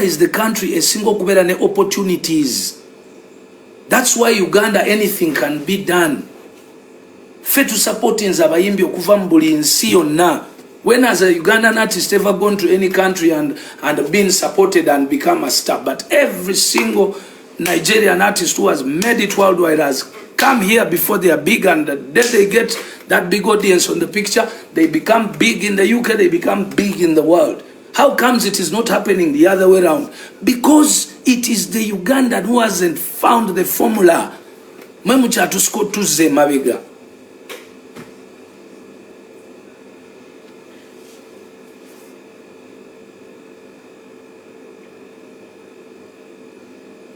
is the country a single kubera ne opportunities. That's why Uganda anything can be done. Fe to supporting abayimbi okuva mbuli nsi yonna. When has a Ugandan artist ever gone to any country and been supported and become a star? But every single Nigerian artist who has made it worldwide has come here before they are big, and then they get that big audience on the picture. They become big in the UK, they become big in the world. How comes it is not happening the other way around? Because it is the Ugandan who hasn't found the formula.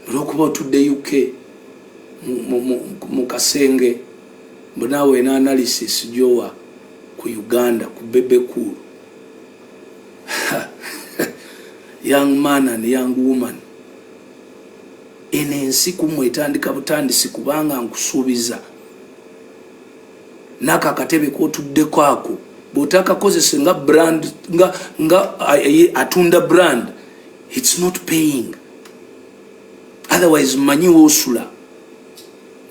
Lokuba otudde UK mu kasenge mbonawe na analysis jowa ku Uganda ku Bebe cool. Young man and young woman enensi kumwetandika butandisi kubanga nkusuubiza naka katebe kotuddeko ako botaka kozese nga brand nga atunda brand, it's not paying. Otherwise manyi wosula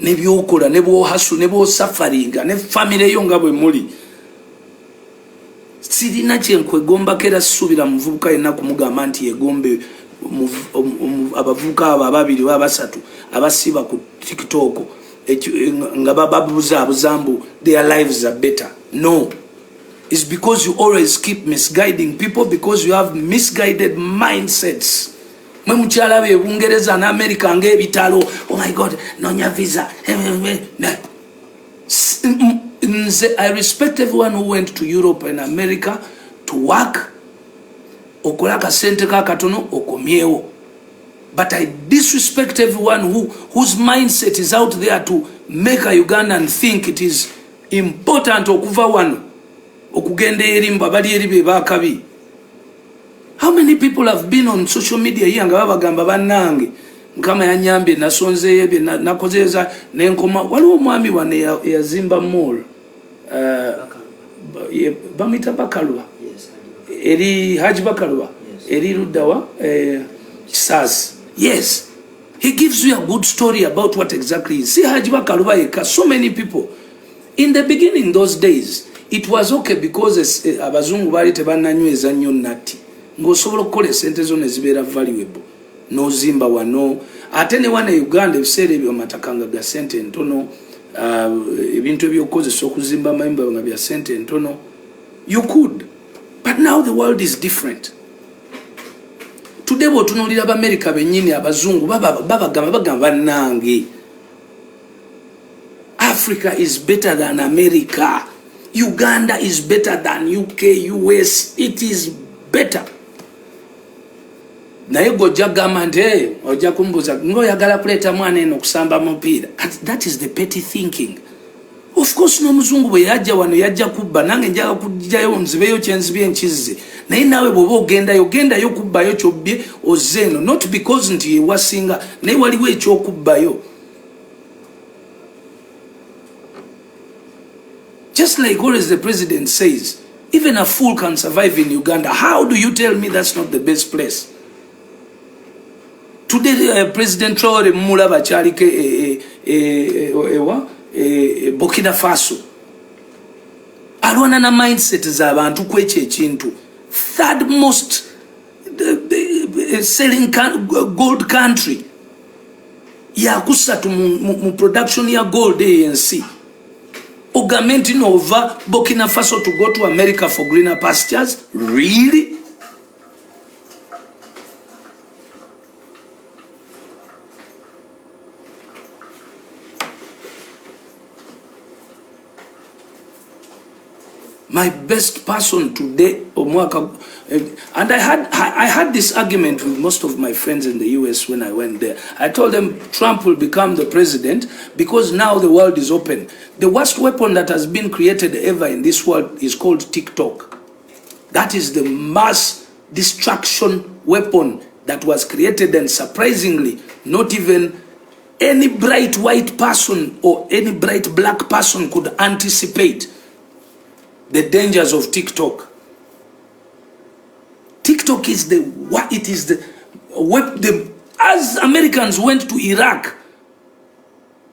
nebyokola nebo hasu nebo safaringa ne family yo nga bwe muli sirina kyenkwegomba kera subira muvubuka yena kumugamba nti yegombe abavubuka ababiri abasatu abasiba ku TikTok nga babuza abuzambu their lives are better. No, it's because you always keep misguiding people, because you have misguided mindsets. Mwe mukyala be Bungereza na America ngebitalo, oh my God, nonya visa. I respect everyone who went to Europe and America to work. Okolaka sente ka katono okomyewo. But I disrespect everyone whose mindset is out there to make a Ugandan think it is important okuva wano okugenda erimba bali eribe bakabi. How many people have been on social media here nga babagamba banange nkama yanyambe nasonze yebe nakozeza nenkoma waliwo mwami wane yazimba mall bamita bakalwa eri Haji Bakalwa eri Rudawa Kisas. Yes, he gives you a good story about what exactly is. See Haji Bakalwa eka so many people in the beginning those days it was okay because abazungu bali tebananyweza nnyo nati ngosobola okukola sente zone zibeera valuable no zimba wano ate ne wana Uganda ebiseera ebyo matakanga ga sente entono ebintu ebyokozesa okuzimba mayumba nga bya sente entono you could, but now the world is different. Today botunulira ba America benyini abazungu bagamba nange Africa is better than America, Uganda is better than UK, US, it is better. Naye gojja gamba nti ojja kumbuza ngoyagala kuleta mwana eno kusamba mupira. That is the petty thinking. Of course no muzungu bwe yajja wano yajja kubba nange njaga kujjayo nzibeyo kyenzibe nkizize. Naye nawe bwoba ogendayo kubbayo kyobbye ozeno, not because nti wasinga naye waliwo ekyokubbayo. Just like always the president says, even a fool can survive in Uganda. How do you tell me that's not the best place? Today President Traore mulaba kyalike Burkina Faso alwana na mindset z'abantu kwekyo ekintu. Third most selling gold country yakusatu mu production ya gold ANC. Ogamenti over Burkina Faso to go to America for greener pastures? Really? My best person today, and I had this argument with most of my friends in the US when I went there. I told them Trump will become the president because now the world is open. The worst weapon that has been created ever in this world is called TikTok. That is the mass destruction weapon that was created, and surprisingly, not even any bright white person or any bright black person could anticipate the dangers of TikTok. TikTok is as Americans went to Iraq,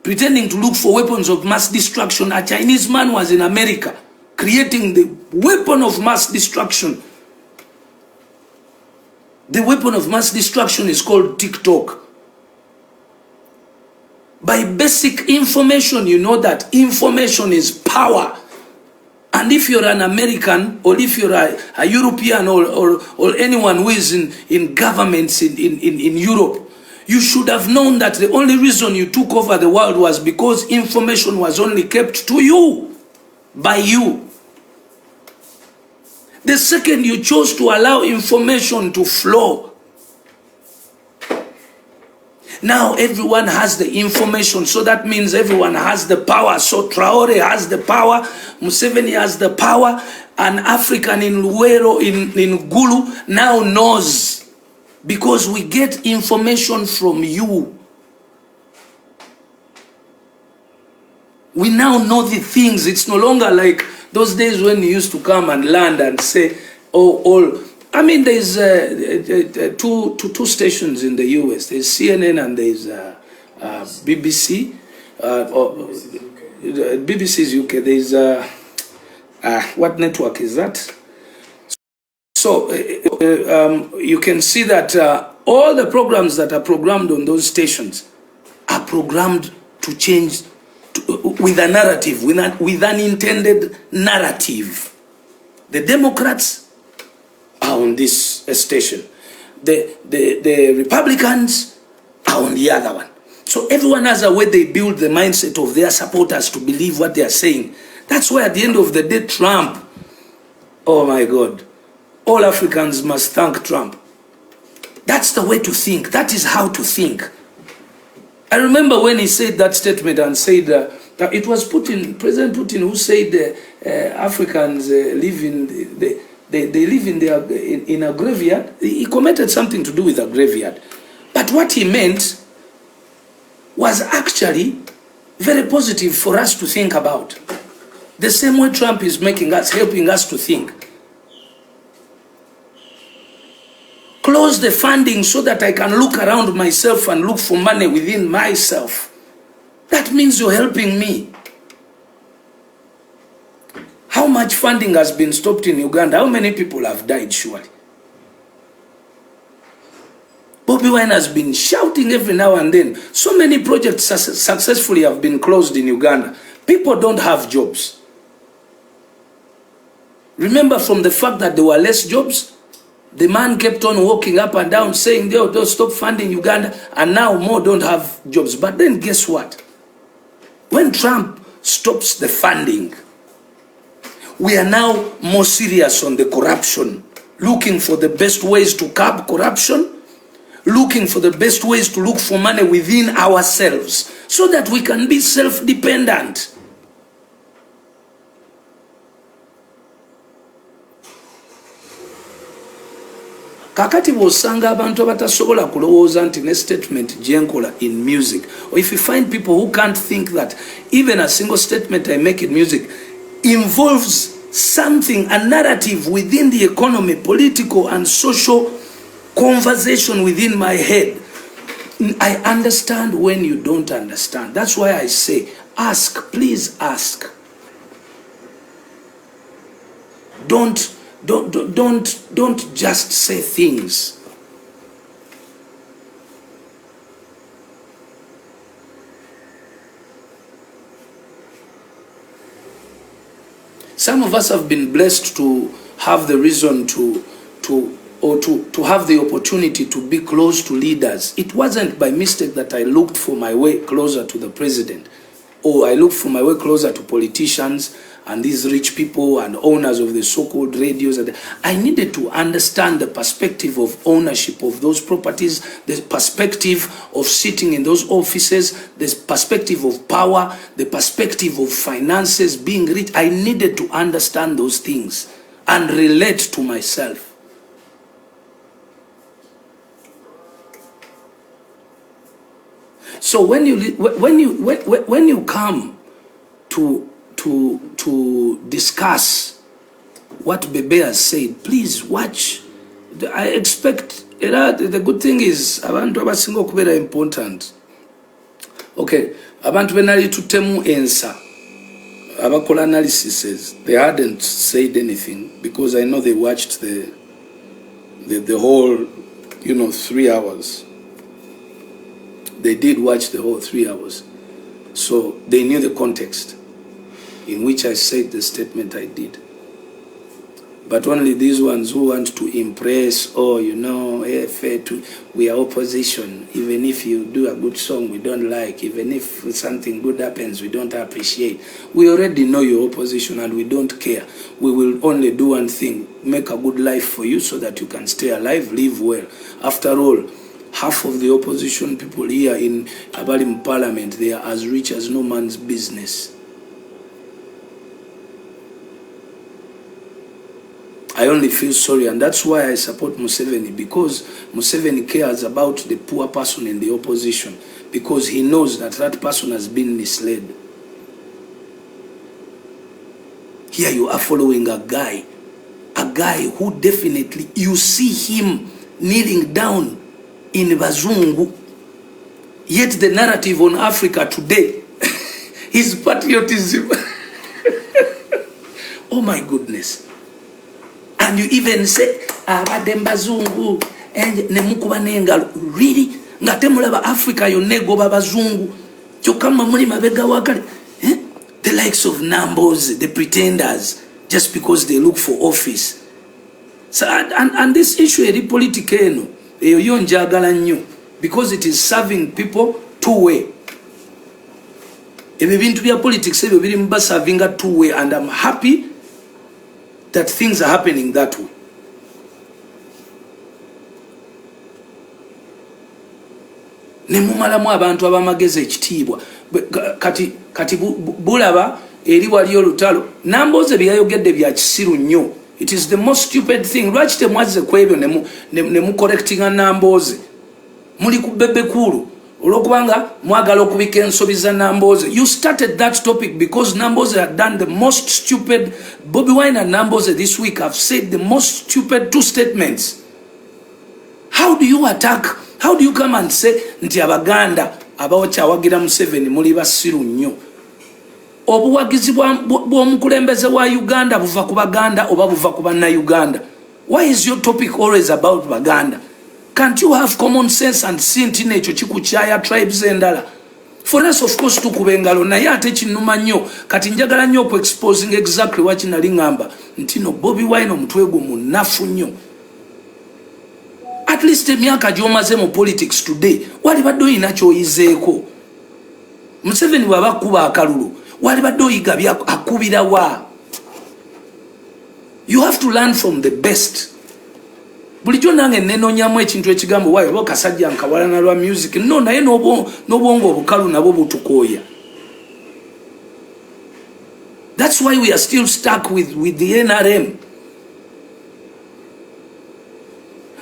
pretending to look for weapons of mass destruction, a Chinese man was in America, creating the weapon of mass destruction. The weapon of mass destruction is called TikTok. By basic information, you know that information is power. And if you're an American, or if you're a European, or anyone who is in governments in Europe, you should have known that the only reason you took over the world was because information was only kept to you, by you. The second you chose to allow information to flow, now everyone has the information, so that means everyone has the power. So Traore has the power, Museveni has the power, an African in Luwero, in Gulu now knows, because we get information from you. We now know the things. It's no longer like those days when you used to come and land and say, oh, I mean, there's two stations in the US. There's CNN and there's BBC. BBC's UK. There's what network is that? So you can see that all the programs that are programmed on those stations are programmed to change with a narrative, with an intended narrative. The Democrats are on this station. The Republicans are on the other one. So everyone has a way they build the mindset of their supporters to believe what they are saying. That's why at the end of the day, Trump, oh my God, all Africans must thank Trump. That's the way to think. That is how to think. I remember when he said that statement and said that it was Putin, President Putin, who said Africans live in they live in a graveyard. He commented something to do with a graveyard, but what he meant was actually very positive for us to think about. The same way Trump is making us, helping us to think. Close the funding so that I can look around myself and look for money within myself. That means you're helping me. How much funding has been stopped in Uganda? How many people have died, surely? Bobby Wine has been shouting every now and then. So many projects successfully have been closed in Uganda. People don't have jobs. Remember, from the fact that there were less jobs, the man kept on walking up and down saying they'll stop funding Uganda, and now more don't have jobs. But then guess what? When Trump stops the funding, we are now more serious on the corruption, looking for the best ways to curb corruption, looking for the best ways to look for money within ourselves so that we can be self-dependent. Kakati bw'osanga abantu abatasobola kulowooza nti ne statement gyenkola in music, or if you find people who can't think that even a single statement I make in music involves something, a narrative within the economy, political and social conversation within my head, I understand when you don't understand. That's why I say, ask, please ask. Don't just say things. Some of us have been blessed to have the reason to have the opportunity to be close to leaders. It wasn't by mistake that I looked for my way closer to the president, or I looked for my way closer to politicians and these rich people and owners of the so-called radios. I needed to understand the perspective of ownership of those properties, the perspective of sitting in those offices, the perspective of power, the perspective of finances, being rich. I needed to understand those things and relate to myself. So when you come to discuss what Bebe has said, please watch. I expect the good thing is abantu abasinga okubeera important. Okay, abantu benali tutemu ensa abakola analysis, they hadn't said anything because I know they watched the whole 3 hours. They did watch the whole 3 hours, so they knew the context in which I said the statement I did. But only these ones who want to impress, we are opposition. Even if you do a good song, we don't like. Even if something good happens, we don't appreciate. We already know your opposition and we don't care. We will only do one thing, make a good life for you so that you can stay alive, live well. After all, half of the opposition people here in Abalim Parliament, they are as rich as no man's business. I only feel sorry, and that's why I support Museveni, because Museveni cares about the poor person in the opposition, because he knows that that person has been misled. Here you are following a guy who definitely, you see him kneeling down in Bazungu, yet the narrative on Africa today is patriotism. Oh my goodness. And you even say, Abadembazungu, and Nemukuba Nengal, really? Ngatemulaba Africa, your nego babazungu. Chokama muni mabega wakali. The likes of Nambos, the pretenders, just because they look for office. So, and this issue is political, because it is serving people two-way. If you've been to your politics, you've been serving a two-way, and I'm happy that things are happening that way. Nemumalamu abantu abamageze ekitiibwa kati bulaba eri wali olutalo Namboze byayogedde bya kisiru nnyo. It is the most stupid thing. Lwaki temwaze kwebyo nemu correctinga Namboze muli ku Bebe kulu olwokubanga mwagala okubika ensobi za Namboze. You started that topic because Namboze had done the most stupid. Bobi Wine and Namboze this week have said the most stupid two statements. How do you attack? How do you come and say nti Abaganda abawakyawagira Museveni muli basiru nnyo? Obuwagizi bw'omukulembeze wa Uganda buva ku Baganda oba buva ku Bannayuganda? Why is your topic always about Baganda? Can't you have common sense and see nti nekyo kikukyaya tribes endala? For us, of course, tukubengalo naye ate kinuma nnyo kati njagala nnyo ku exposing exactly what nali ngamba nti no Bobi Wine omutwe gwo munafu nnyo. At least emyaka gy'omaze mu politics today wali badde oyina ky'oyizeeko. Museveni bw'aba kuba akalulu wali badde oyiga akubira wa? You have to learn from the best. Bulijjo nange nenoonyamu ekintu ekigambo waayo oba kasajja nkawalana lwa music no naye n'obwongo obukalu nabo butukooya. That's why we are still stuck with the NRM.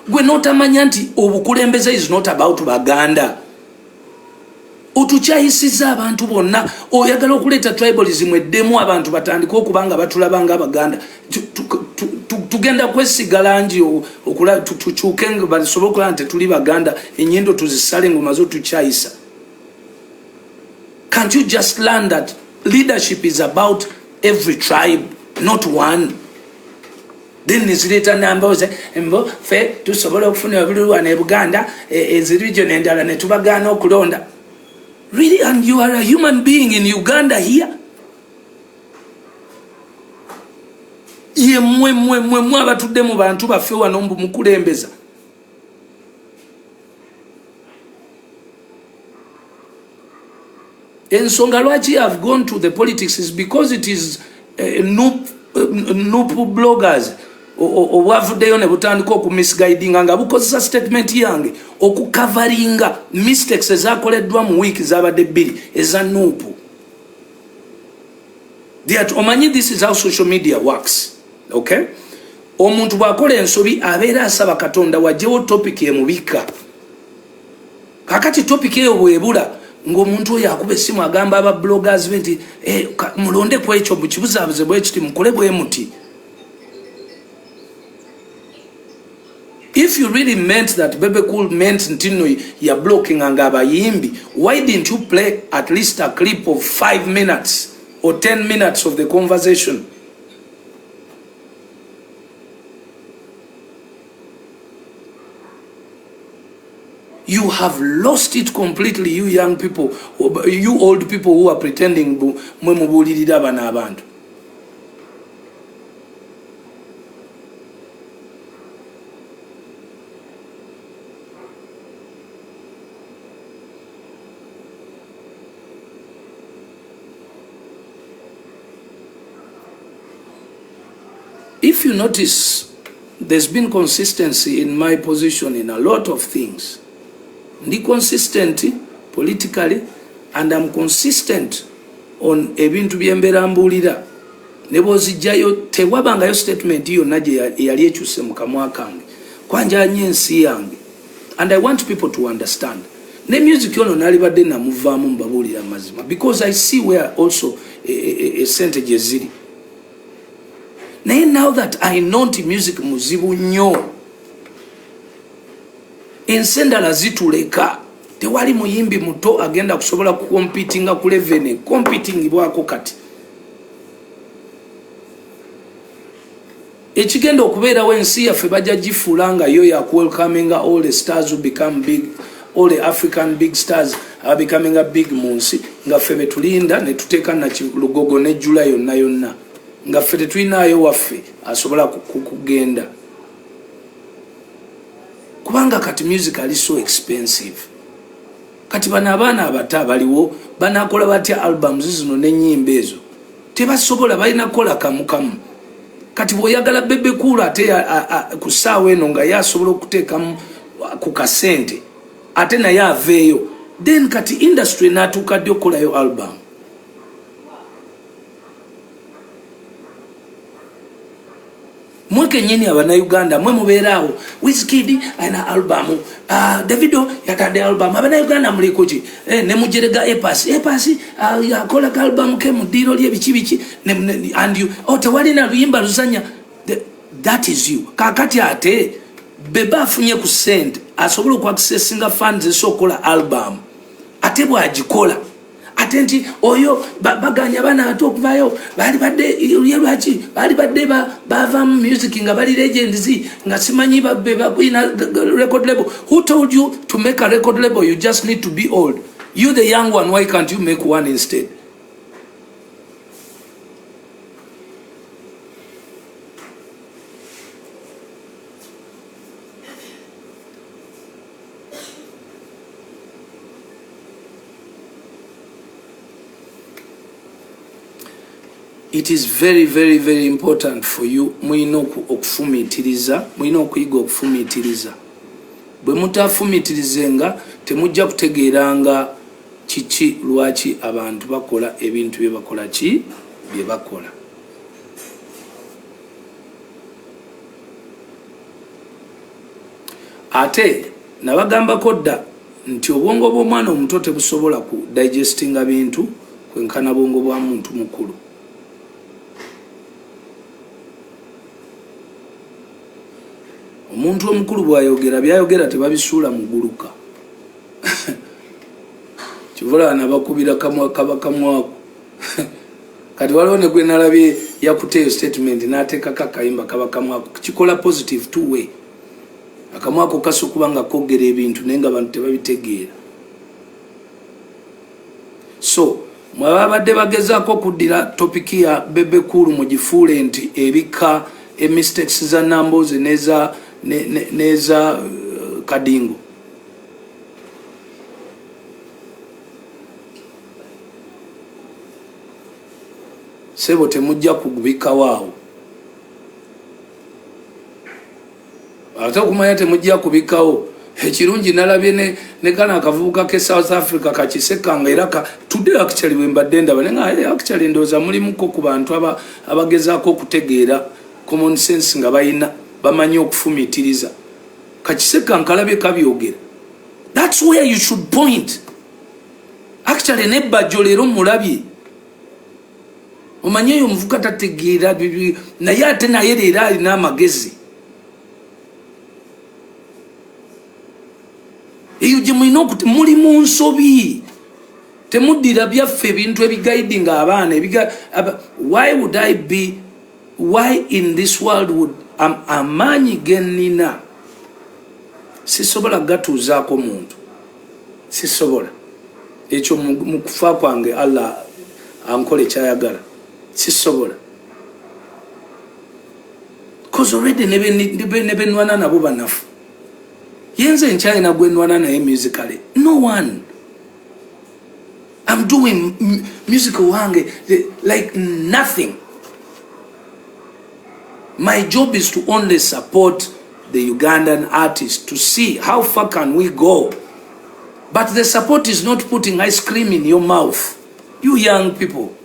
Gwe notamanya nti obukulembeze is not about Baganda. Otukyayisiza abantu bonna oyagala okuleeta tribalism eddemu abantu batandika okubanga batulabanga Abaganda. Tugenda kwesigala nji okula tukyukenga basobola okulaba nti tuli Baganda enyindo tuzisale ngoma zo tukyayisa. Can't you just learn that leadership is about every tribe, not one? Then nizileta Namboze mbo fe tusobola okufuna obululu Buganda region endala ne tubagana okulonda. Really? And you are a human being in Uganda here? Ye mwe abatudde mu bantu baffe wano mukulembeza. Ensonga lwaki have gone to the politics is because it is noob bloggers obwavuddeyo ne butandika okumisguidinga nga bukozesa statement yange okukavaringa mistakes ezakoleddwa mu wiiki zabadde bbiri eza nuupu. Omanyi this is how social media works. Okay? Omuntu bw'akola ensobi abeera asaba Katonda wajjewo topic emubika. Kakati topic eyo bwebula ng'omuntu oyo akuba essimu agamba aba bloggers be nti mulonde ku ekyo mukibuzaabuze bwe kiti mukole bwe muti. if you really meant that Bebe Cool meant ntino ya blocking angaba yimbi, why didn't you play at least a clip of 5 minutes or 10 minutes of the conversation? You have lost it completely, you young people, you old people who are pretending mwemubulirira bana abantu. If you notice, there's been consistency in my position in a lot of things. Ndi consistent politically, and I'm consistent on ebintu byembera mbulira. Nebo zijjayo tewabangayo statement iyo naje yali ekyuse mu kamwa kange. Kwanja nyensi yange. And I want people to understand. Ne music yono nalibadde namuvaamu mbabulira mazima, because I see where also a percentage ziri. Now that I know the music muzibu nnyo, ensendala zituleka, tewali muyimbi muto agenda kusobola competinga ku level competing bwako kati. Ekigenda okubeera wensi yaffe bajja gifulanga yo ya welcoming all the stars who become big, all the African big stars are becoming a big munsi, nga ffe betulinda ne tuteeka na lugogo ne jula yonna yonna. Nga fete tuinayo waffe asobola kugenda, kubanga kati music ali so expensive. Kati bana abaana abata baliwo banakola batya albums zino n'ennyimba ezo tebasobola, balina kola kamukamu. Kati bw'oyagala Bebe Cool ate ku ssaawa eno nga yasobola okuteekamu ku kasente ate naye aveeyo, then kati industry n'atuuka ddi okolayo album. Mweke nyini abana Uganda mwe mubeeraawo Wizkid aina album, Davido yatadde album, abana Uganda mulikoki ne mujerega epasi yakola album ke mudiro lye bichi and you tewali na luyimba luzanya. That is you. Kakati ate Bebe afunye ku send asobola ku accessinga funds esokola album ate bwagikola atenti oyo baganya bana atokuvayo bali badde yelwachi bali badde bava music nga bali legends nga simanyi Bebe bakwina record label. Who told you to make a record label? You just need to be old. You the young one, why can't you make one instead? It is very, very, very important for you mwino okufumitiriza, mwino okuyiga okufumitiriza. Bwe mutafumitirizenga temujja kutegeeranga kiki lwaki abantu bakola ebintu bye bakola ki bye bakola. Ate nabagambako dda nti obwongo bw'omwana omuto tebusobola ku digestinga bintu kwenkana bwongo bwa muntu mukulu. Omuntu omukulu bwayogera byayogera tebabisuula muguluka. Kivula nabakubira kabakamwako. Kati waliwo ne gwe nalabye yakuteyo statement n'ateeka kakayimba kabakamwako kikola positive two way. Akamwako kasokuba nga kogera ebintu naye nga abantu tebabitegeera. So mwabadde bagezaako okuddira topiki ya Bebe Cool mugifuule nti ebika mistakes za numbers neza kadingo. Sebo temujja kugubika waawo. Ate kumanya temujja kubikawo. Ekirungi nalabye ne kana akavubuka ke South Africa kakisekanga era today actually wembadde ndaba nenga actually ndoza mulimuko ku bantu abagezaako okutegeera common sense nga bayina bamanyi okufumitiriza. Kakiseka nkalabye kabyogera. That's where you should point. Actually nebajjo leero mulabye. Omanyi omuvuka tategeera naye ate naye leero alina amagezi. eyo gye mulina okuti muli mu nsobi temuddira byaffe ebintu ebigaidinga abaana why in this world would amaanyi gennina sisobola gatuuzaako muntu sisobola ekyo mu kufa kwange Allah ankole kyayagala sisobola because already nebenwana nabo banafu yenze nkyalina gwenwana naye musically no one. I'm doing musical wange like nothing. My job is to only support the Ugandan artists to see how far can we go. But the support is not putting ice cream in your mouth. You young people.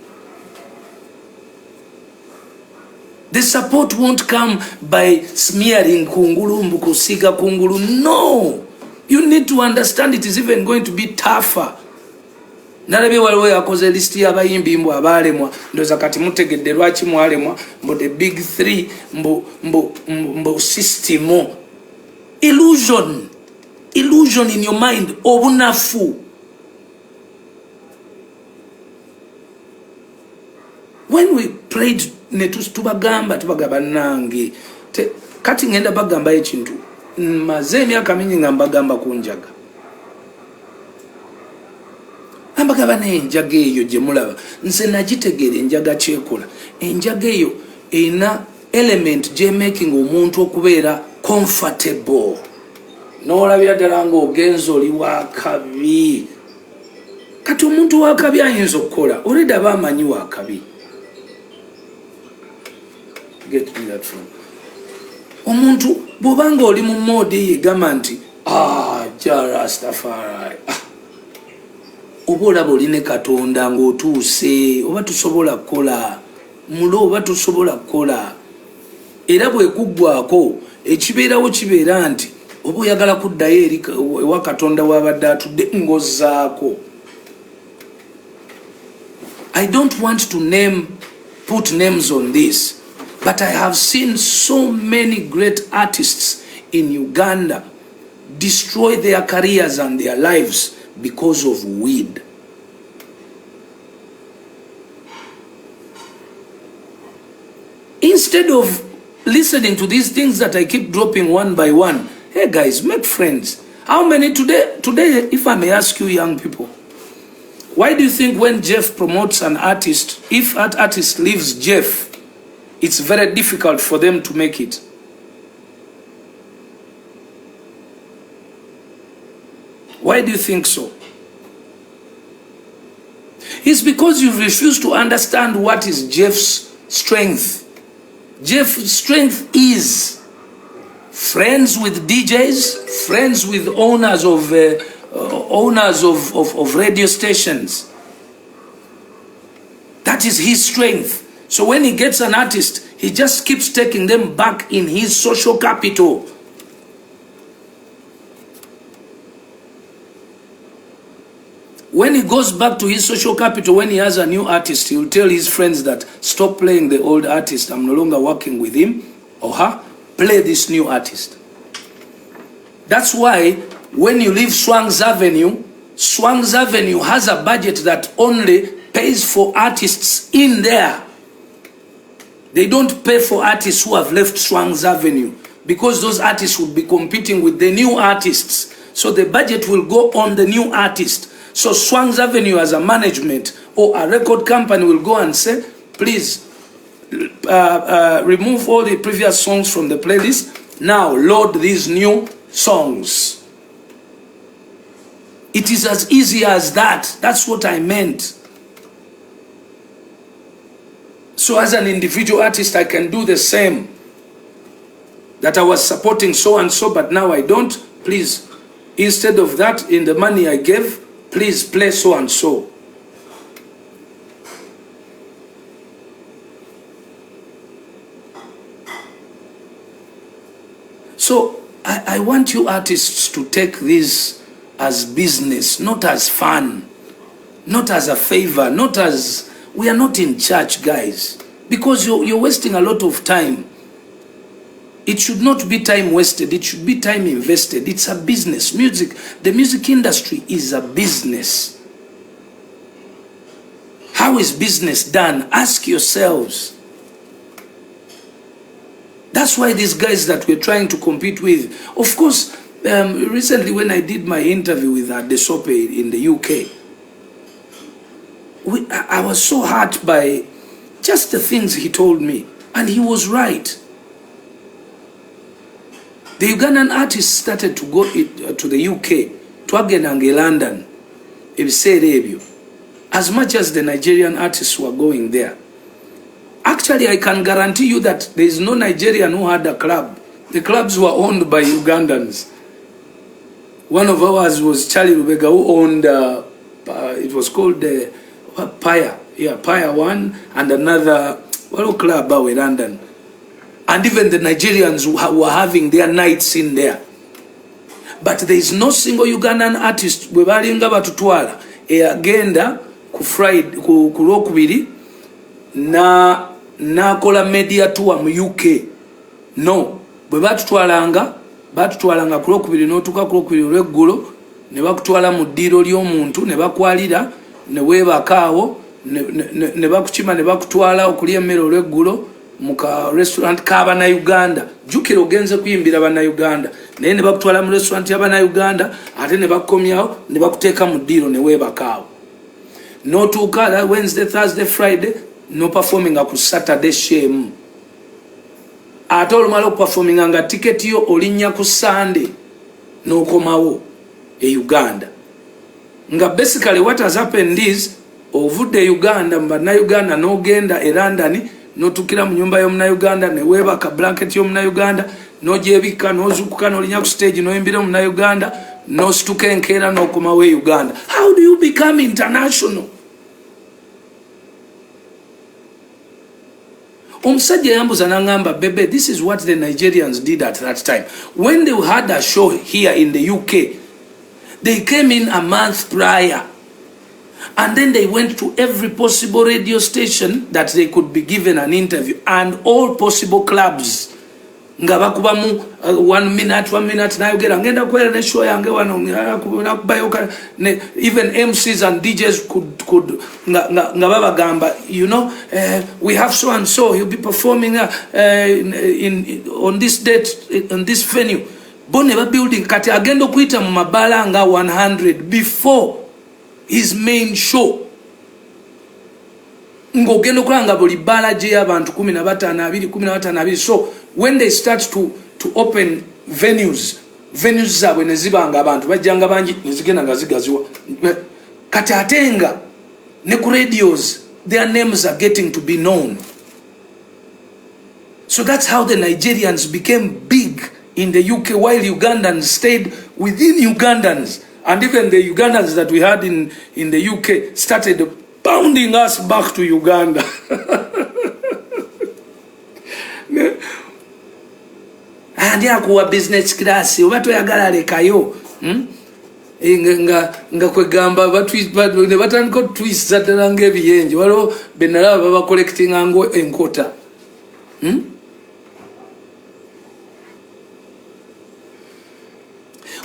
The support won't come by smearing kungulu, mbukusiga kungulu. No. You need to understand it is even going to be tougher. Nalabye waliwo yakoze listi y'abayimbi mbu abaalemwa ndoza kati mutegedde lwaki mwalemwa mbu the big three mbu system illusion in your mind obunafu. When we prayed tubagamba nange kati ngenda bagamba ekintu maze emyaka mingi nga mbagamba kunjaga ambagaba n'enjaga eyo gye mulaba nze nagitegeera enjaga kyekola enjaga eyo erina element gyemaking omuntu okubeera comfortable n'olabira ddala ng'ogenza oli wakabi kati omuntu wakabi ayinza okukola oledi aba amanyi wakabi. Get me that from omuntu bw'obanga oli mu modi yegamba nti Rastafari oba olaba oline Katonda ng'otuuse oba tusobola kukola mulo oba tusobola kukola era bwekuggwako ekibeerawo kibeera nti oba oyagala kuddayo eri ewa Katonda wabadde atudde ng'ozzaako. I don't want to put names on this, but I have seen so many great artists in Uganda destroy their careers and their lives because of weed. Instead of listening to these things that I keep dropping one by one, hey guys, make friends. How many today, if I may ask you young people, why do you think when Jeff promotes an artist, if that artist leaves Jeff, it's very difficult for them to make it? Why do you think so? It's because you refuse to understand what is Jeff's strength. Jeff's strength is friends with DJs, friends with owners of radio stations. That is his strength. So when he gets an artist, he just keeps taking them back in his social capital. When he goes back to his social capital, when he has a new artist, he will tell his friends that stop playing the old artist. I'm no longer working with him or her. Play this new artist. That's why when you leave Swang's Avenue has a budget that only pays for artists in there. They don't pay for artists who have left Swang's Avenue because those artists would be competing with the new artists. So the budget will go on the new artist. So Swang's Avenue as a management or a record company will go and say, please remove all the previous songs from the playlist. Now load these new songs. It is as easy as that. That's what I meant. So as an individual artist, I can do the same. That I was supporting so and so, but now I don't. Please, instead of that, in the money I gave, please play so and so. So I want you artists to take this as business, not as fun, not as a favor, not as... We are not in church, guys, because you're wasting a lot of time. It should not be time wasted. It should be time invested. It's a business. The music industry is a business. How is business done? Ask yourselves. That's why these guys that we're trying to compete with, of course, recently when I did my interview with Desope in the UK, I was so hurt by just the things he told me, and he was right. The Ugandan artists started to go to the UK, to Agenange London, as much as the Nigerian artists were going there. Actually, I can guarantee you that there is no Nigerian who had a club. The clubs were owned by Ugandans. One of ours was Charlie Rubega, who owned, it was called Paya. Yeah, Paya one, and another club in London. And even the Nigerians who were having their nights in there. But there is no single Ugandan artist we balinga batutwala agenda ku Friday ku Lwokubiri na kola media tour mu UK. No, bwe batutwalanga ku Lwokubiri n'otuuka ku Lwokubiri olw'eggulo ne bakutwala mu ddiiro ly'omuntu ne bakwalira ne weebakaawo ne bakukima ne bakutwala okulya emmere olw'eggulo muka restaurant k'abana Uganda. Jukira ogenze kuyimbira abana Uganda naye ne bakutwala mu restaurant y'abana Uganda ate ne bakomyawo ne bakuteeka mu ddiiro ne weebakaawo. N'otuuka Wednesday, Thursday, Friday no performing ku Saturday shame. Ate olumala okuperforminga nga tiketi yo olinnya ku Sunday n'okomawo Uganda. Nga basically what has happened is ovudde Uganda mbana Uganda n'ogenda London n'otukira mu nyumba y'omuna Uganda ne weebaka blanket y'omuna Uganda n'ogyebikka n'ozuukuka n'olinya ku stage n'oyimbira omuna Uganda n'osituka enkeera n'okomawo Uganda. How do you become international? Omusajja yambuza n'angamba, Bebe, this is what the Nigerians did at that time. When they had a show here in the UK, they came in a month prior. And then they went to every possible radio station that they could be given an interview, and all possible clubs. Nga bakubamu 1 minute nayogera ngenda kwera ne show yange wano nakubayoka ne even MCs and DJs could nga babagamba, you know, we have so and so, he'll be performing on this date on this venue. Bone ba building kati agenda kuita mu mabala nga 100 before his main show. Ngogendo kulanga buli bala je abantu 15 so when they start to open venues zabwe ne zibanga abantu bajjanga bangi nezigenda nga zigaziwa kati atenga ne ku radios their names are getting to be known. So that's how the Nigerians became big in the UK while Ugandans stayed within Ugandans. And even the Ugandans that we had in the UK started bounding us back to Uganda. And yakuwa business class oba toyagala lekayo nga kwegamba batandika twist ddala ng'ebiyenje waliwo benalaba baba collectinga ngo enkota.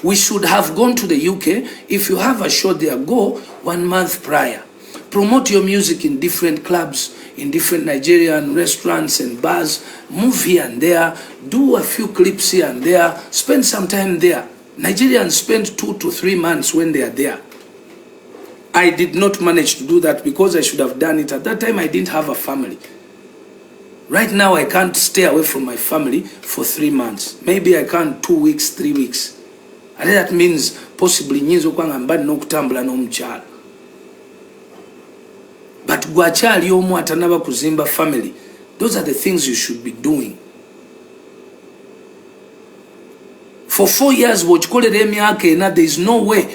We should have gone to the UK. If you have a show there, go 1 month prior. Promote your music in different clubs, in different Nigerian restaurants and bars. Move here and there. Do a few clips here and there. Spend some time there. Nigerians spend 2 to 3 months when they are there. I did not manage to do that because I should have done it. At that time, I didn't have a family. Right now, I can't stay away from my family for 3 months. Maybe I can 2 weeks, 3 weeks. And that means possibly nyinzo kwanga mbali n'okutambula n'omukyala. But gwakyali omu atanaba kuzimba family. Those are the things you should be doing. For 4 years bw'okikolera emyaka ena, there is no way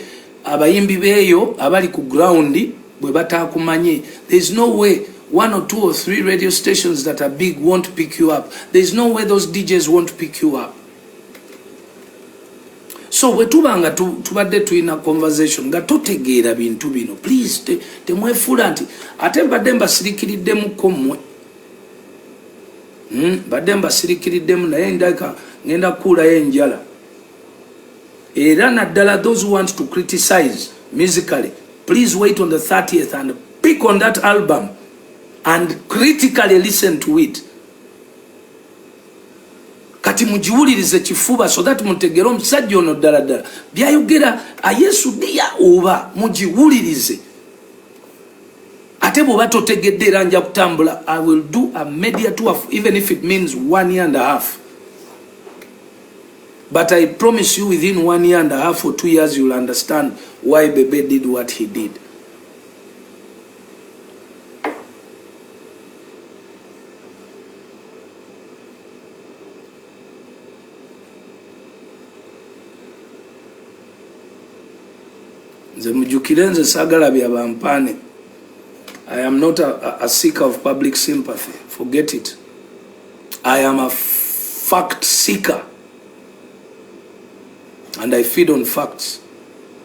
abayimbi beeyo abali ku ground bwe bataakumanyi. There is no way 1 or 2 or 3 radio stations that are big won't pick you up. There is no way those DJs won't pick you up. So wetubanga tubadde tuina conversation nga totegeera bintu bino, please temwefuula nti ate mbadde mbasirikiridde mukko mmwe. badde mbasirikiridemu naye ndaka ngenda kuulayo enjala. Era naddala those who want to criticize musically, please wait on the 30th and pick on that album and critically listen to it. Kati mujiwulirize kifuba so that mutegera omusajja ono ddala ddala byayogera Yesu dia oba mujiwulirize. Ate bw'oba totegedde era nja kutambula, I will do a media tour even if it means 1 year and a half. But I promise you within 1 year and a half or 2 years you'll understand why Bebe did what he did. Nze mujukire nze sagala bya bampane. I am not a seeker of public sympathy. Forget it. I am a fact seeker. And I feed on facts,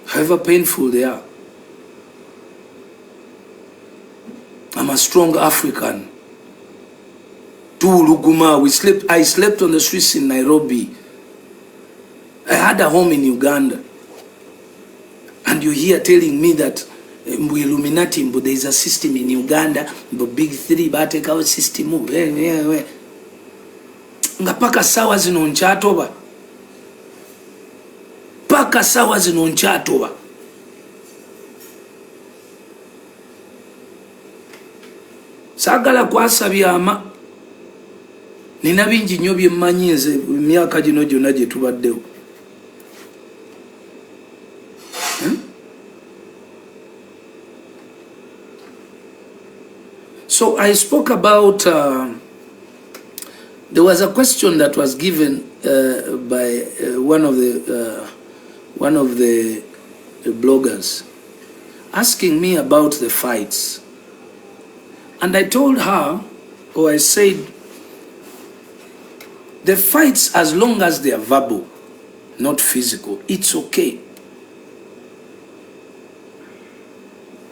however painful they are. I'm a strong African. I slept on the streets in Nairobi. I had a home in Uganda. And you're here telling me that Illuminati, but there is a system in Uganda, but big three, but take our system. Ngapaka sawa zino nchatoba. Paka sawa zino nchatoba. Sagala kwasabya ama. Nina bingi nnyo bye mmanyi nze myaka gino gyonna gye tubaddewo. So I spoke about, there was a question that was given by one of the bloggers asking me about the fights. And I told her, or I said, the fights, as long as they are verbal, not physical, it's okay.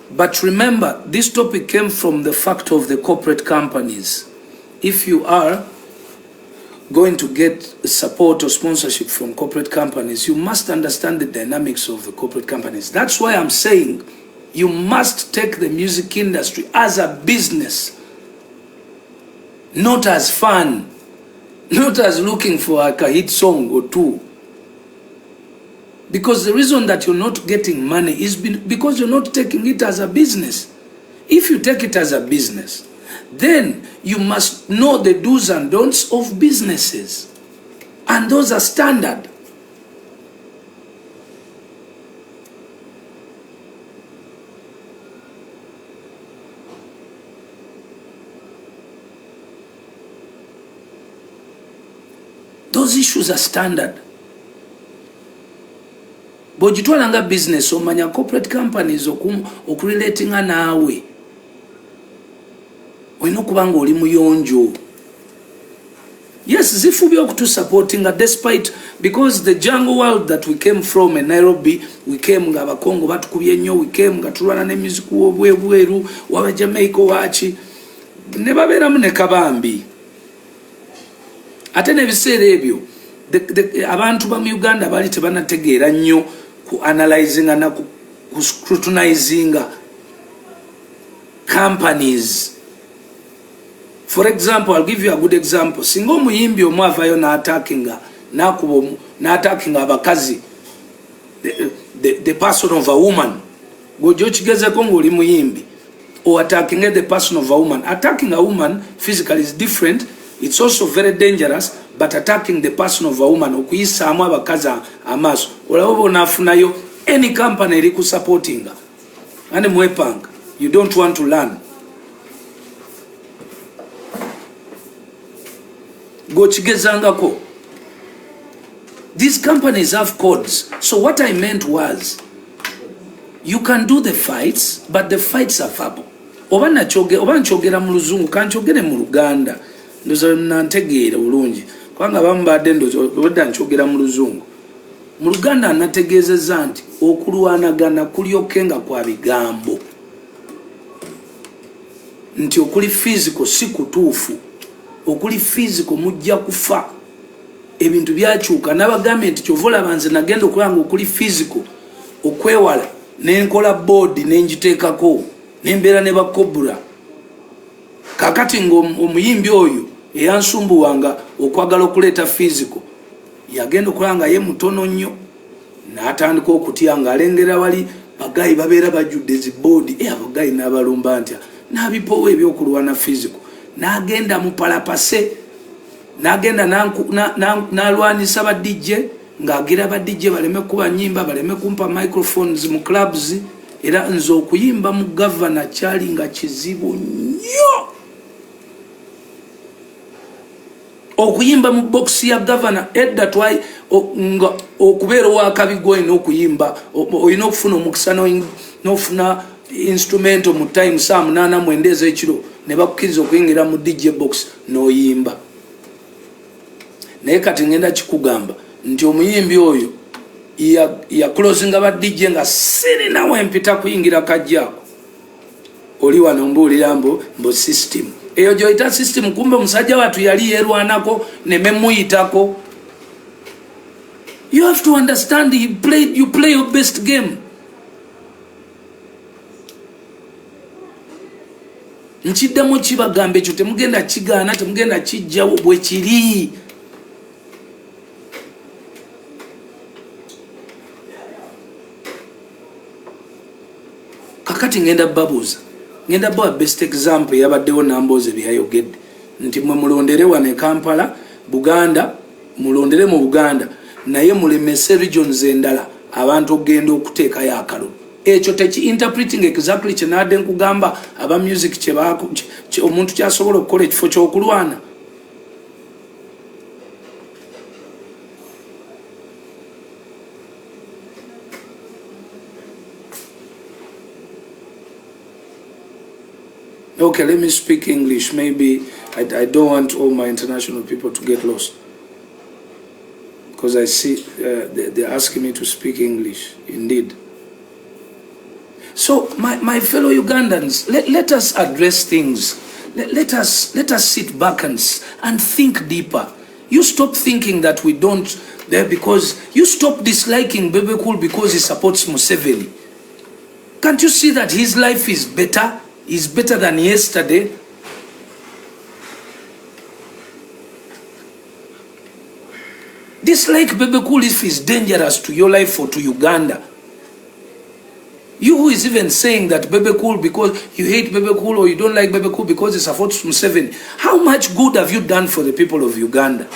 But remember, this topic came from the fact of the corporate companies. If you are going to get support or sponsorship from corporate companies, you must understand the dynamics of the corporate companies. That's why I'm saying you must take the music industry as a business, not as fun, not as looking for like a hit song or two. Because the reason that you're not getting money is because you're not taking it as a business. If you take it as a business, then you must know the do's and don'ts of businesses. And those are standard. Those issues are standard. Bojitwala nga business omanya corporate companies okurelatinga naawe. Oyina okuba nga oli muyonjo. Yes, zifubye okutusupportinga despite, because the jungle world that we came from in Nairobi, we came nga abakongo batukubye nnyo, we came nga tulwana ne music w'obweru waba Jamaica wachi ne babeeramu ne kabambi. Ate n'ebiseera ebyo abantu ba Uganda bali tebanategeera nnyo ku analyzing na ku scrutinizing companies. For example, I'll give you a good example. Singa omuyimbi omwavayo na attacking abakazi, the person of a woman, gojo kigezeko ng'oli muyimbi, or attacking the person of a woman. Attacking a woman physically is different. It's also very dangerous, but attacking the person of a woman, okuyisaamu abakazi amaaso, olaba onaafunayo any company eri kusupportinga. Ane mwepanga, you don't want to learn. Go chigezangako. These companies have codes. So what I meant was, you can do the fights, but the fights are verbal. Oba nchogera mu luzungu, kanchogere mu Luganda. Ndoza nantegeera bulungi. Kwanga bambadde ndozo obadde nchogera mu luzungu. Mu Luganda nategeezezza nti okulwanagana kulyokenga kwa bigambo. Nti okuli physical si kutuufu. okuli physical mujja kufa ebintu byakyuka n'abagambe nti kyovola banze nagenda okulanga okuli physical okwewala nenkola board nenjiteekako nembeera ne bakobura kakati ng'omuyimbi oyo eyansumbuwanga okwagala okuleeta physical yagenda okulanga ye mutono nnyo n'atandika okutya ng'alengera wali bagayi babeera bajjudde ziboodi abagayi n'abalumba ntya n'abipowa ebyokulwana physical n'agenda mu palapase n'agenda n'alwanisa ba DJ ng'agira ba DJ baleme kuba nnyimba baleme kumpa microphones mu clubs era nze okuyimba mu governor kyali nga kizibu nnyo okuyimba mu box ya governor edda twai nga okubeera wakabigo olina okuyimba olina okufuna omukisa n'ofuna instrumento mu time saa 8 ez'ekiro ne bakkiriza okuyingira mu DJ box n'oyimba naye kati ngenda kikugamba nti omuyimbi oyo ya closinga ba DJ nga sirinawo empita kuyingira kajjaako oli wano mbuulira mbo system eyo gyoyita system kumbe musajja watu yali yerwanako nememuyitako. You have to understand you play your best game. Nchiddamu kibagambe ekyo temugenda kigaana temugenda kijjawo bwe kiri. Kakati ngenda babuuza ngenda bawa best example yabaddewo namboze byayogedde nti mwe mulondere wane Kampala Buganda mulondere mu Buganda naye mulemese regions endala abantu ogenda okuteeka yakalo ekyo teki interpreting exactly kyenadde nkugamba aba music kyebaako omuntu kyasobola okukola ekifo ky'okulwana. Okay, let me speak English. Maybe I don't want all my international people to get lost. Because I see they're asking me to speak English, indeed. So, my fellow Ugandans, let us address things. Let us sit back and think deeper. You stop thinking that we don't, because you stop disliking Bebe Cool because he supports Museveni. Can't you see that his life is better? Is better than yesterday? Dislike Bebe Cool if it's dangerous to your life or to Uganda. You who is even saying that Bebe Cool because you hate Bebe Cool or you don't like Bebe Cool because he supports Museveni. How much good have you done for the people of Uganda?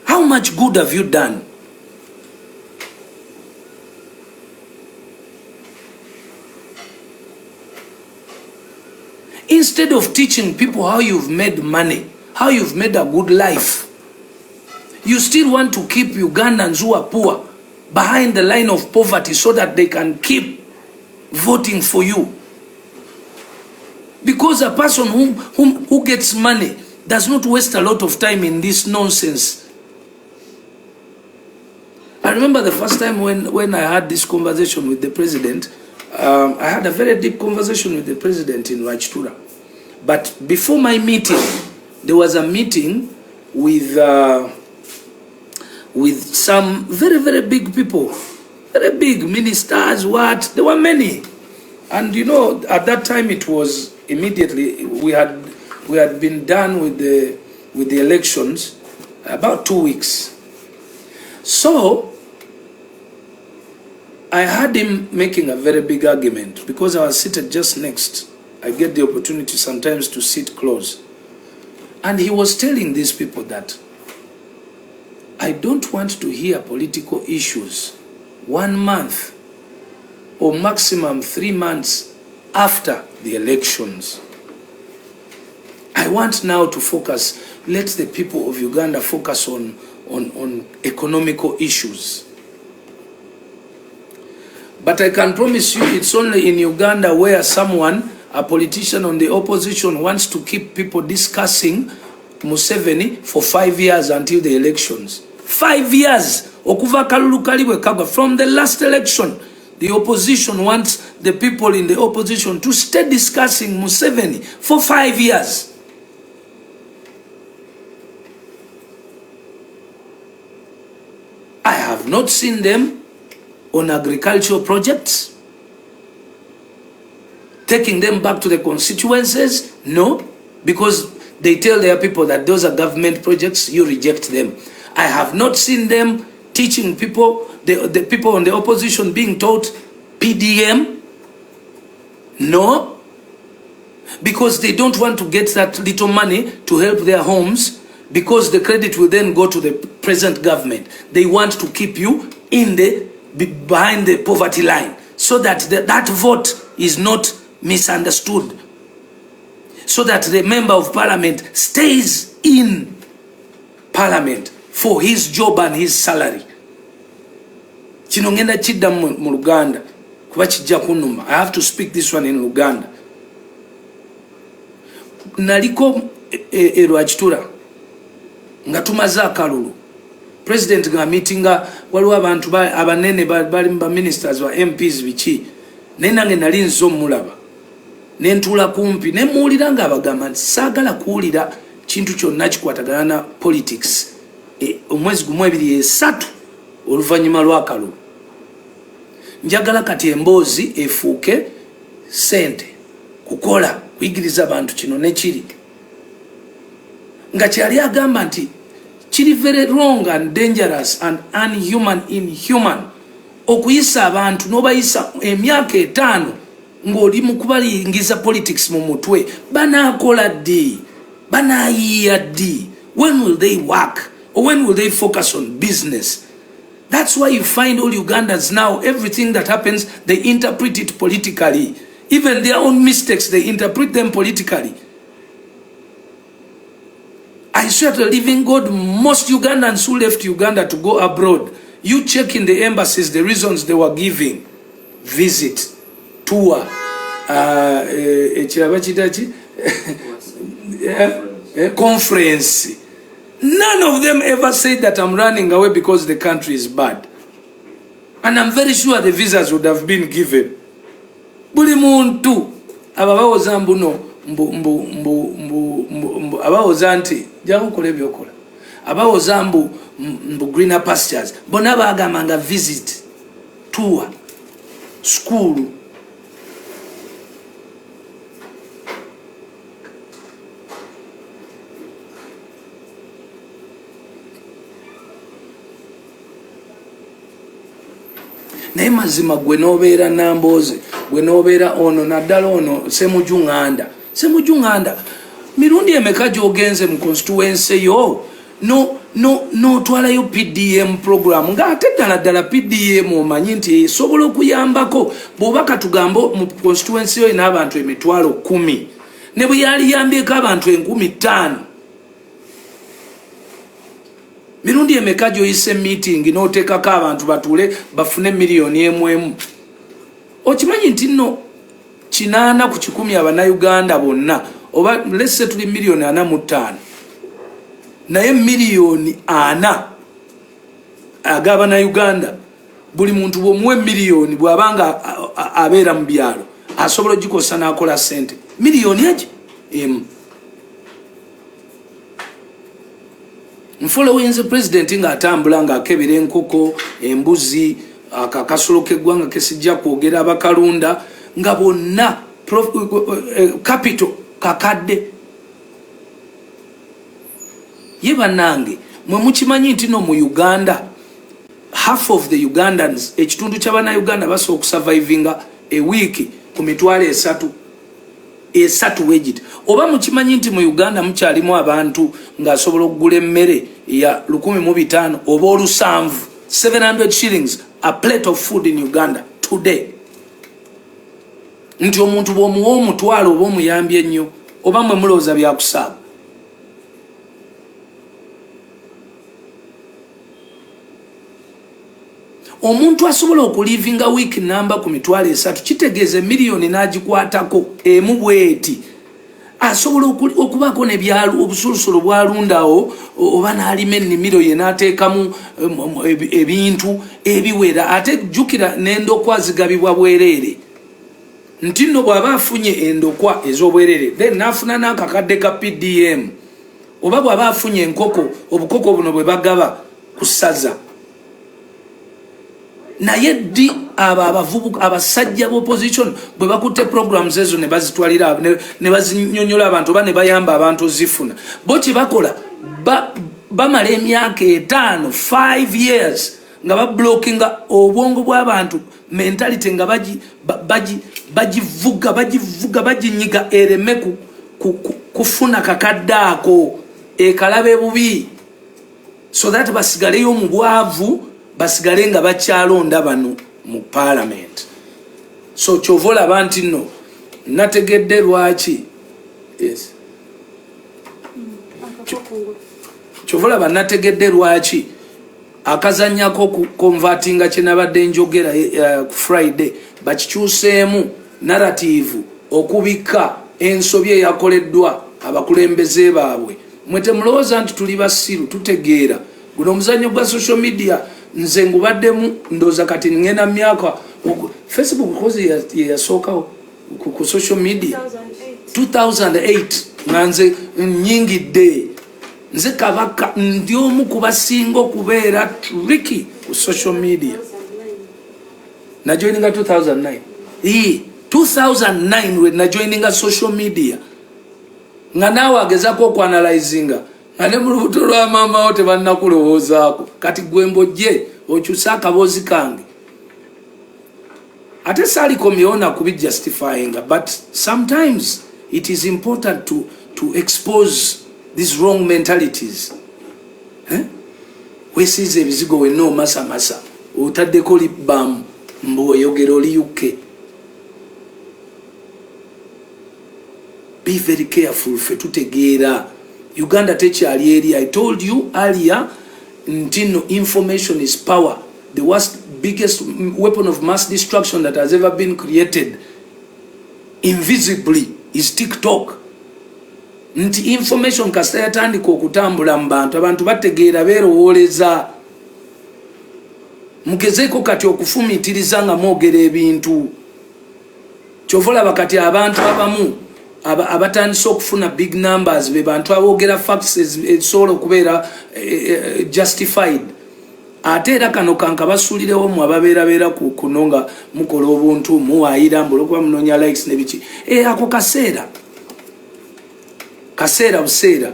How much good have you done? Instead of teaching people how you've made money, how you've made a good life, you still want to keep Ugandans who are poor behind the line of poverty so that they can keep voting for you. Because a person who gets money does not waste a lot of time in this nonsense. I remember the first time when I had this conversation with the president. I had a very deep conversation with the president in Rajtura. But before my meeting, there was a meeting with some very, very big people, very big ministers, there were many. And you know, at that time it was immediately, we had been done with the elections about 2 weeks. So, I had him making a very big argument because I was seated just next. I get the opportunity sometimes to sit close. And he was telling these people that I don't want to hear political issues 1 month or maximum 3 months after the elections. I want now to focus, let the people of Uganda focus on economical issues. But I can promise you it's only in Uganda where someone, a politician on the opposition, wants to keep people discussing Museveni for 5 years until the elections. 5 years! Okuva kalulu kalibwe kagwa. From the last election, The opposition wants the people in the opposition to stay discussing Museveni for 5 years. I have not seen them on agricultural projects, taking them back to the constituencies. No, because they tell their people that those are government projects, you reject them. I have not seen them teaching people, the people on the opposition being taught PDM. No, because they don't want to get that little money to help their homes, because the credit will then go to the present government. They want to keep you in the behind the poverty line, so that that vote is not misunderstood, so that the member of parliament stays in parliament for his job and his salary. Kino ngenda chidda mu Luganda kuba kijja kunuma. I have to speak this one in Luganda. Naliko Lwakitura nga tumaze akalulu, president nga meetinga waliwo abantu abanene bali ba ministers wa MPs biki, naye nange nali nzo mulaba nentula kumpi nemuwulira nga abagamba nti saagala kuwulira kintu kyonna kikwatagana na politics omwezi gumu 2-3 oluvannyuma lw'akalulu. Njagala kati emboozi efuuke sente, kukola, kuyigiriza abantu kino nekiri. Nga kyali agamba nti kiri very wrong and dangerous and inhuman okuyisa abantu n'obayisa emyaka 5 ng'oli mu kubalingiza politics mu mutwe. Banaakola ddi? Banaayiya ddi? When will they work? Or when will they focus on business? That's why you find all Ugandans now, everything that happens, they interpret it politically. Even their own mistakes, they interpret them politically. I swear to the living God, most Ugandans who left Uganda to go abroad, you check in the embassies the reasons they were giving. Visit, tour, conference. None of them ever said that I'm running away because the country is bad. And I'm very sure the visas would have been given. Buli muntu ababawoza mbuno abawoza nti jangu kole byokola abawoza mbu greener pastures bona bagamanga visit, tour, school. Naye mazima gwe nobeera Namboze, gwe nobeera ono naddala ono Semujunganda mirundi emeka gy'ogenze mu constituency yo no twalayo PDM program nga ate ddala PDM omanyi nti esobola okuyambako bw'oba katugambo mu constituency yo ina abantu 10,000 ne bwe yali yambyeko abantu 5,000. Mirundi emeka gy'oyise meeting n'oteekako abantu batuule bafune miliyoni 1. Okimanyi nti nno 8 ku 10 Abannayuganda bonna, oba lese tuli miliyoni 45, naye miliyoni 4 ag'Abannayuganda buli muntu bw'omuwe miliyoni bw'abanga abeera mu byalo asobola ogikosa n'akola ssente. Miliyoni egi emu. Mfolo wenze president nga atambula nga akebera enkoko, embuzi, akakasolo k'eggwanga kesijja kwogera abakalunda nga bonna capital kakadde. Ye bannange mwe mukimanyi nti no mu Uganda half of the Ugandans, ekitundu ky'Abannayuganda basobola okusurvivinga a week ku mitwalo 3 wegit. Oba mukimanyi nti mu Uganda mukyalimu abantu ng'asobola okugula emmere ya 1,500 oba 700 shillings a plate of food in Uganda today. Nti omuntu bw'omuwa omutwalo oba omuyambye ennyo oba mwe mulowooza byakusaaga. Omuntu asobola okulivinga week number ku mitwalo 3 kitegeeze miliyoni n'agikwatako emu bweti. asobola okubaako ne byalo obusulusulu bwalundawo oba n'alima ennimiro ye n'ateekamu ebintu ebiwera ate jjukira n'endokwa zigabibwa bwereere nti nno bw'aba afunye endokwa ez'obwereere then n'afuna n'akakadde ka PDM oba bw'aba afunye enkoko obukoko buno bwe bagaba ku ssaza naye ddi abo abavubuka abasajja b'opposition bwe bakutte programs ezo ne bazitwalira ne bazinyonyola abantu oba ne bayamba abantu zifuna bo kye bakola bamala emyaka 5 years nga bablockinga obwongo bw'abantu mentality nga bagivuga baginyiga ereme kufuna kakadde ako ekalabe bubi so that basigaleyo mu bwavu basigale nga bakyalonda bano mu parliament so kyovola abantu nno nategedde lwaki yes kyovola banategedde lwaki akazanyako ku convertinga kyenabadde njogera ku Friday bakikyuseemu narrative okubika ensobi eyakoleddwa abakulembeze baabwe mwete mulowooza nti tuli basiru tutegeera guno omuzannyo gwa social media nze ngubaddemu ndooza kati ngenda myaka Facebook kozi yasookawo ku social media 2008 nga nze nyingidde nze kabaka ndi omu ku basinga okubeera tricky ku social media najoininga 2009 2009 we najoininga social media nga naawe agezako okuanalyzinga nga ne mu lubuto lwa maama wo tebannakulowoozaako kati gwe mbojje okyusa akaboozi kange ate saalikomyeona kubijustifyinga but sometimes it is important to expose these wrong mentalities wesiiza ebizigo wenna omasamasa otaddeko libbamu mbu oyogera oli yuke be very careful fe tutegeera Uganda tekyali eri. I told you earlier ntino information is power. The biggest weapon of mass destruction that has ever been created invisibly is TikTok. Nti information kasita yatandika okutambula mu bantu abantu bategeera beerowooleza mugezeeko kati okufumiitiriza nga mwogera ebintu kyovola bakati abantu abamu abatandise okufuna big numbers be bantu aboogera facts ezisobola okubeera justified ate era kano kanka basuulirewo mu ababeerabeera kuno nga mukola obuntu muwaayira mbula okuba munoonya likes nebiki ako kaseera buseera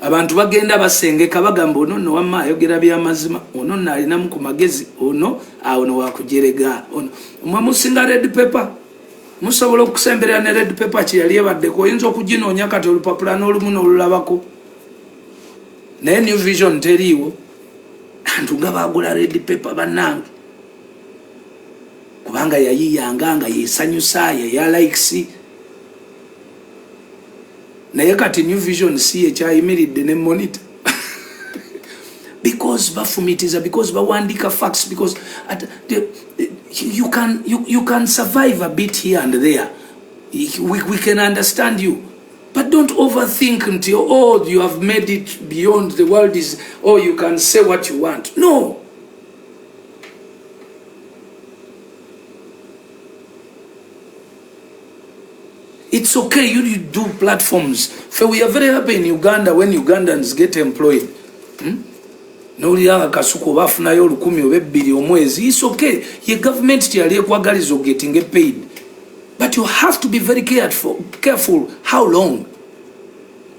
abantu bagenda basengeka bagamba ono nno wamma ayogera byamazima ono nno alinamu ku magezi ono awono wakujerega ono mwe musinga red paper musobola okusemberera ne red paper kyeyali ebaddeko oyinza okuginoonya kati olupapula n'olumu n'olulabako naye new vision teriiwo antu nga baagula red paper bannange kubanga yayiyanga nga yeesanyusa ya likes naye kati new vision si ekyayimiridde ne monitor because bafumitiza because bawandika facts because you can survive a bit here and there. We can understand you, but don't overthink until you have made it beyond the world is you can say what you want. No. It's okay you do platforms. We are very happy in Uganda when Ugandans get employed. Noliyanga kasuko bafunayo 10 oba 2 omwezi. It's okay. Your government tiyali ekwagaliza getting paid. But you have to be very careful how long.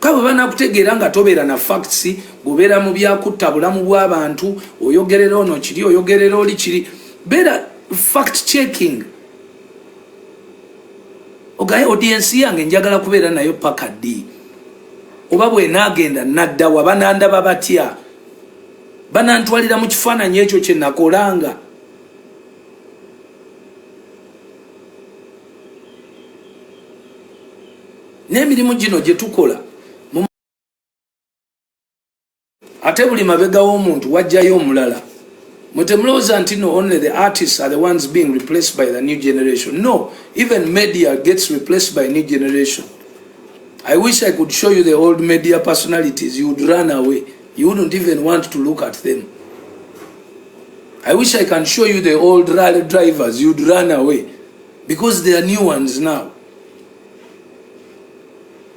Kaba bana kutegeera nga tobeera na facts, gobeera mu byakutta bulamu bw'abantu, oyogerera ono kiri, oyogerera oli kiri. Better fact checking. Ogaye audience yange njagala kubeera nayo paka ddi. Oba bwe naagenda nadda wabananda babatya. Banantwalira mu kifaananyi ekyo kye nakolanga. N'emirimu gino gye tukola ate buli mabega w'omuntu wajjayo omulala. Mutemulowooza nti no only the artists are the ones being replaced by the new generation. No, even media gets replaced by new generation. I wish I could show you the old media personalities. You would run away. You wouldn't even want to look at them. I wish I can show you the old rally drivers. You'd run away because they are new ones now.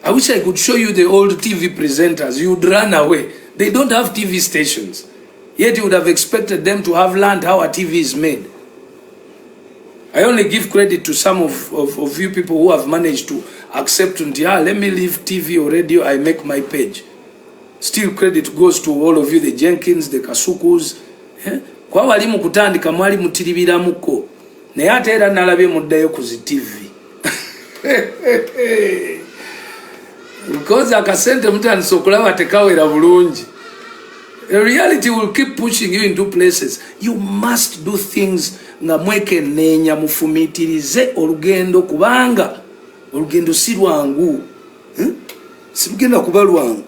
I wish I could show you the old TV presenters. You'd run away. They don't have TV stations. Yet you would have expected them to have learned how a TV is made. I only give credit to some of you people who have managed to accept, let me leave TV or radio, I make my page. Still credit goes to all of you, the Jenkins, the Kasukus. Kwa walimu kutandika mwali mutiribira muko. Naye ate era nalabye muddayo ku TV. Because akasente mutandise okulaba tekawera bulungi. The reality will keep pushing you into places. You must do things nga mweke nenya mufumitirize olugendo kubanga olugendo si lwangu. Sibugenda kuba lwangu.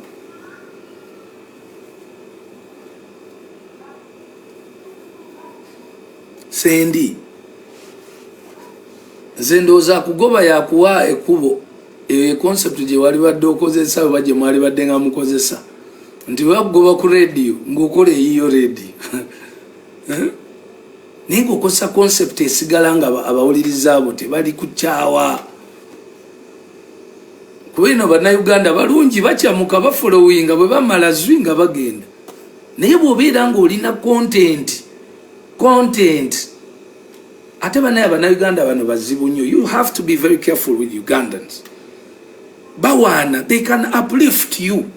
Sendi nzendoza kugoba yakuwa ekubo concept je wali badde okozesa baje mwali badde nga mukozesa nti wagoba ku radio ngokole hiyo radio ningo kosa concept esigala nga abawuliriza abo tebali kuchawa kubino bana Uganda balungi bakyamuka bafollowinga bwe bamala zwinga bagenda naye bw'obeera nga olina content ate bana Uganda bano bazibu nnyo. You have to be very careful with Ugandans. Bawana, they can uplift you,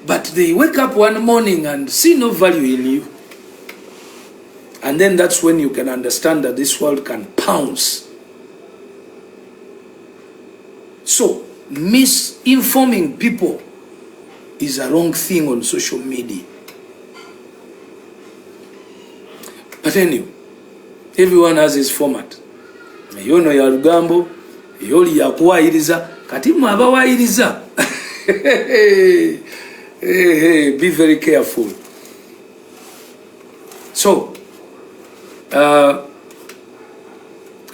but they wake up one morning and see no value in you, and then that's when you can understand that this world can pounce. So misinforming people is a wrong thing on social media. But anyway, everyone has his format. You know ya Rugambo, yoli ya kuwairiza, kati mwabawairiza. Be very careful. So,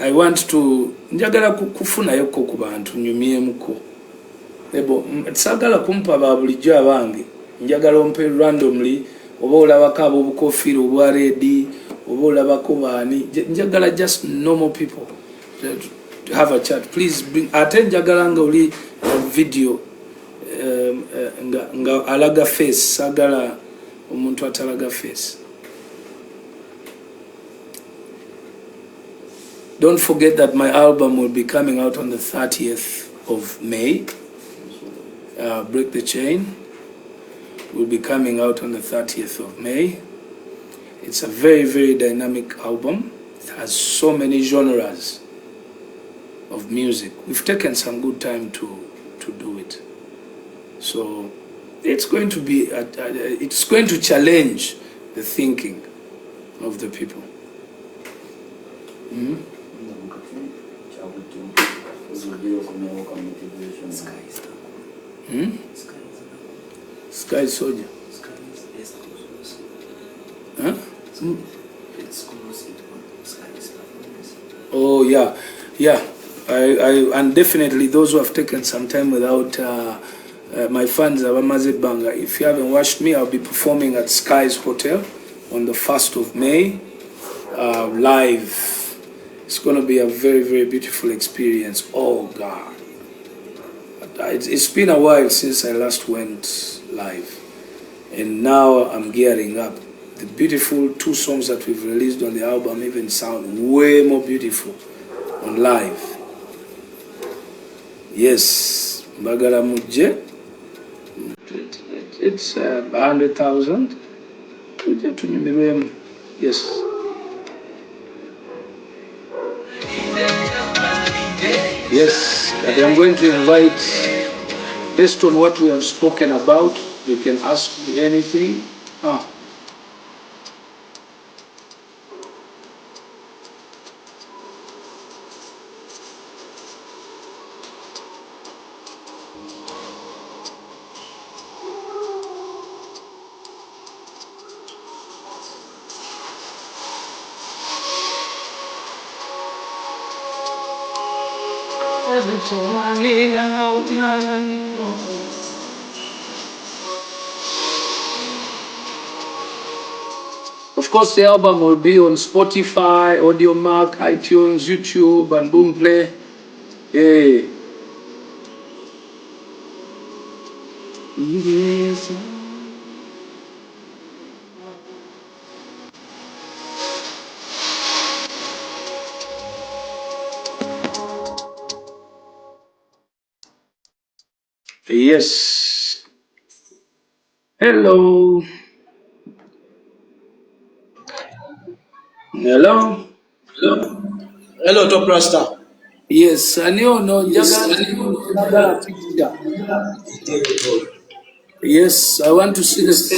I want to njagala kufuna yoko ku bantu nyumyemuko. Ebo sagala kumpa babulijjo abange. Njagala ompe randomly oba olabako ab'obukofiira obwa ready oba olabako baani. Njagala just normal people to have a chat. Please bring ate njagala nga oli video nga alaga face sagala omuntu atalaga face. Don't forget that my album will be coming out on the 30th of May. Break the Chain will be coming out on the 30th of May. It's a very, very dynamic album. It has so many genres of music. We've taken some good time to do it. So it's going to be, it's going to challenge the thinking of the people. Mm-hmm. Sky Soldier. Huh? Oh yeah, yeah. And definitely those who have taken some time without my fans, Banga. If you haven't watched me, I'll be performing at Sky's Hotel on the 1st of May, live. It's going to be a very, very beautiful experience. Oh God. It's been a while since I last went live, and now I'm gearing up. The beautiful 2 songs that we've released on the album even sound way more beautiful on live. Yes, Bagala Mujje. It's 100,000. Yes. Yes, and I'm going to invite, based on what we have spoken about, you can ask me anything. Of course, the album will be on Spotify, AudioMac, iTunes, YouTube, and Boomplay. Yeah. Yes. Hello. Hello. Hello, Top Rasta. Yes, no. Yes, I want to see this.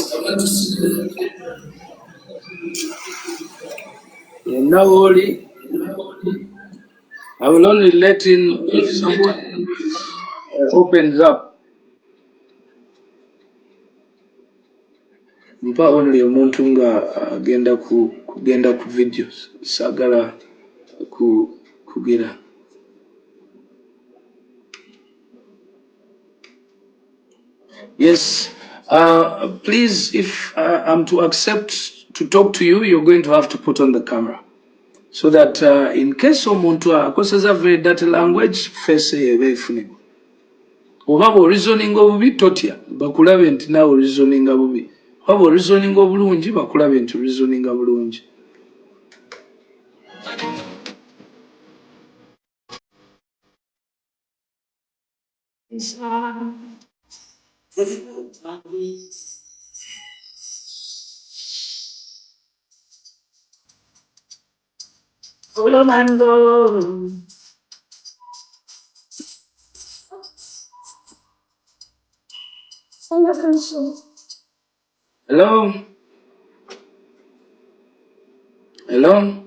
Now only, I will only let in if someone opens up. Mpa only omuntu nga kugenda ku videos sagala kugira. Yes, please, if I'm to accept to talk to you, you're going to have to put on the camera so that in case omuntu akoseza very dirty language face ebefunibwa. Oba reasoning obubi totya bakulabe nti nawe reasoning bubi. Oba reasoning obulungi bakulabe nti reasoning bulungi. Hello? Hello?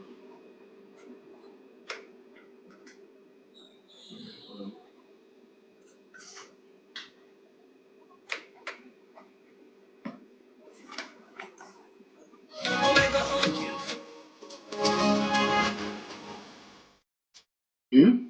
Hmm?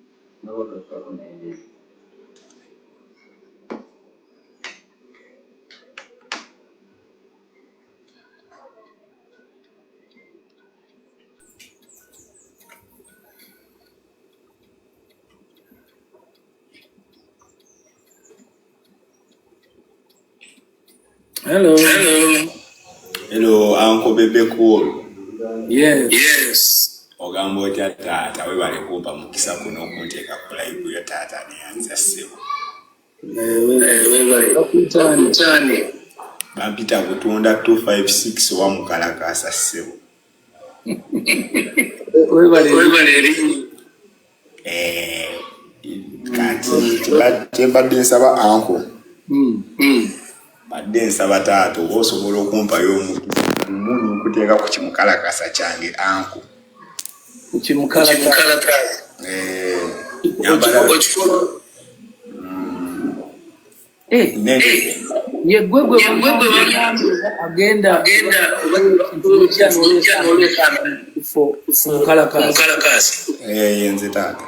Hello. Hello, Uncle Bebe cool. Yes. Ogambo otya taata we bale kumpa mukisa kuno okunteeka ku live ya taata neyanza ssebo. Bampita kutunda 256 wa mukalakasa ssebo. Kati mbadde nsaba uncle. Badde nsaba taata oba osobola okumpayo omukisa muni nkuteeka ku kimukalakasa kyange uncle. Agenda yenze taata.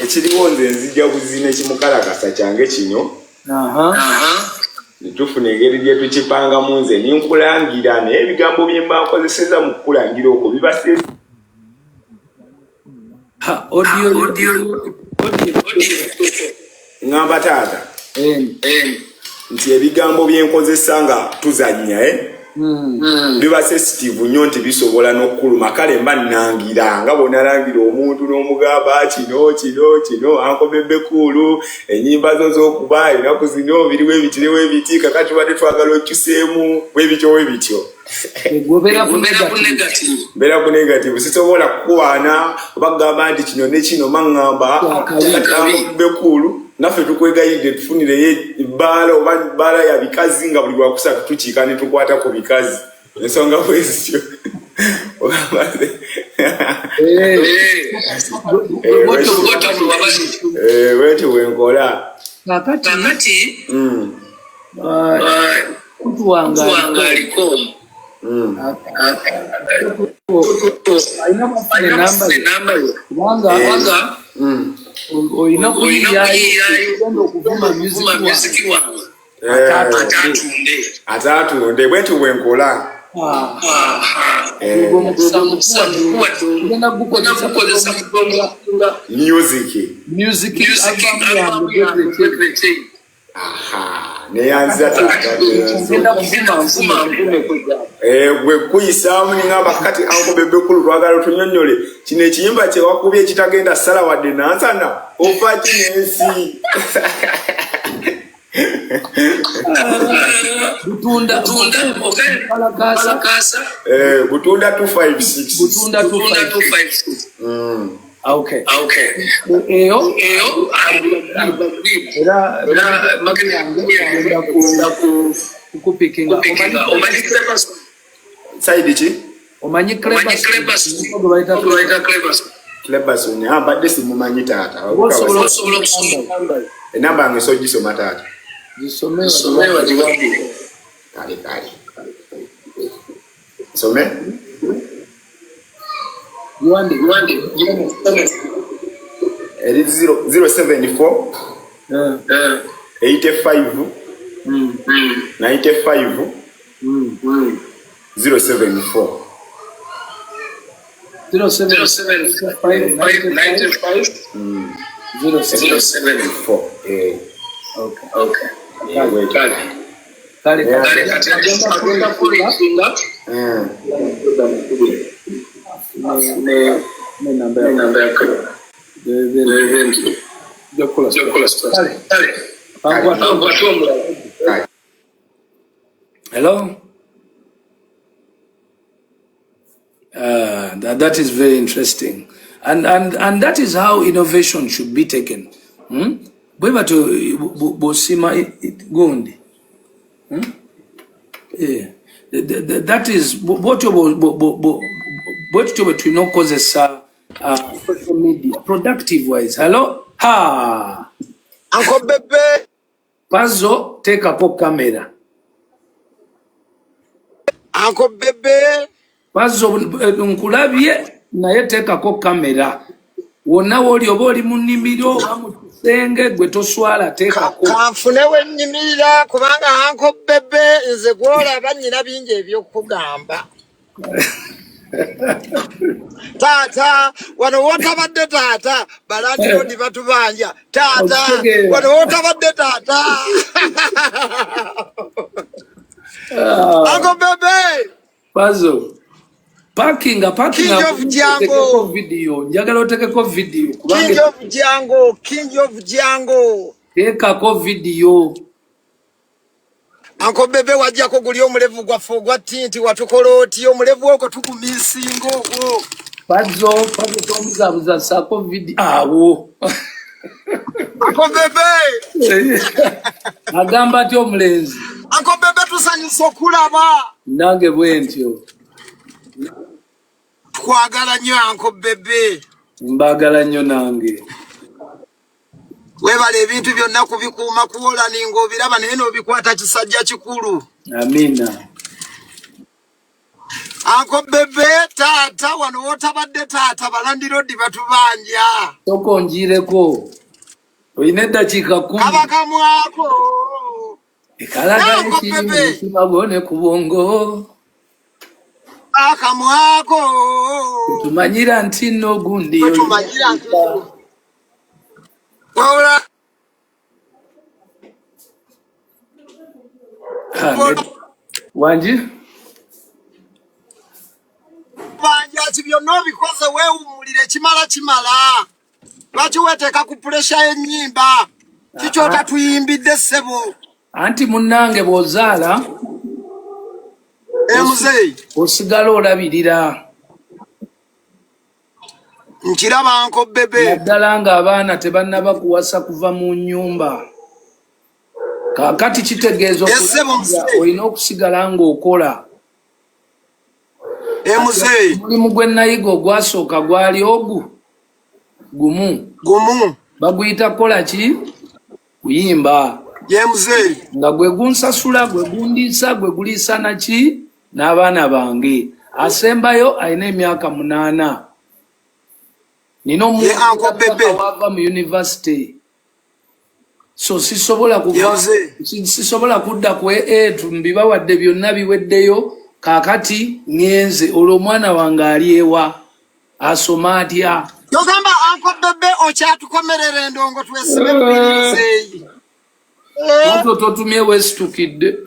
Ekiriwo nze nzija buzina ekimukalakasa kyange kino. Netufuna engeri gye tukipangamu nze ninkulangira naye ebigambo bye mba nkozeseza mu kukulangira okwo bibase. Ngamba taata nti ebigambo bye nkozesa nga tuzannya biba sensitive nnyo nti bisobola n'okkuluma kale mba nnangira nga bw'onalangira omuntu n'omugamba kino Uncle Bebe cool ennyimba zo z'okuba ennaku zino biriwo ebitiriwo ebiti kakati tubadde twagala okyuseemu bwebityo mbeera ku negative sisobola kukuwaana oba kugamba nti kino ne kino maŋŋamba Uncle Bebe cool naffe tukwegayidde tufunireyo ebbaala oba ebbaala ya bikazi nga buli lwakusatu tukiika ne tukwata ku bikazi ensonga bwezityo wetu wenkola kakati mtu wanga aliko namba wanga atatunde wetu wenkola music neyanza gwe kuyisaamu ningamba kati Uncle Bebe kulu twagala otunyonyole kino ekiyimba kyewakubye ekitagenda sala wadde nansana ofa kinensi Butunda 256 Okay. Eo era kupikinga side chi omanyi clebas ni badde simumanyi taata enamba yange sogisoma taata zisomewa diwandi kale some Yuandi. 074 85 95 074 Hello. That is very interesting, and that is how innovation should be taken. Bweba to bosima gondi. That is what you causes social media productive wise. Hello. Uncle Bebe. Pazo, take a pop camera. Uncle Bebe. Pazo nkulabye naye take a pop camera. Wona woli oboli munimiro amusenge gwe toswala teka ko. Kanfune wennyimira kubanga Uncle Bebe nze gwola banyina bingi ebyokugamba. Tata, wano wotabadde tata, balandi ndi batubanja. Tata, wano wotabadde tata. Uncle Bebe. Pazo. Parking King of Django video. Njagala otekeko video. King of Django. Teka ko video. Uncle Bebe wajja ko guli omulevu gwa tinti watukola oti omulevu oko tukumisingo ogwo. Pazo tomuzabuza sako video. Awo. Uncle Bebe. Agamba ati omulenzi. Uncle Bebe tusanyusa okulaba. Nange bwentyo. Twagala nnyo Uncle Bebe. Mbagala nnyo nange. Webale ebintu byonna kubikuuma kuwola ningo biraba naye n'obikwata kisajja kikulu. Amina. Uncle Bebe tata wano wotabadde tata balandi rodi batubanja. Soko njireko. Oyine eddakiika 10. Kabaka mwako. Ekalaga ekiri kimagone ku bwongo. Akamwako. Tumanyira nti no gundi. Tumanyira nti. Wawula. Wanji? Banja byonna bikoze weewumulire kimala. Lwaki weteeka ku pressure y'ennyimba? Kikyota tuyimbidde ssebo. Anti munnange bw'ozaala. Muzeeyi. Osigala olabirira. Nkiraba Uncle Bebe. Naddala ng'abaana tebannaba kuwasa kuva mu nnyumba. Kaakati kitegeeza olina okusigala ng'okola. Muzee. Mulimu gwe nayigo gwasooka gwali ogu. Gumu. Baguyita kola ki? Kuyimba. Muzee. Nga gwe gunsasula, gwe gundiisa, gwe guliisa naki? N'abaana bange. Asembayo alina emyaka 8. Nino omuntu wava mu university. So sisobola kudda ku mbibawadde byonna biweddeyo kakati ngenze olwo omwana wange ali ewa asoma atya. Yogamba Uncle Bebe okyatukomerera endongo twesibe bbirizeeyi. Ato totumye wesitukidde.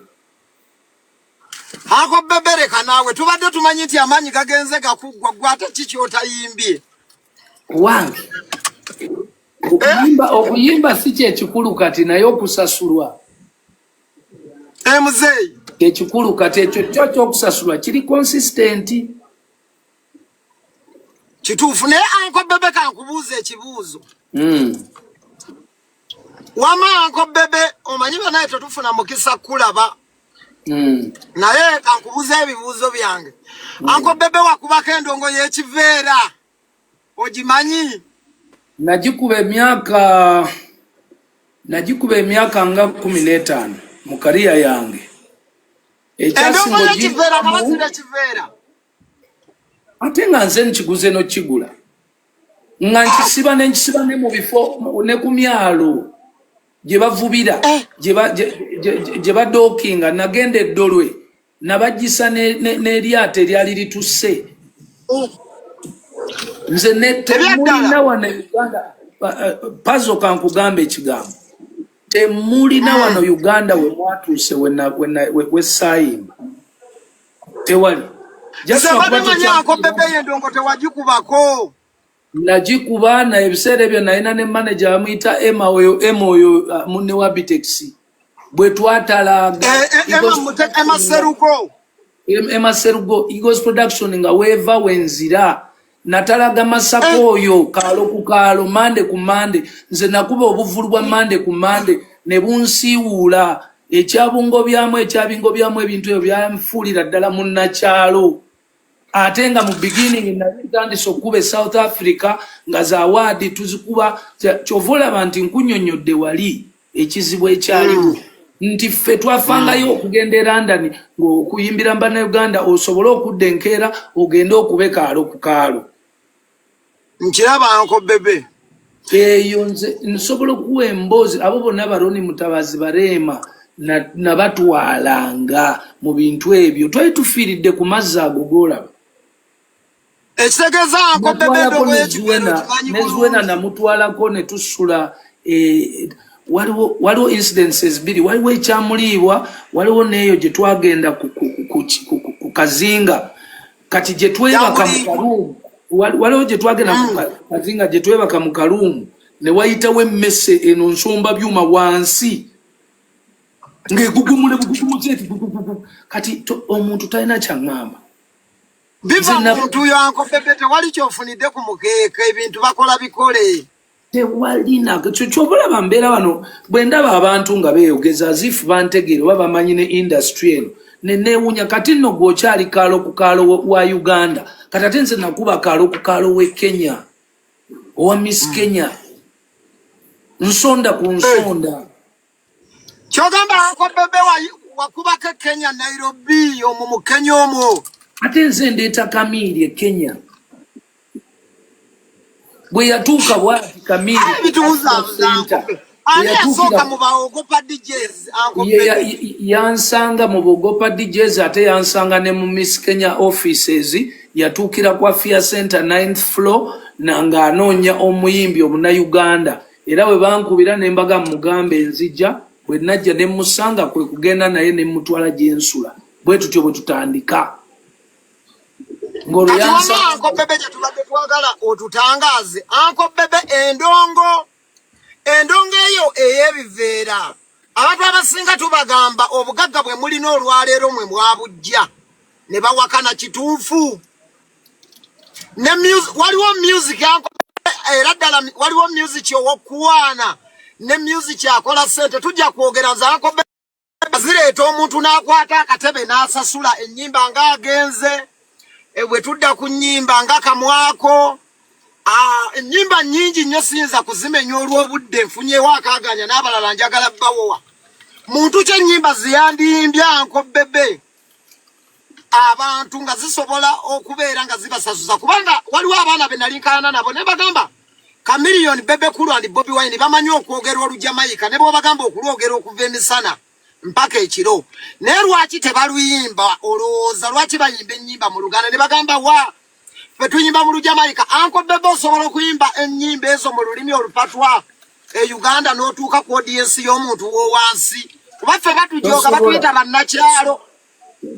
Uncle Bebe leka naawe tubadde tumanyi nti amaanyi gagenze gakuggwa gwate kiki otayimbye. Wange. Okuyimba si kyekikulu kati naye okusasulwa. Muzeeyi. Ekikulu kati ekyo ky'okusasulwa kiri consistent. Kituufu naye Uncle Bebe kankubuuza ekibuuzo. Wama Uncle Bebe omanyi banaye tetufuna mukisa kulaba. Naye kankubuuza ebibuuzo byange. Uncle Bebe wakubako endongo y'ekiveera. Ogimanyi? Najikuba emyaka nga 15 mu kariya yange. Endongo y'ekiveera kabazira kiveera. Ate nga nze nkiguze n'okigula. Nga nkisiba ne mu bifo ne ku myalo gye bavubira gye badookinga nagenda eddolwe nabagisa n'eryato eryali litusse. Nze temulina wano Uganda pazo kankugamba ekigambo temulina wano Uganda we mwatuuse we sayimba tewali nagikuba na ebiseera ebyo nalina ne manager bamuyita Emma oyo munne wa Bitex bwe twatalaga Emma Serugo Eagles Production nga weva wenzira natalaga Masako oyo kaalo ku kaalo mande ku mande nze nakuba obuvulu bwa mande ku mande ne bunsiwuula ekyabingo byamu ebintu ebyo byamfuulira ddala munnakyalo ate nga mu beginning natandise okuba South Africa nga za award tuzikuba kyovulaba nti nkunyonyodde wali ekizibu ekyaliwo nti ffe twafangayo okugenda e London ng'okuyimbira Bannayuganda osobole okudda enkeera ogende okube kaalo ku kaalo. Nkiraba Uncle Bebe. Eyo nze nsobola okuwa emboozi abo bonna Baroni Mutabazi Bareema nabatwalanga mu bintu ebyo twali tufiiridde ku mazzi ago g'olaba. Ekitegeeza Uncle Bebe endongo y'ekiveera nezwena namutwalako ne tusula waliwo incidences biri waliwo ekyamuliibwa waliwo neeyo gye twagenda ku kazinga kati gye twebaka mu kaluumu waliwo gye twagenda ku kazinga gye twebaka mu kaluumu ne wayitawo emmese eno nsomba byuma wansi ng'egugumule bugugumuzeeti kati omuntu talina kyaŋŋamba biva muntu yo Uncle Bebe tewali kyofunidde ku mukeeka ebintu bakola bikole tewalina kyobulaba mbeera wano bwe ndaba abantu nga beeyogeza azifu bantegeere oba bamanyi ne industry eno neewuunya kati nno gw'okyali kaalo ku kaalo wa Uganda kati ate nze nakuba kaalo ku kaalo w'e Kenya owa Miss Kenya nsonda ku nsonda kyogamba Uncle Bebe wakubako e Kenya Nairobi omwo mu Kenya omwo ate nze ndeeta Kamiri e Kenya bwe yatuuka bwati Kamiri yansanga mu Bogopa DJs ate yansanga ne mu Miss Kenya offices yatuukira kwa Fear Center 9th floor nga anoonya omuyimbi Omunnayuganda era bwe bankubira ne mbaga mugambe enzija bwe najja ne musanga kwe kugenda naye ne mutwala gyensula bwe tutyo bwe tutandika Uncle Bebe tubadde twagala otutangaze Uncle Bebe endongo eyo ey'ebiveera abantu abasinga tubagamba obugagga bwe mulina olwaleero mwe mwabujja ne bawakana kituufu ne waliwo music era ddala waliwo music ow'okuwaana ne music akola ssente tujja kwogera nze Uncle Bebe zireeta omuntu n'akwata akatebe n'asasula ennyimba ng'agenze bwe tudda ku nnyimba nga kamwako ennyimba nnyingi nnyo siyinza kuzimenya olw'obudde nfunyewo akaaganya n'abalala njagala bbawowa muntu kye ennyimba ziyandiyimbya Anko Bebe abantu nga zisobola okubeera nga zibasasuza kubanga waliwo abaana be nalinkana nabo ne bagamba Chameleone Bebe Kulu and Bobby Wine bamanyi okwogera olujamayika ne bw'obagamba okulwogera okuva emisana mpaka ekiro naye lwaki tebaluyimba olowooza lwaki bayimba ennyimba mu Luganda ne bagamba wa ffe tuyimba mu lujamayika Anko Bebe osobola okuyimba ennyimba ezo mu lulimi olupatwa Uganda n'otuuka ku audience y'omuntu w'owansi kuba ffe batujooga batuyita bannakyalo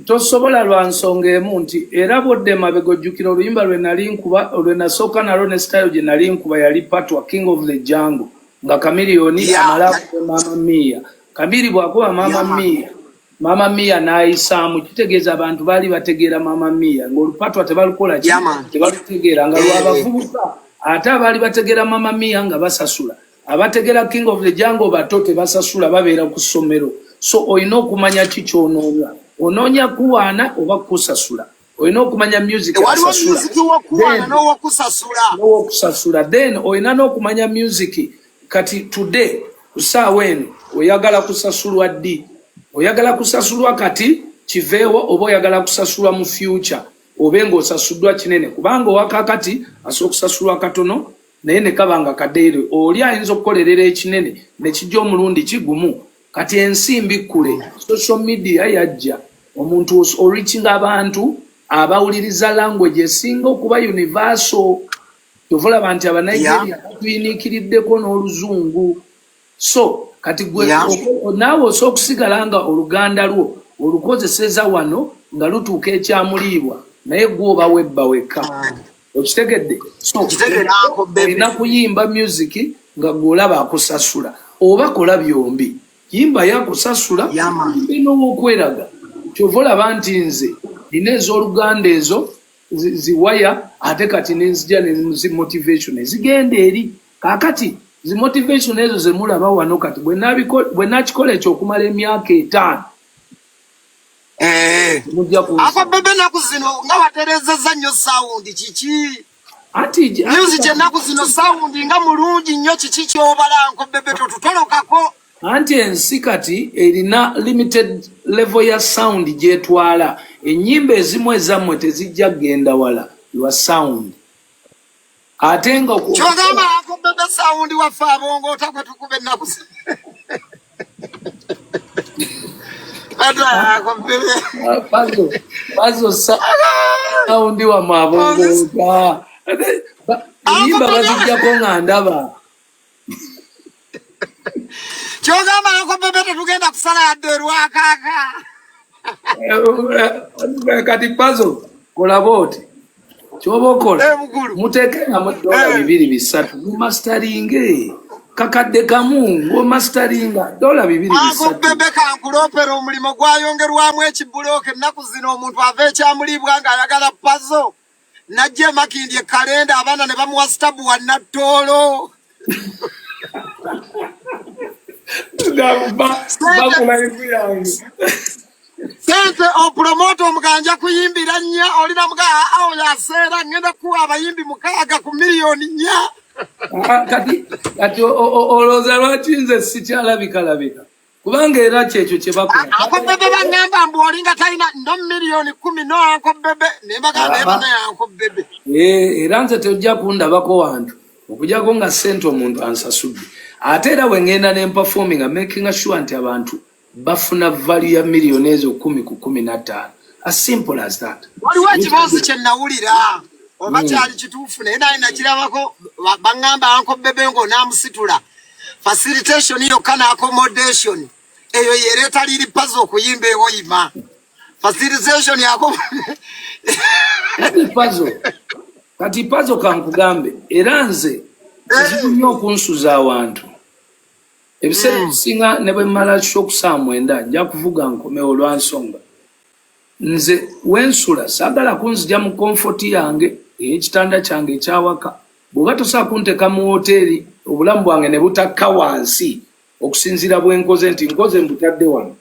tosobola lwa nsonga emu nti era bwodde mabega ojjukira oluyimba lwe nali nkuba lwe nasooka nalwo ne style gye nali nkuba yali patwa King of the Jungle nga Chameleone amala Mama Mia Kabiri bwakuba Mama Mia n'ayisaamu kitegeeza abantu baali bategeera Mama Mia ng'olupatwa tebalukola tebalutegeera nga lwabavubuka ate abaali bategeera Mama Mia nga basasula abategeera King of the Jungle bato tebasasula babeera ku ssomero so olina okumanya ki ky'onoonya onoonya kuwaana oba kusasula olina okumanya music n'owokusasula then olina n'okumanya music kati today kusaawa eno oyagala kusasulwa ddi oyagala kusasulwa kati kiveewo oba oyagala kusasulwa mu future obe ng'osasuddwa kinene kubanga owakakati asobola okusasulwa katono naye ne kabanga kadeere oli ayinza okukolerera ekinene ne kijja omulundi kigumu kati ensimbi kule social media yajja omuntu oriching abantu abawuliriza language esinga okuba universal tovola bantu abanigeria tuyiniikiriddeko n'oluzungu so kati gwe naawe osobola okusigala nga oluganda lwo olukozeseza wano nga lutuuka ekyamuliibwa naye gwoba webba wekka okitegedde so olina kuyimba music nga gwolaba akusasula oba kola byombi yimba yakusasula n'owokweraga kyova olaba nti nze nina ez'oluganda ezo ziwaya ate kati nenzija nemotivation ezigenda eri kakati zimotivation ezo zemulaba wano kati bwe nakikola ekyokumala emyaka 5 Ako Bebe naku zino nga waterezeza nnyo sound kiki music enaku zino sound nga mulungi nnyo kiki kyobala Anko Bebe totutolokako anti ensi kati erina limited level ya sound gyetwala ennyimba ezimu ezammwe tezijja genda wala your sound ate nga kyogamba Anko Bebe sound waffe abongo otakwe tukube ennaku Pazo sound wa mabongo ennyimba bazijjako nga ndaba kyogamba Anko Bebe tetugenda kusala yadde olwakaka kati Pazo kola booti kyoba okola muteekengamu $2 3 mu masteringe kakadde kamu ng'omasteringa $2 3 Anko Bebe kankulopera omulimu gwayongerwamu ekibulooka ennaku zino omuntu ava ekyamuliibwa nga ayagala Pazo najja emakindi ekalenda abaana ne bamuwa stabu wa nattoolo sente opromote omuganja kuyimbira nnya olina muga awo yaseera ngenda kuwa abayimbi 6 ku miliyoni nnya kati olowooza lwaki nze sikyalabika kubanga era kyekyo kye bakola Anko Bebe bangamba mbu olinga talina ndo miliyoni 10 no Anko Bebe ne bagamba ebana ya Anko Bebe era nze tojja kundabako wantu okujjako nga sente omuntu ansasudde ate era wengenda nemperforming making sure nti abantu bafuna value ya miliyoni ezo 10 ku 15 as simple as that waliwo ekibuuzo kye nawulira oba kyali kituufu naye naye nakirabako bangamba Anko Bebe ngo namusitula facilitation yokka na accommodation eyo yereeta liri Pazo okuyimba ewoyima facilitation yako kati Pazo kankugambe era nze kizibu okunsuza awantu ebiseera ebisinga ne bwe mmala shoku saa 9 nja kuvuga nkomewo olwansonga nze wensula saagala kunzija mu comfort yange ey'ekitanda kyange ekyawaka bw'oba tosobola kunteeka mu woteeri obulamu bwange ne butakka wansi okusinziira bwe nkoze nti nkoze mbutadde wano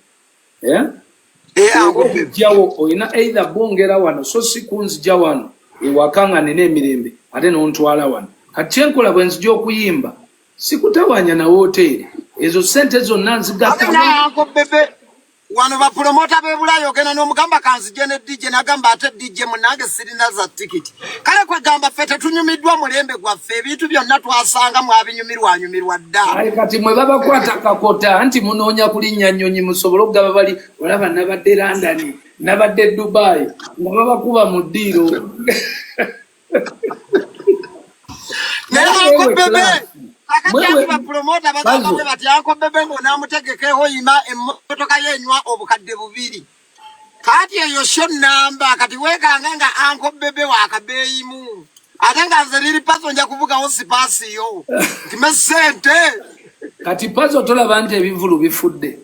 Uncle Bebe. Jawo oina either bongera wano so sikunzi jawano ewakanga nene mirembe ate nontwala wano. Kati enkola bwenzi okuyimba sikutawanya na hoteli ezo sente zonna nzigata. Uncle Bebe. Wano ba promoter be bulayo gena no mugamba kanzije ne DJ nagamba ate DJ munange sirina za ticket. Kale kwa gamba fete tunyumidwa mulembe gwa fe bintu byonna twasanga mwabinyumirwa dda. Ayi kati mwe baba kwata kakota anti munonya kulinya nyonyi musobolo gaba bali olaba nabadde London nabadde Dubai ngaba kuba mu diro. Nero Bebe. Akati ba promoter bagamba bati Uncle Bebe ngo namutegekeho yima emmotoka yenywa obukadde bubiri. Kati eyo shon namba kati wekanga nga Uncle Bebe wakabeyimu. Atanga nzeriri paso nja kuvuga osipasi yo. Kimesente. Kati paso tolaba nti ebivulu bifudde.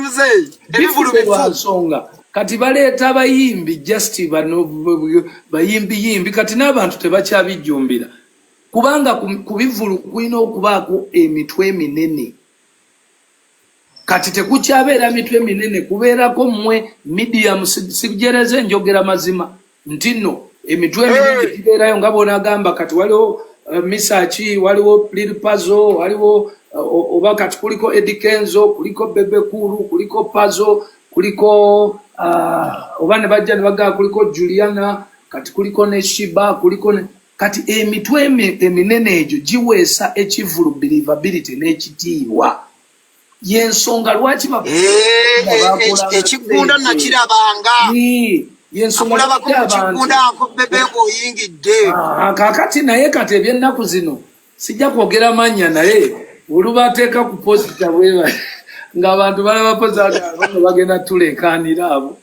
Mzee, ebivulu bifudde. Kati baleeta abayimbi just bano bayimbi kati n'abantu tebakyabijumbira. Kubanga kubivulu kuina okubaako emitwe minene. Kati tekukyabeera mitwe minene kubeerako mmwe medium sijereze njogera mazima. Ntino emitwe minene kibeerayo nga bonagamba kati waliwo Misachi, waliwo Lil Puzzle, waliwo oba kati kuliko Eddie Kenzo, kuliko Bebe Kulu, kuliko Puzzle, kuliko oba ne bajja ne bagaa kuliko Juliana, kati kuliko ne Shiba, kuliko ne kati emitwe eminene egyo giweesa ekivulu believability n'ekitiibwa. Yensonga lwaki ekigunda nakirabanga. Yensonga lwaki ekigunda Uncle Bebe oyingidde. Kakati naye kati eby'ennaku zino sijja kwogera mannya naye olubateeka ku posita bweba ng'abantu balaba posita bagenda tuleekaanira abo.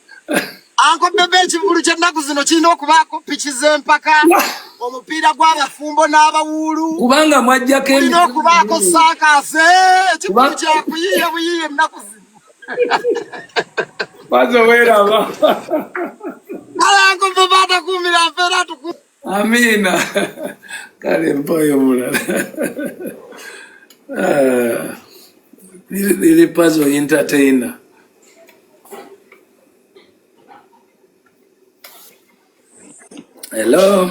Uncle Bebe ekivulu ky'ennaku zino kirina okubaako piki z'empaka. Omupiira gw'abafumbo n'abawuulu. Kubanga mwajjako kirina okubaako saakase ekivulu kyakuyiiya buyiiya ennaku zino. Pazo weraba. Kale Uncle Bebe atakuumira mpeera atukuumira. Amina. Kale mpoyo mulala. Lili Puzzle entertainer. Hello.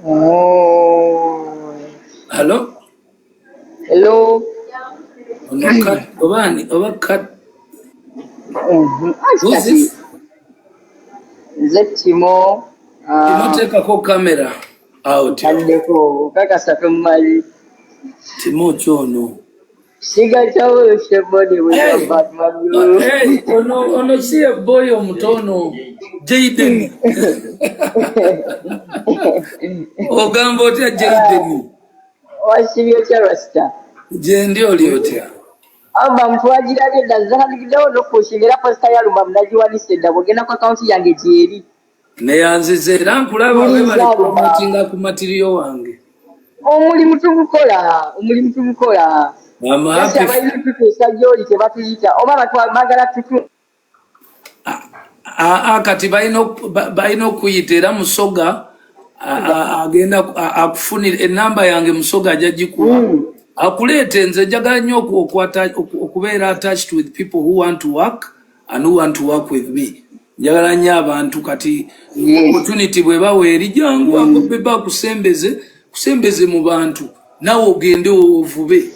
Oh. Hello. Hello. Obakat. Who's this? Timo. Timo take a camera out. Andeko kaka satumali. Timo chono. Siga chawo shebodi with Batman. Hey, ono see a boy omutono. Jaden. Ogambo tia Jaden. Wasibyo charasta. Jendi oliotia. Aba mtwagira nda zahalikidawo nokushingira posta ya lumba mnajiwanise ndabo gena kwa account yange jeri. Neyanzize era nkulaba we bali promotinga ku material wange. Omulimu tumukola. Mama happy. Sajoli tebatuyita oba batwagala tutu. Kati baino kuyitera musoga agenda akufunira enamba yange musoga ajagikuwa. Akulete nze njagala nnyo okubeera attached with people who want to work and who want to work with me. Njagala nnyo abantu kati opportunity bwe baweeri jangu Uncle Bebe kusembeze mu bantu nawe ogende ovube.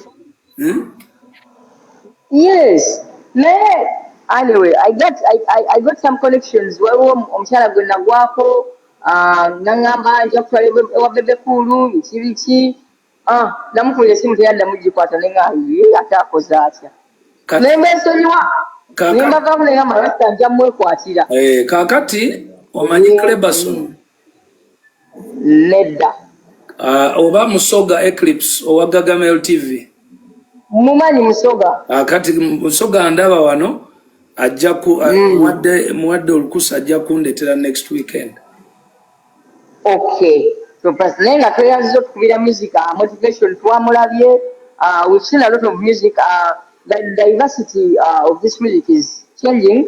Yes. Anyway, I got some connections. Waliwo omukyala gwe nagwako nangamba nja kutwala ewa Bebe Kulu kibiki. Namukulira esimu teyaddamu gikwata nenga ate akoze atya. Nembesonyiwa. Nembavaamu nengamba rasta nja mwekwatira. Kakati omanyi Kleberson? Nedda. Oba Musoga Eclipse owa Gagamel TV. Mumanyi Musoga. Kati Musoga ndaba wano ajja ku muwadde olukusa ajja kundetera next weekend. Okay. So personally, I feel to music, motivation to amulabye. We've seen a lot of music. The diversity of this music is changing.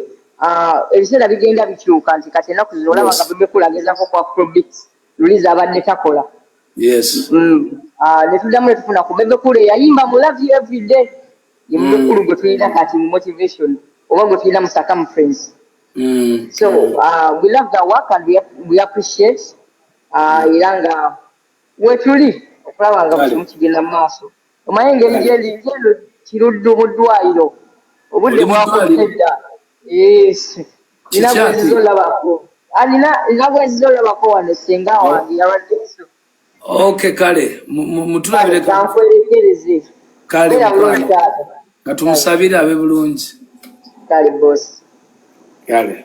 Instead of being able to katena kuzola bagabe kulageza ko kwa Afrobeats release abadde takola. Yes. Letuddamu letufuna ku Bebe Kulu yayimba mu love you every day. ye mukulu gwe tulina kati motivation oba gwe tulina mu circumference. So we love the work and we appreciate era nga wetuli okulaba nga kimu kigenda mu maaso. Omanyi engeri gyendo kiruddu mu ddwaliro obudde bwakoledda. Yes. Nina bwezizo olabako. Nina bwezizo olabako wano senga wange yabaddeso. Okay, kale mutulabire kankwerekereze. Kale katumusabire abe bulungi. Kale boss. Kale.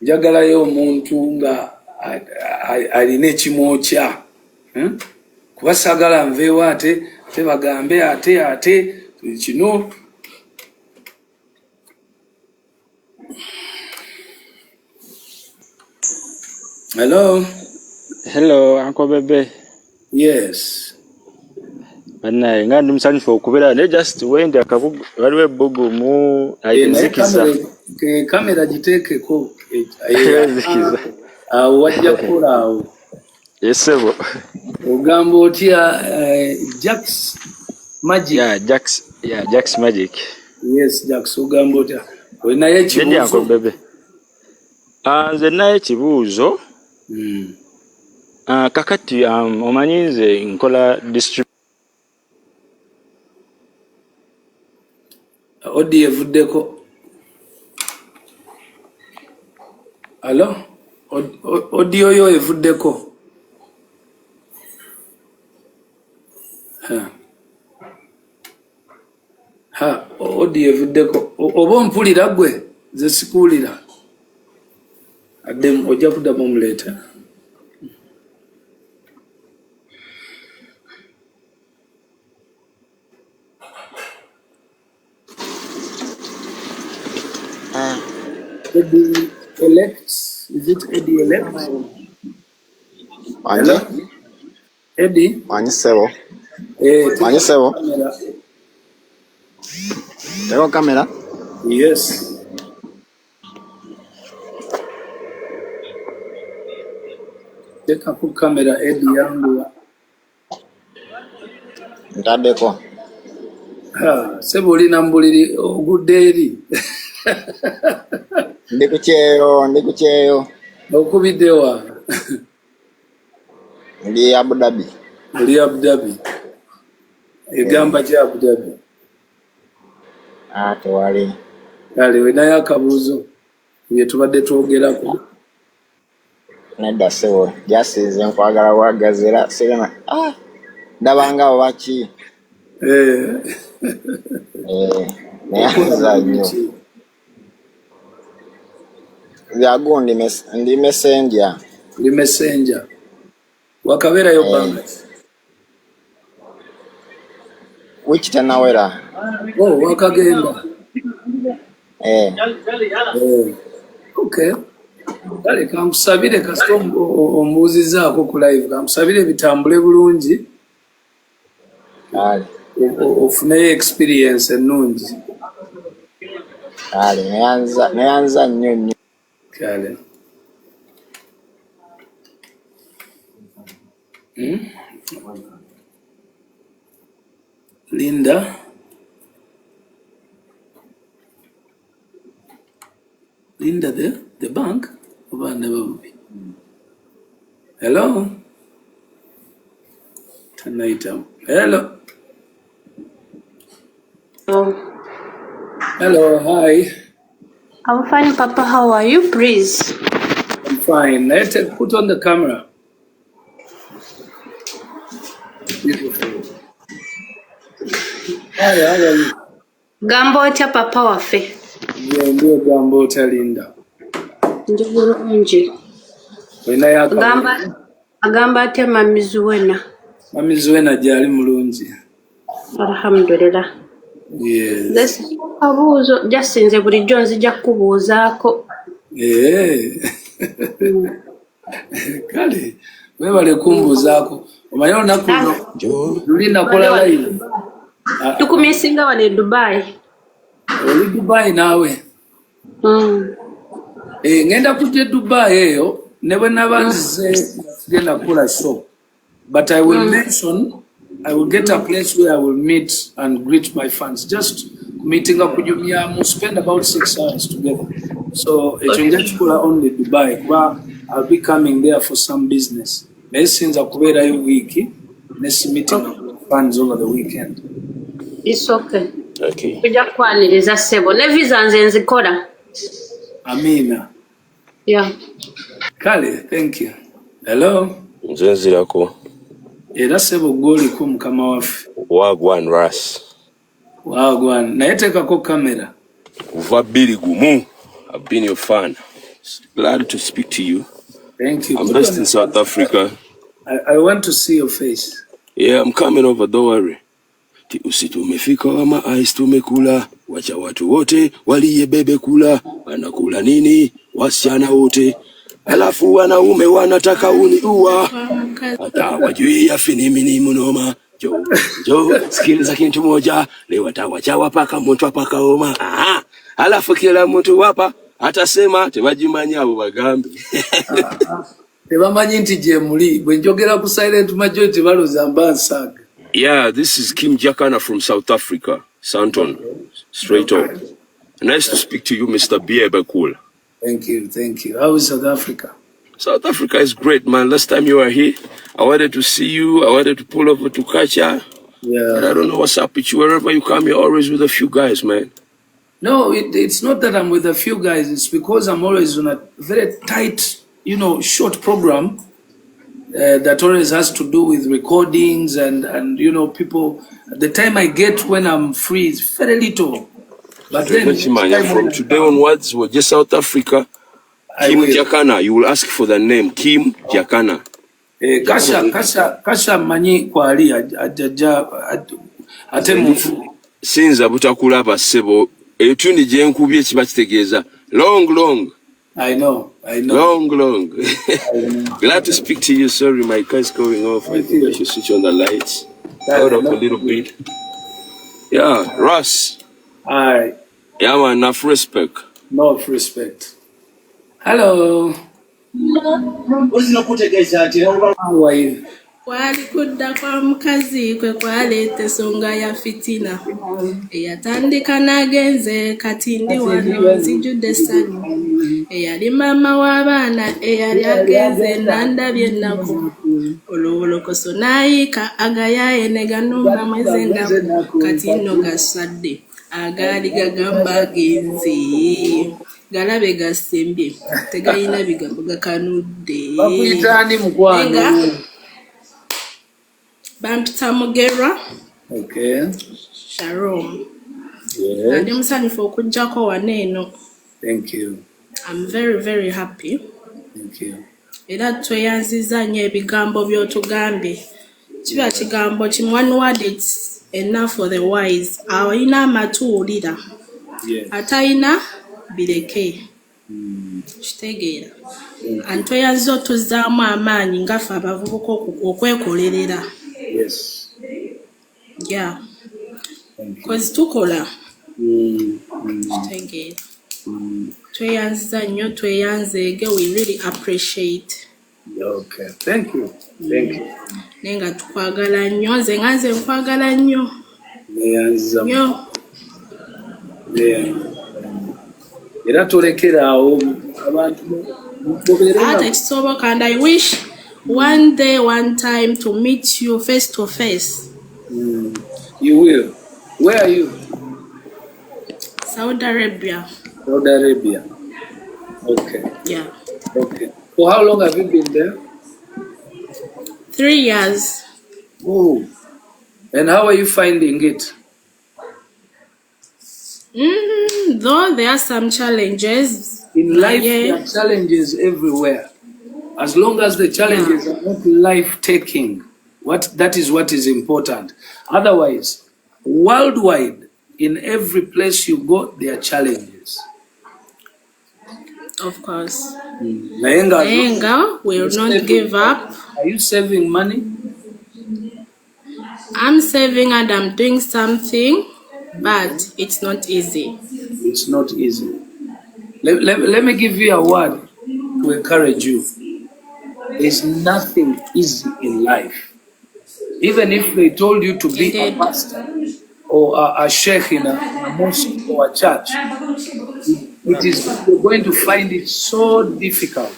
Njagalayo omuntu nga alina ekimwokya. Kuba sagala nveewo ate bagambe ate kino. Hello, Uncle Bebe. Yes. Bana nga ndumsanifu okubera ne just wende akabugu waliwe bugu mu ayizikiza. Kamera giteekeko ayizikiza. Wajja kulawo. Yesebo. Ogamba otya Jax Magic. Jax Magic. Yes, Jax ogamba otya. Wenaye kibuzo. Uncle Bebe. Nze naye kibuzo. Kakati omanyize nkola district Odi evuddeko. Alo? Odi oyo evuddeko. Odi evuddeko. Oba mpulira gwe ze sikuulira. Adde ojja kuddamu omuleeta. Eddie elects. Is it Eddie elects? Hello? Eddie? Manisebo. Manisebo. Tengo camera? Yes. Teka ku camera Eddie yangu. Ntadeko. Sebo olina mbuliri ogudde eri. Ndikucheyo. Okubidde wa? Ndi Abu Dhabi. Ndi Abu Dhabi. Egamba kya Abu Dhabi. Tewali. Kale wenayo akabuuzo bye tubadde twogerako. Nedda sebo jasize nkwagala wagazira sirema. Ndabanga waki. Neanza nnyo. Yago ndi messenger. Ndi messenger. Wakabera yo banga. Which tanawera? Wakagenda. Okay. Kale kamusabire kasito omuuzizaako ku live kamusabire bitambule bulungi. Ofuneyo experience ennungi. Kale neyanza nnyo. Kale. Linda. Linda the bank? Hello? Hello? Hello, hi. I'm fine, Papa. How are you, please? I'm fine. Let's put on the camera. Beautiful. Hi, how are you? Gambota Papa wafe. Ndio Gambota Linda. Njogoro unji. Wena yaka. Agamba ate mamizuwena. Mamizuwena jali mulungi. Alhamdulillah. Yes. This abuzo jasinze buli jonzi jakubuzaako. Kale webale kumbuzaako. Omanyo nakuno. Lulinda kola live. Tukumisinga wane Dubai. Oli Dubai nawe. Ngenda kuje Dubai eyo. Never nabanze genda kula show. But I will mention I will get a place where I will meet and greet my fans. Just meeting up with you, we'll spend about 6 hours together. So it will just go only Dubai. Well, I'll be coming there for some business. Since I'll be there week, next meeting with fans over the weekend. It's okay. Okay. Kujakwaniriza sebo. Ne visa nze nzikola. Amina. Yeah. Kale, thank you. Hello. Nze nzirako. Era sebo goli ku mukama waffe. Wagwan Ras. Wagwan. Naye tekako kamera. Kuva bbiri gumu. I've been your fan. Glad to speak to you. Thank you. I'm based in South Africa. I want to see your face. Yeah, I'm coming over, don't worry. Usitu umefika wama ice tumekula. Wacha watu wote waliye bebe kula. Wanakula nini? Wasichana wote. Alafu wanaume wanataka uniua. Hata wajui ya finimini mnoma. Jo, skills kintu moja. Leo atawachawa paka mtu apaka oma. Aha. Alafu kila mtu wapa atasema tebajimanya abo bagambi. Tebamanyi nti gye muli bwe njogera ku silent majority baloza mbansaga. Yeah, this is Kim Jakana from South Africa, Santon, straight up. Nice to speak to you, Mr. Bebe. Cool. Thank you, thank you. How is South Africa? South Africa is great, man. Last time you were here, I wanted to see you. I wanted to pull over to catch you. Yeah. But I don't know what's up with you. Wherever you come, you're always with a few guys, man. No, it's not that I'm with a few guys. It's because I'm always on a very tight, short program that always has to do with recordings and people. The time I get when I'm free is very little. But then from today onwards, we're just South Africa. Kim Jakana, you will ask for the name Kim Jakana. Kasha manyi kwali ate mufu. Sinza butakulaba sebo. Etuni jenkubye kiba kitegeeza. Long. I know. Long. Glad to speak to you. Sorry, my car is going off. I think I should switch on the lights. Hold up a little bit. Yeah, Ross. Hi. Yeah, man, enough respect. Enough respect. Hello. How are you? Kwali kudda kwa mukazi kwe kwaleeta ensonga ya fitina eyatandika nagenze kati ndi wano nzijjudde essanyu eyali maama w'abaana eyali agenze nandabye ennaku olowolokoso n'ayiika agayaye ne ganumba mwezi ennaku kati nno gasadde agaali gagamba agenze galabe gasembye tegayina bigambo gakanudde mukwano Bampita Mugera. Okay. Shalom. Yes. Ndi musanyufu okujjako wano eno. Thank you. I'm very, very happy. Thank you. Era tweyanziza nnyo ebigambo by'otugambye. Kiba kigambo kimu, one word it's enough for the wise. Alina amatuwulira. Yes. Atalina bireke. Kitegeera. Antweyanziza otuzzaamu amaanyi ngaffe abavubuka okwekolerera. Yes. Yeah. Because tukola. Kitegeera. Tweyanziza nnyo tweyanzeege, we really appreciate. Okay. Thank you. Thank you. Nenga tukwagala nnyo, nze nga nze nkwagala nnyo. Neyanziza Nnyo. Era tolekera awo abantu Ate ekisoboka, and I wish one day, one time to meet you face to face. You will. Where are you? Saudi Arabia. Saudi Arabia. Okay. Yeah. Okay. For how long have you been there? 3 years. Oh. And how are you finding it? Though there are some challenges. In life, there are challenges everywhere. As long as the challenges are not life-taking, that is what is important. Otherwise, worldwide, in every place you go, there are challenges. Of course. Nayenga will not give up. Are you saving money? I'm saving and I'm doing something, but it's not easy. It's not easy. Let me give you a word to encourage you. There's nothing easy in life. Even if they told you to be a pastor or a sheikh in a mosque or a church, you're going to find it so difficult.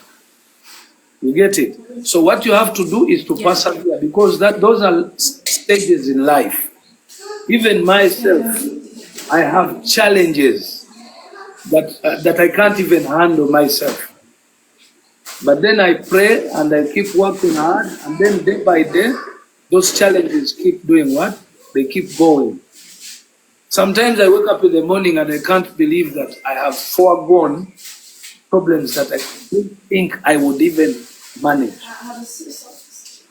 You get it? So what you have to do is to persevere, because those are stages in life. Even myself, I have challenges that I can't even handle myself. But then I pray and I keep working hard, and then day by day, those challenges keep doing what? They keep going. Sometimes I wake up in the morning and I can't believe that I have foregone problems that I didn't think I would even manage.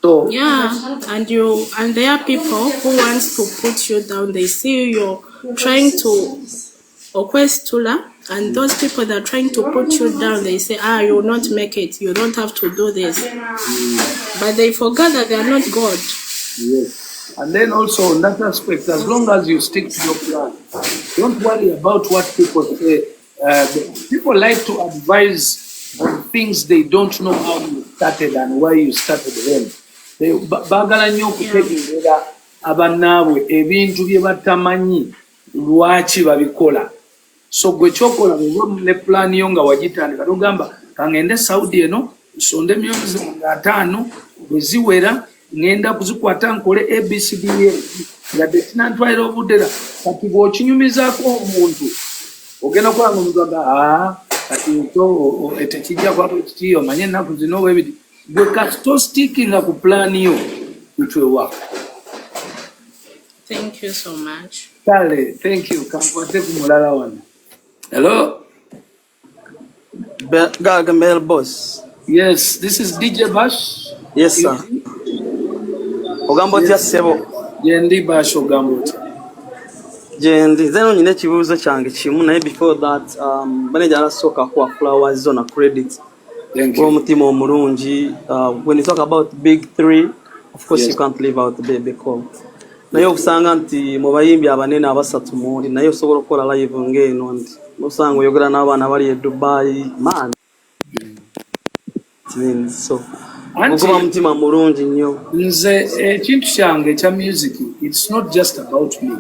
So yeah, and there are people who want to put you down. They see you're trying to Okwestula, and those people that are trying to put you down, they say, you will not make it, you don't have to do this. But they forget that they are not God. Yes. And then also in that aspect, as long as you stick to your plan, don't worry about what people say. People like to advise on things they don't know how you started and why you started them. Bagala nnyo okutegeera abannaabwe ebintu bye batamanyi lwaki babikola. So gwe kyokola ne plan yo nga wagitandika togamba kangende Saudi eno nsonde myezi 5 bwe ziwera ngenda kuzikwata nkole ABCD nga tinantwalira obuddera kati bw'okinyumizaako omuntu ogenda kulanga omuntu aga kati tekijja kwako kiti omanye ennaku zino bwebiti gwe kasito stickinga ku plan yo it will work. Thank you so much. Kale, thank you. Kampote kumulala wana. Hello? Gargamel boss. Yes, this is DJ Bash. Yes, sir. Ogambo yes. Sebo. Jendi Bash Ogambo. Jendi. Zeno nyine chibuzo change chimu na before that manager arasoka kwa flowers on a credit. Thank you. Mutimo omurungi. When you talk about big three, of course yes. You can't leave out the Bebe call. Nayo kusanga nti mu bayimbi abanene abasatu muri nayo sobora kola live ngeno ndi usanga yogera n'abana bali e Dubai man. So ngoba mutima mulungi nnyo nze ekintu kyange kya music, it's not just about me.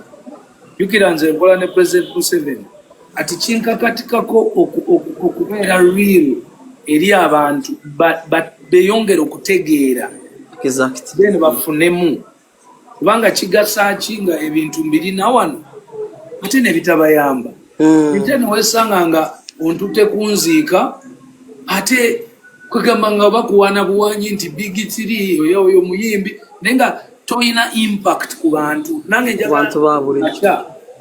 Yukiranze nkola ne President Museveni ati kinkakatikako okubeera real eri abantu but beyongera okutegeera exact then bafunemu kubanga kigasa kinga ebintu mbiri na wano ate ne bitabayamba bitene wesanga nga ontute kunziika ate kwegamba nga bakuwana buwanyi nti big three oyo muyimbi nenga toyina impact ku bantu nange abantu babuli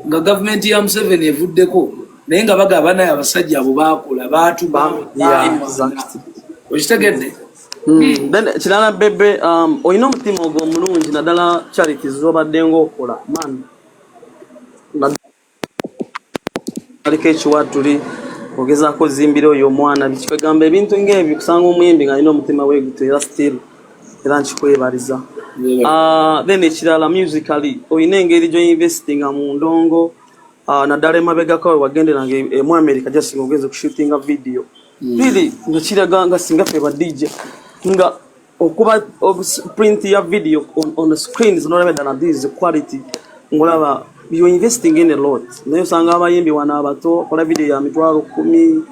nga government ya Museveni evuddeko naye nga bagaba naye abasajja abo bakola baatu okitegedde. Then kirala Bebe oyina omutima ogwo omulungi naddala charities zobadde ng'okola man aliko ekiwatuli ogezaako zimbira oyo omwana bikikwegamba ebintu ng'ebyo kusanga omuyimbi nga alina omutima weeguto era still era nkikwebaliza. Then ekirala musically oyina engeri gy'oinvestinga mu ndongo naddala emabegako wagenderanga mu America just nga ogenze kushootinga video really nga kiraga nga singa ffe ba DJ nga okuba print ya video on the screen is not better than this quality ngolaba you're investing in a lot nayo sanga abayimbi wana abato kola video ya 10,000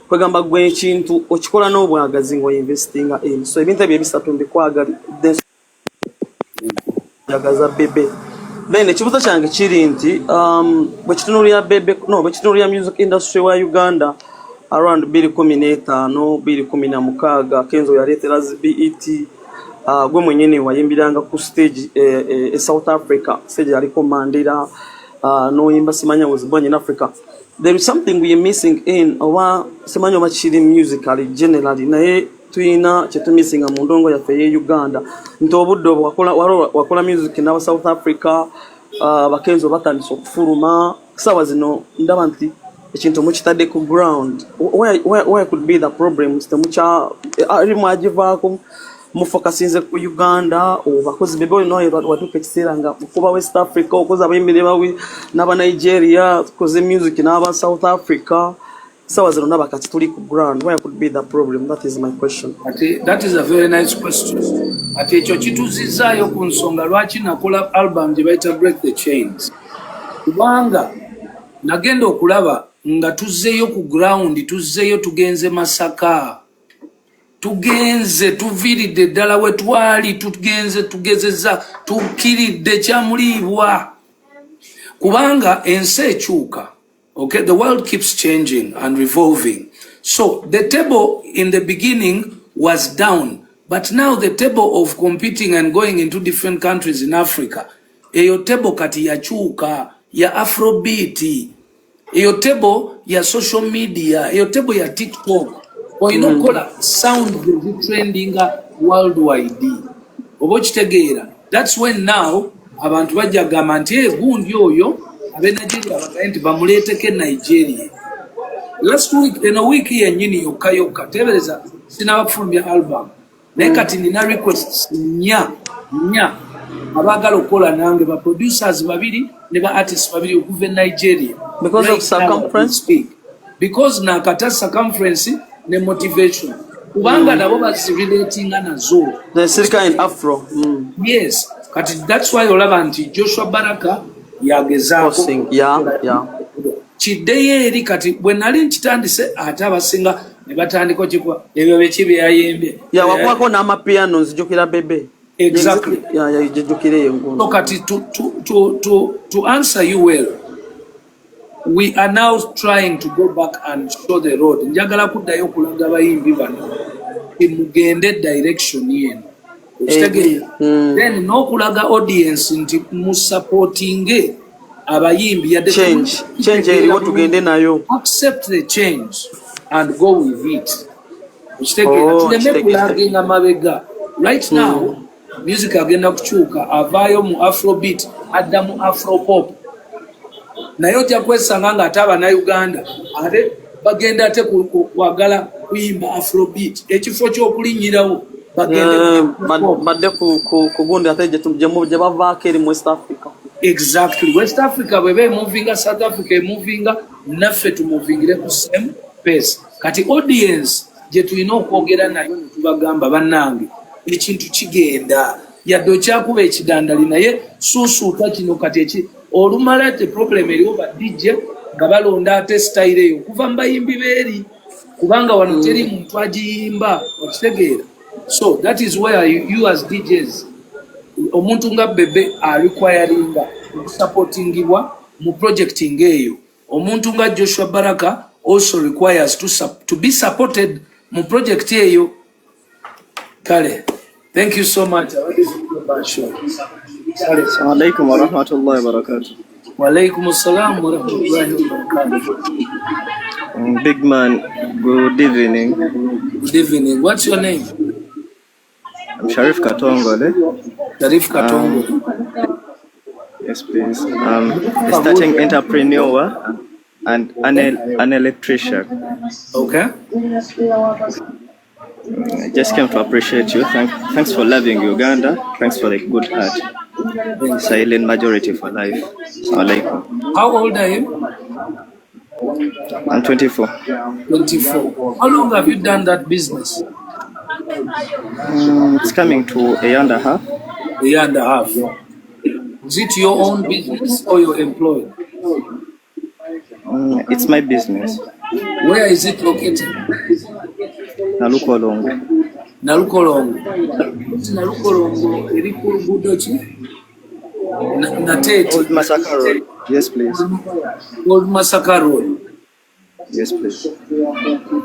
kwegamba gwe ekintu okikola n'obwagazi ngo investinga in so ebintu ebyo bisatu mbikwagali yagaza Bebe. Then ekibuzo kyange kiri nti bwekitunulira Bebe bwekitunulira music industry wa Uganda around 2015 2016 Kenzo yaletera BET gwe mwenyene wayimbiranga ku stage South Africa stage yaliko Mandela no yimba simanya was born in Africa. There is something we are missing in our simanya machiri musically generally naye tuina chetu missing mu ndongo ya fe Uganda ntobuddo wakola music na South Africa bakenzo batandise okufuluma sawa zino ndaba nti ekintu mukitadde ku ground where could be the problems temucha ari mwajivaako mufokasinze ku Uganda obakozi Bebe no watuka kiseera nga kuba West Africa okoza abayimbire bawi n'aba Nigeria koze music n'aba South Africa sawa zino nabakati tuli ku ground. Where could be the problem? That is my question. That is a very nice question. Ati ekyo kituzizaayo ku nsonga lwaki nakola album gye bayita Break the Chains. Kubanga nagenda okulaba nga tuzzeeyo ku ground, tuzzeeyo tugenze Masaka. Tugenze tuviridde ddala we twali, tugezeza tukiridde kyamuliibwa. Kubanga ensi ekyuka. Okay, the world keeps changing and revolving. So the table in the beginning was down, but now the table of competing and going into different countries in Africa, eyo table kati yachuka, ya Afrobeat, eyo table ya social media, eyo table ya TikTok, or you know, kola sound is trending worldwide. Obochitegeera. That's when now abantu bajja gamba nti gundi oyo abe Nigeria bakaenti bamuleteke Nigeria. Last week in a week yennyini yokka tebereza sinabafulumya album naye kati nina requests nya abagala okukola nange ba producers babiri ne ba artists babiri okuva Nigeria because right of circumference, because nakata circumference ne motivation kubanga nabo bazirelatinga nazo the circa in Afro. Yes, kati that's why olaba nti Joshua Baraka yagezaako kiddeyo eri kati bwe nali nkitandise ate abasinga ne batandika kikwa ebyo bekibe yayembye wakwako n'amapiano nzijukira Bebe. Exactly. So kati to answer you well, we are now trying to go back and show the road. Njagala kuddayo kulaga bayimbi bano mugende direction yenu. Then n'okulaga audience nti musupportinge abayimbi ya change eriwo tugende nayo. Accept the change and go with it. Tuleme kulaginga mabega. Right now music agenda kuchuka avayo mu Afrobeat adda mu Afropop. Nayo ojja kwesanga nga ate abana Uganda ate bagenda ate kwagala kuyimba Afrobeat. Ekifo ky'okulinnyirawo badde kugundi ate gye bavaako eri mu West Africa. Exactly. West Africa bwebe movinga, South Africa movinga, naffe tumuvingire ku same pace. Kati audience gye tulina okwogera nayo tubagamba bannange ekintu kigenda yadde okyakuba ekidandali naye suusuuta kino kati olumala te problem eriwo ba DJ nga balonda ate style eyo kuva mbayimbi beeri kubanga wano teri muntu agiyimba okitegeera. So that is where you as DJs omuntu nga Bebe requiringa supportingibwa mu projecting eyo. Omuntu nga Joshua Baraka also requires to be supported mu project eyo. Kale, thank you so much. Assalamu alaikum wa rahmatullahi wa barakatuh. Wa alaikum assalam wa rahmatullahi wa barakatuh. Big man, good evening. Good evening. What's your name? I'm Sharif Katongole. Sharif Katongole. Yes, please. Starting entrepreneur and an electrician. Okay. I just came to appreciate you. Thanks for loving Uganda. Thanks for the good heart. Silent majority for life. Assalamualaikum. How old are you? I'm 24. 24. How long have you done that business? It's coming to a year and a half. A year and a half. Is it your own business or you're employed? It's my business. Where is it located? Nalukolongo. Nalukolongo. Nalukolongo. Eri ku luguudo ki? Natete. Old Masaka Road. Yes, please. Old Masaka Road. Yes, please.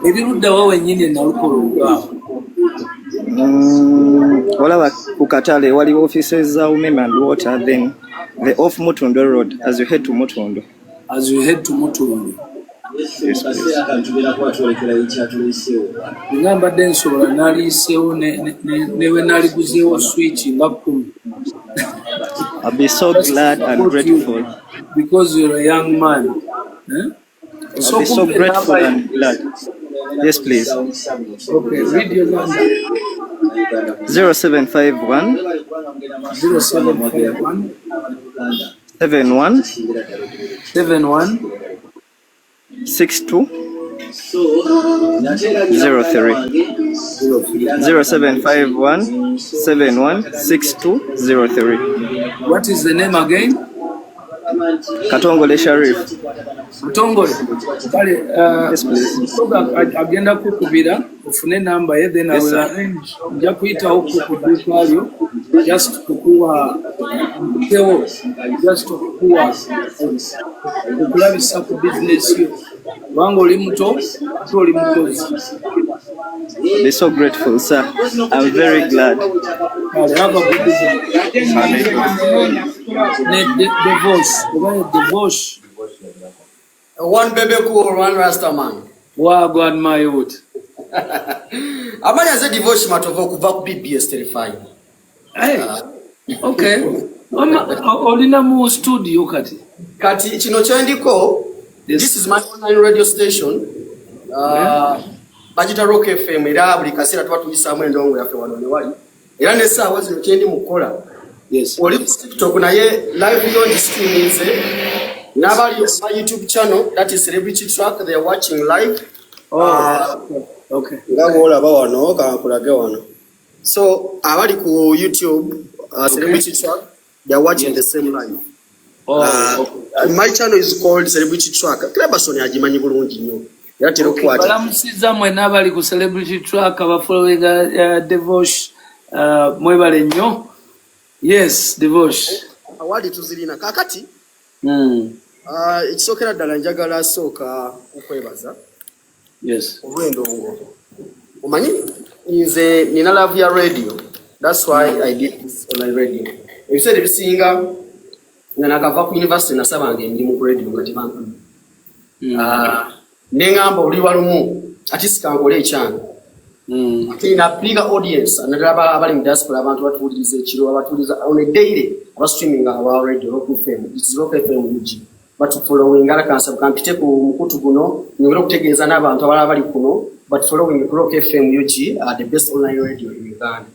Eri ludda wa wennyini Nalukolongo awo? Walaba ku Katale waliwo offices za umeme and water, then the off Mutundo Road as you head to Mutundo. As you head to Mutundo. Yes, please. Ngamba densola naliiseewo newe naliguzeewo switch nga 10. I'll be so glad and grateful. Because you're a young man. I'll be so grateful and glad. Yes, please. Okay, read your number. 0751 0751 71 71 62 03 0751 716203. What is the name again? Katongole Sharif. Katongole. Yes, please. Agenda kukubira ufune number ye, then I will arrange nja kuita huko kudukayo just kukuwa mteo, just kukuwa kukulabisa ku business yo wango oli muto oli mutozi. We're so grateful, sir. I'm very glad. Have a good day. The voice. One Bebe cool, one Rasta man. Wagwan my youth. Abanya ze divorce matovo kuva ku BBS terrifying. Hey. Okay. Olina mu studio kati. Kati chino chendiko. This is my online radio station. Bajita Rock FM era buli kasera twatuyisa mu endongo yafe wano ne wali. Era ne sawa zino kyendi mukola. Yes. Oli TikTok naye live on streaming nabali on YouTube channel, that is Celebrity Track, they are watching live. Okay. Ngabola ba wano kankulage wano. So abali ku YouTube Celebrity Track, they are watching the same live. My channel is called Celebrity Track. Klebasoni ajimanyi bulungi nnyo. Yatero kwata. Balamusiza mwe nabali ku Celebrity Track aba following Devosh mwebale nnyo. Yes, Devosh. Awadi tuzirina kakati. Ekisokera ddala njagala sooka okwebaza. Yes. Olw'endongo. Omanyi nze nina love ya radio. That's why I did this online radio. Ebiseera ebisinga nga nakava ku university nasabanga emirimu ku radio nga tebankulu. Nengamba oli walumu ati sikankole ekyange. Kina bigger audience anadaba abali mu diaspora abantu batuwuliriza ekiro abatuwuliriza on a daily aba streaming aba radio Rock FM. It's Rock FM UG. But following ala kansa kampite ku mukutu guno nyoro kutegeeza n'abantu abala bali kuno but following Rock FM UG the best online radio in Uganda.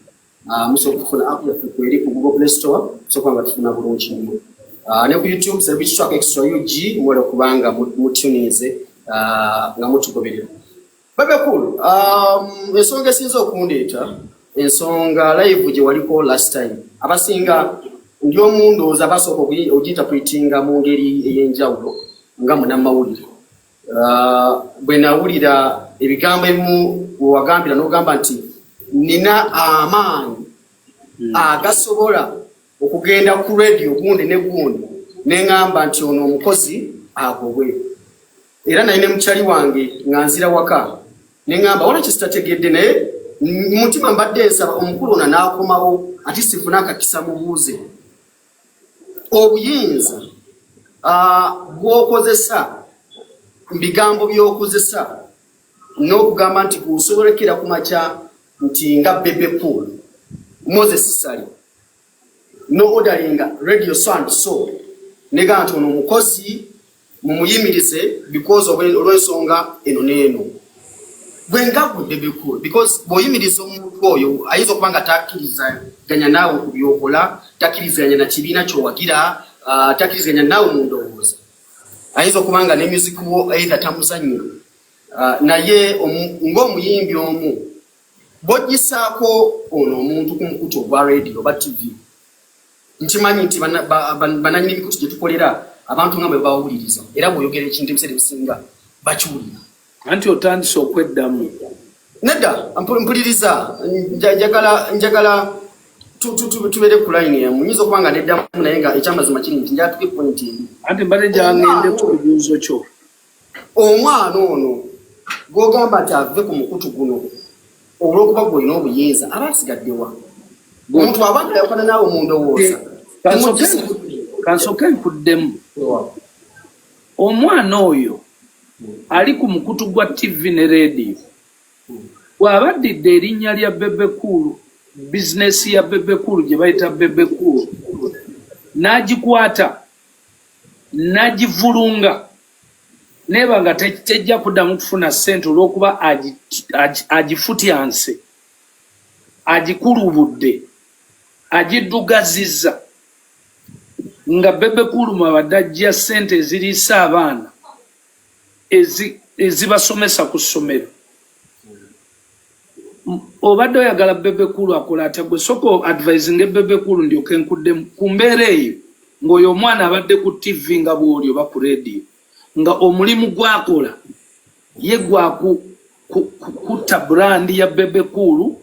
Muso kufuna app ya kweli ku Google Play Store so kwanga tufuna bulungi nnyo. Ne ku YouTube Celebrity Track Extra UG mwere kubanga mutunize nga mutugoberera. Bebe cool. Ensonga esinza okundeeta ensonga live gye waliko last time. Abasinga ndio mundoza basoko ogitapretinga mu ngeri ey'enjawulo nga munnamawulire. Bwe nawulira ebigambo ebimu wagambira n'ogamba nti nina amaanyi agasobola okugenda ku radio gundi ne gundi neŋŋamba nti ono omukozi agobwe. Era naye ne mukyali wange nga nzira waka neŋŋamba wala kisitategedde naye mutima mbadde nsaba omukulu ona n'akomawo ati sifuna akakisa mubuuze. Obuyinza bw'okozesa bigambo by'okozesa n'okugamba nti gusobolekera ku makya nti nga Bebe Pool Moses Sali no ordaringa radio so and so nega nti ono omukozi mumuyimirize because of olw'ensonga eno n'eno. Bwenga ku Bebe Pool because bw'oyimiriza omuntu oyo ayinza okuba nga takkirizaganya naawe ku byokola, takkirizaganya na kibiina ky'owagira, takkirizaganya naawe mu ndowooza. Ayinza okuba nga ne music wo either tamuzannya. Naye ng'omuyimbi omu bw'oggisaako ono omuntu ku mukutu ogwa radio oba TV. Nkimanyi nti bananyini emikutu gye tukolera abantu nga bwe bawuliriza era bw'oyogera ekintu ebiseera ebisinga bakiwulira. Anti otandise okweddamu. Nedda mpuliriza njagala tubeere ku line yamu. Nyinza okuba nga neddamu naye nga ekyamazima kiri nti njatuke point eri. Anti mbadde gyangende ku kibuuzo kyo. Omwana ono gw'ogamba nti ave ku mukutu guno olw'okuba gw'olina obuyinza aba asigaddewa. Omuntu abanga yayokana naawe mu ndowooza. Kansooke nkuddemu. Omwana oyo ali ku mukutu gwa TV ne radio. Bw'abaddidde erinnya lya Bebe Cool, bizinesi ya Bebe Cool gye bayita Bebe Cool, n'agikwata n'agivulunga neba nga tejja kuddamu kufuna ssente olw'okuba agifutyanse, agikulubudde, agiddugazizza nga Bebe Cool mwabadde ajja ssente eziriisa abaana. ezibasomesa ku ssomero. Obadde oyagala Bebe Cool akola atya gwe soko advising Bebe Cool ndyoke nkudde ku mbeera eyo ng'oyo omwana abadde ku TV nga bw'oli oba ku radio nga omulimu gwakola ye kutta brand ya Bebe Cool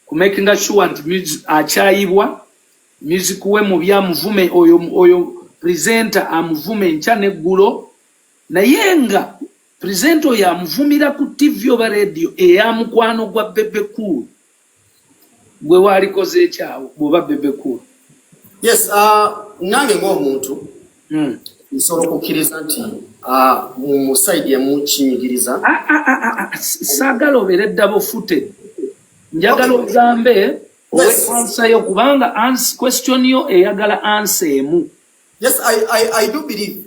ku making sure nti akyayibwa music we mu byamuvume oyo presenter amuvume nkya n'eggulo naye nga presenter oyo amuvumira ku TV oba radio eyamukwano gwa Bebe Cool gwe walikoze ekyawo bw'oba Bebe Cool. Yes, nange ng'omuntu nsobola okukkiriza nti mu side yamukinyigiriza. Saagala obeere double footed. Njagala ogambe answer yo kubanga question yo eyagala answer emu. Yes, I do believe.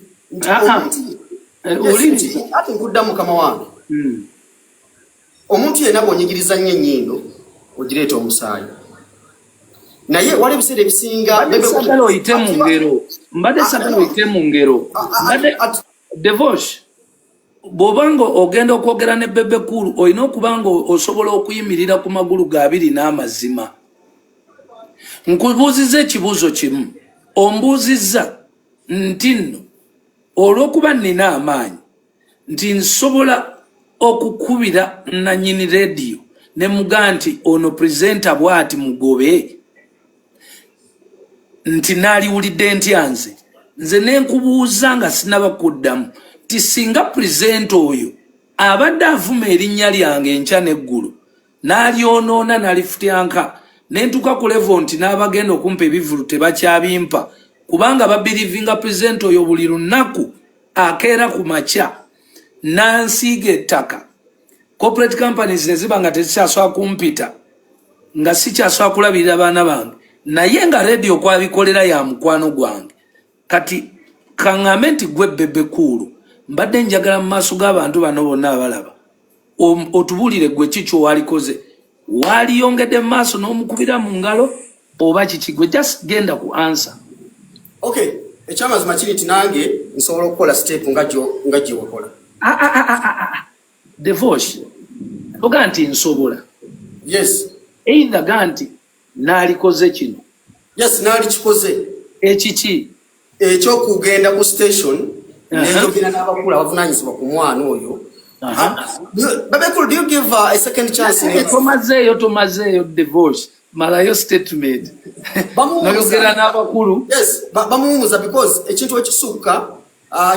Ati nkudda mukama wange. Omuntu yenna bw'onyigiriza nnyo ennyindo ogireeta omusaayi. Naye wali ebiseera ebisinga sagala oyite mu ngero. Mbadde sagala oyite mu ngero. Devosh bw'obanga ogenda okwogera ne Bebe Cool olina okubanga osobola okuyimirira ku magulu g'abiri n'amazima. Nkubuuzizza ekibuuzo kimu. Ombuuzizza nti nno olw'okuba nina amaanyi nti nsobola okukubira nannyini radio ne muga nti ono presenter bw'ati mugobe nti naaliwulidde ntya nze nenkubuuza nga sinaba kuddamu ti singa presenter oyo abadde avuma erinnya lyange enkya n'eggulu n'alyonoona n'alifutyanka nentuka ku level nti n'abagenda okumpa ebivulu tebakyabimpa kubanga babirivinga presenter oyo buli lunaku akeera ku makya nansiiga ettaka corporate companies ne ziba nga tezikyaswa kumpita nga sikyaswa kulabirira abaana bange naye nga radio kwabikolera ya mukwano gwange kati kaŋŋambe nti gwe Bebe Cool mbadde njagala mu maaso g'abantu bano bonna abalaba otubuulire gwe kikyo walikoze waliyongedde mu maaso n'omukubira mu ngalo oba kiki gwe just genda ku answer. Okay, ekyamazima kiri nti nange nsobola okukola step nga gye wakola. Devosh oga nti nsobola. Yes. Either ga nti naalikoze kino. Yes, naalikikoze. Ekiki ekyokugenda ku station nenjogera n'abakulu abavunaanyizibwa ku mwana oyo. Bebe Cool, do you give a second chance? Tomazeeyo Devosh malayo statement. Noyogera n'abakulu. Yes, bamuwumuza because ekintu ekisukka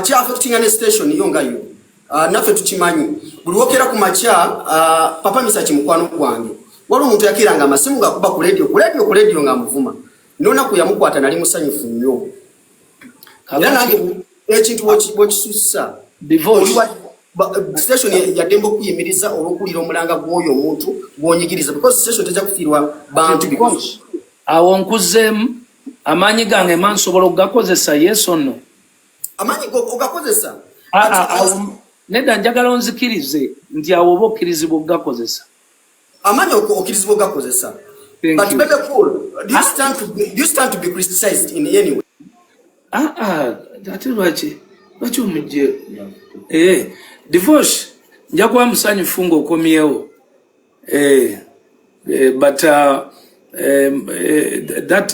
kyaffectinga ne station yo nga yo. Naffe tukimanyi buli wokera ku makya papa Misa kimukwano gwange wali omuntu yakiranga amasimu ng'akuba ku radio ng'amuvuma n'onaku yamukwata nali musanyufu nnyo era nange ekintu bwekisussa station yaddemba okuyimiriza olw'okuwulira omulanga gw'oyo omuntu gw'onyigiriza because station tejja kufiirwa bantu. Awo nkuzeemu amaanyi gange mansobola okugakozesa yes or no? Amaanyi ogakozesa nedda njagala onzikirize nti awo oba okkirizibwa okugakozesa. Amaanyi okkirizibwa okugakozesa. But Bebe Cool, do you stand to be criticized in any way? Ate lwaki omujje Divorce nja kuba musanyufu ng'okomyewo but that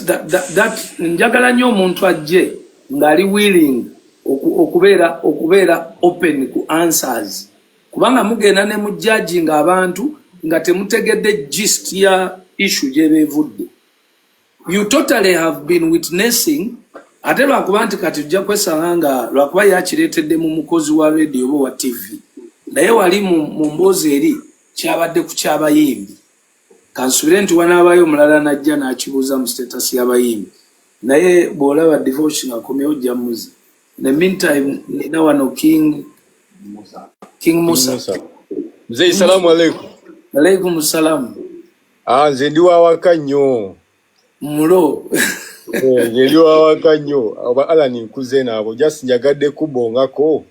njagala nnyo omuntu ajje ng'ali willing okubeera open ku answers kubanga mugenda ne mu judging abantu nga temutegedde gist ya issue gye beevudde. You totally have been witnessing ate lwakuba nti kati tujja kwesanga nga lwakuba yakireetedde mu mukozi wa radio oba wa TV naye wali mu mboozi eri kyabadde ku ky'abayimbi kansubire nti wanaabayo omulala najja n'akibuuza mu status y'abayimbi naye bw'olaba Divorce ng'akomyewo jjamuzi. In the meantime nina wano King Musa. Mzee, salamu alaikum. Alaikum salam. Nze ndi wawaka nnyo. Mulo. Ndi wawaka nnyo. Alani nkuze naabo just njagadde kubongako.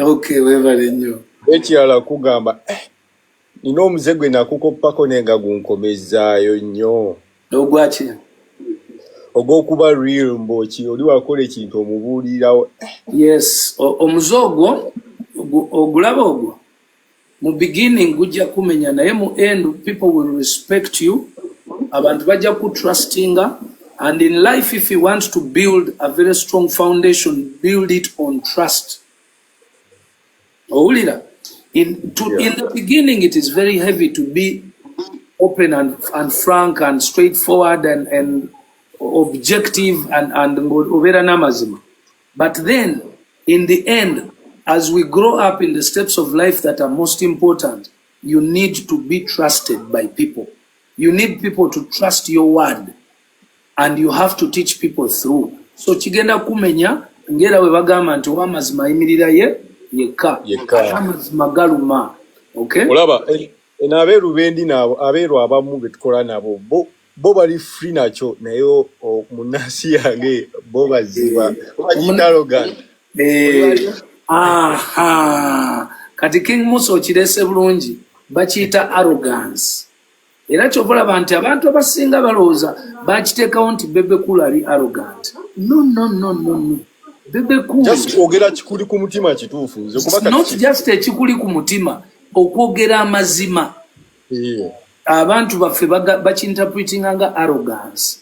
Okay, webale nnyo. Ekirala kugamba nina omuze gwe nakukoppako nenga gunkomezaayo nnyo. Ogwaki? Ogw'okuba real mboki oli wakola ekintu omubuulirawo. Yes, omuze ogwo ogulaba ogwo mu beginning gujja kumenya naye mu end people will respect you, abantu bajja ku trustinga. And in life, if you want to build a very strong foundation, build it on trust. In the beginning, it is very heavy to be open and frank and straightforward and objective and but then, in the end, as we grow up in the steps of life that are most important, you need to be trusted by people. You need people to trust your word. And you have to teach people through. So chigenda kumenya ngera we bagamba nti wamazima yimirira ye yeka amazima galuma. Okay, olaba enabeeru bendi nabo abeeru abamu betukola nabo bo bali free nacho nayo munasi yange bo baziba arrogant. Kati King Muso kirese bulungi bakiyita arrogance. Era chovola abantu abasinga balooza bakiteekawo nti Bebe Cool ali arrogant. No. Bebe Cool just kwogera kikuli ku mutima kituufu. Not just ekikuli ku mutima, okwogera amazima. Abantu baffe bakinterpretinga nga arrogance.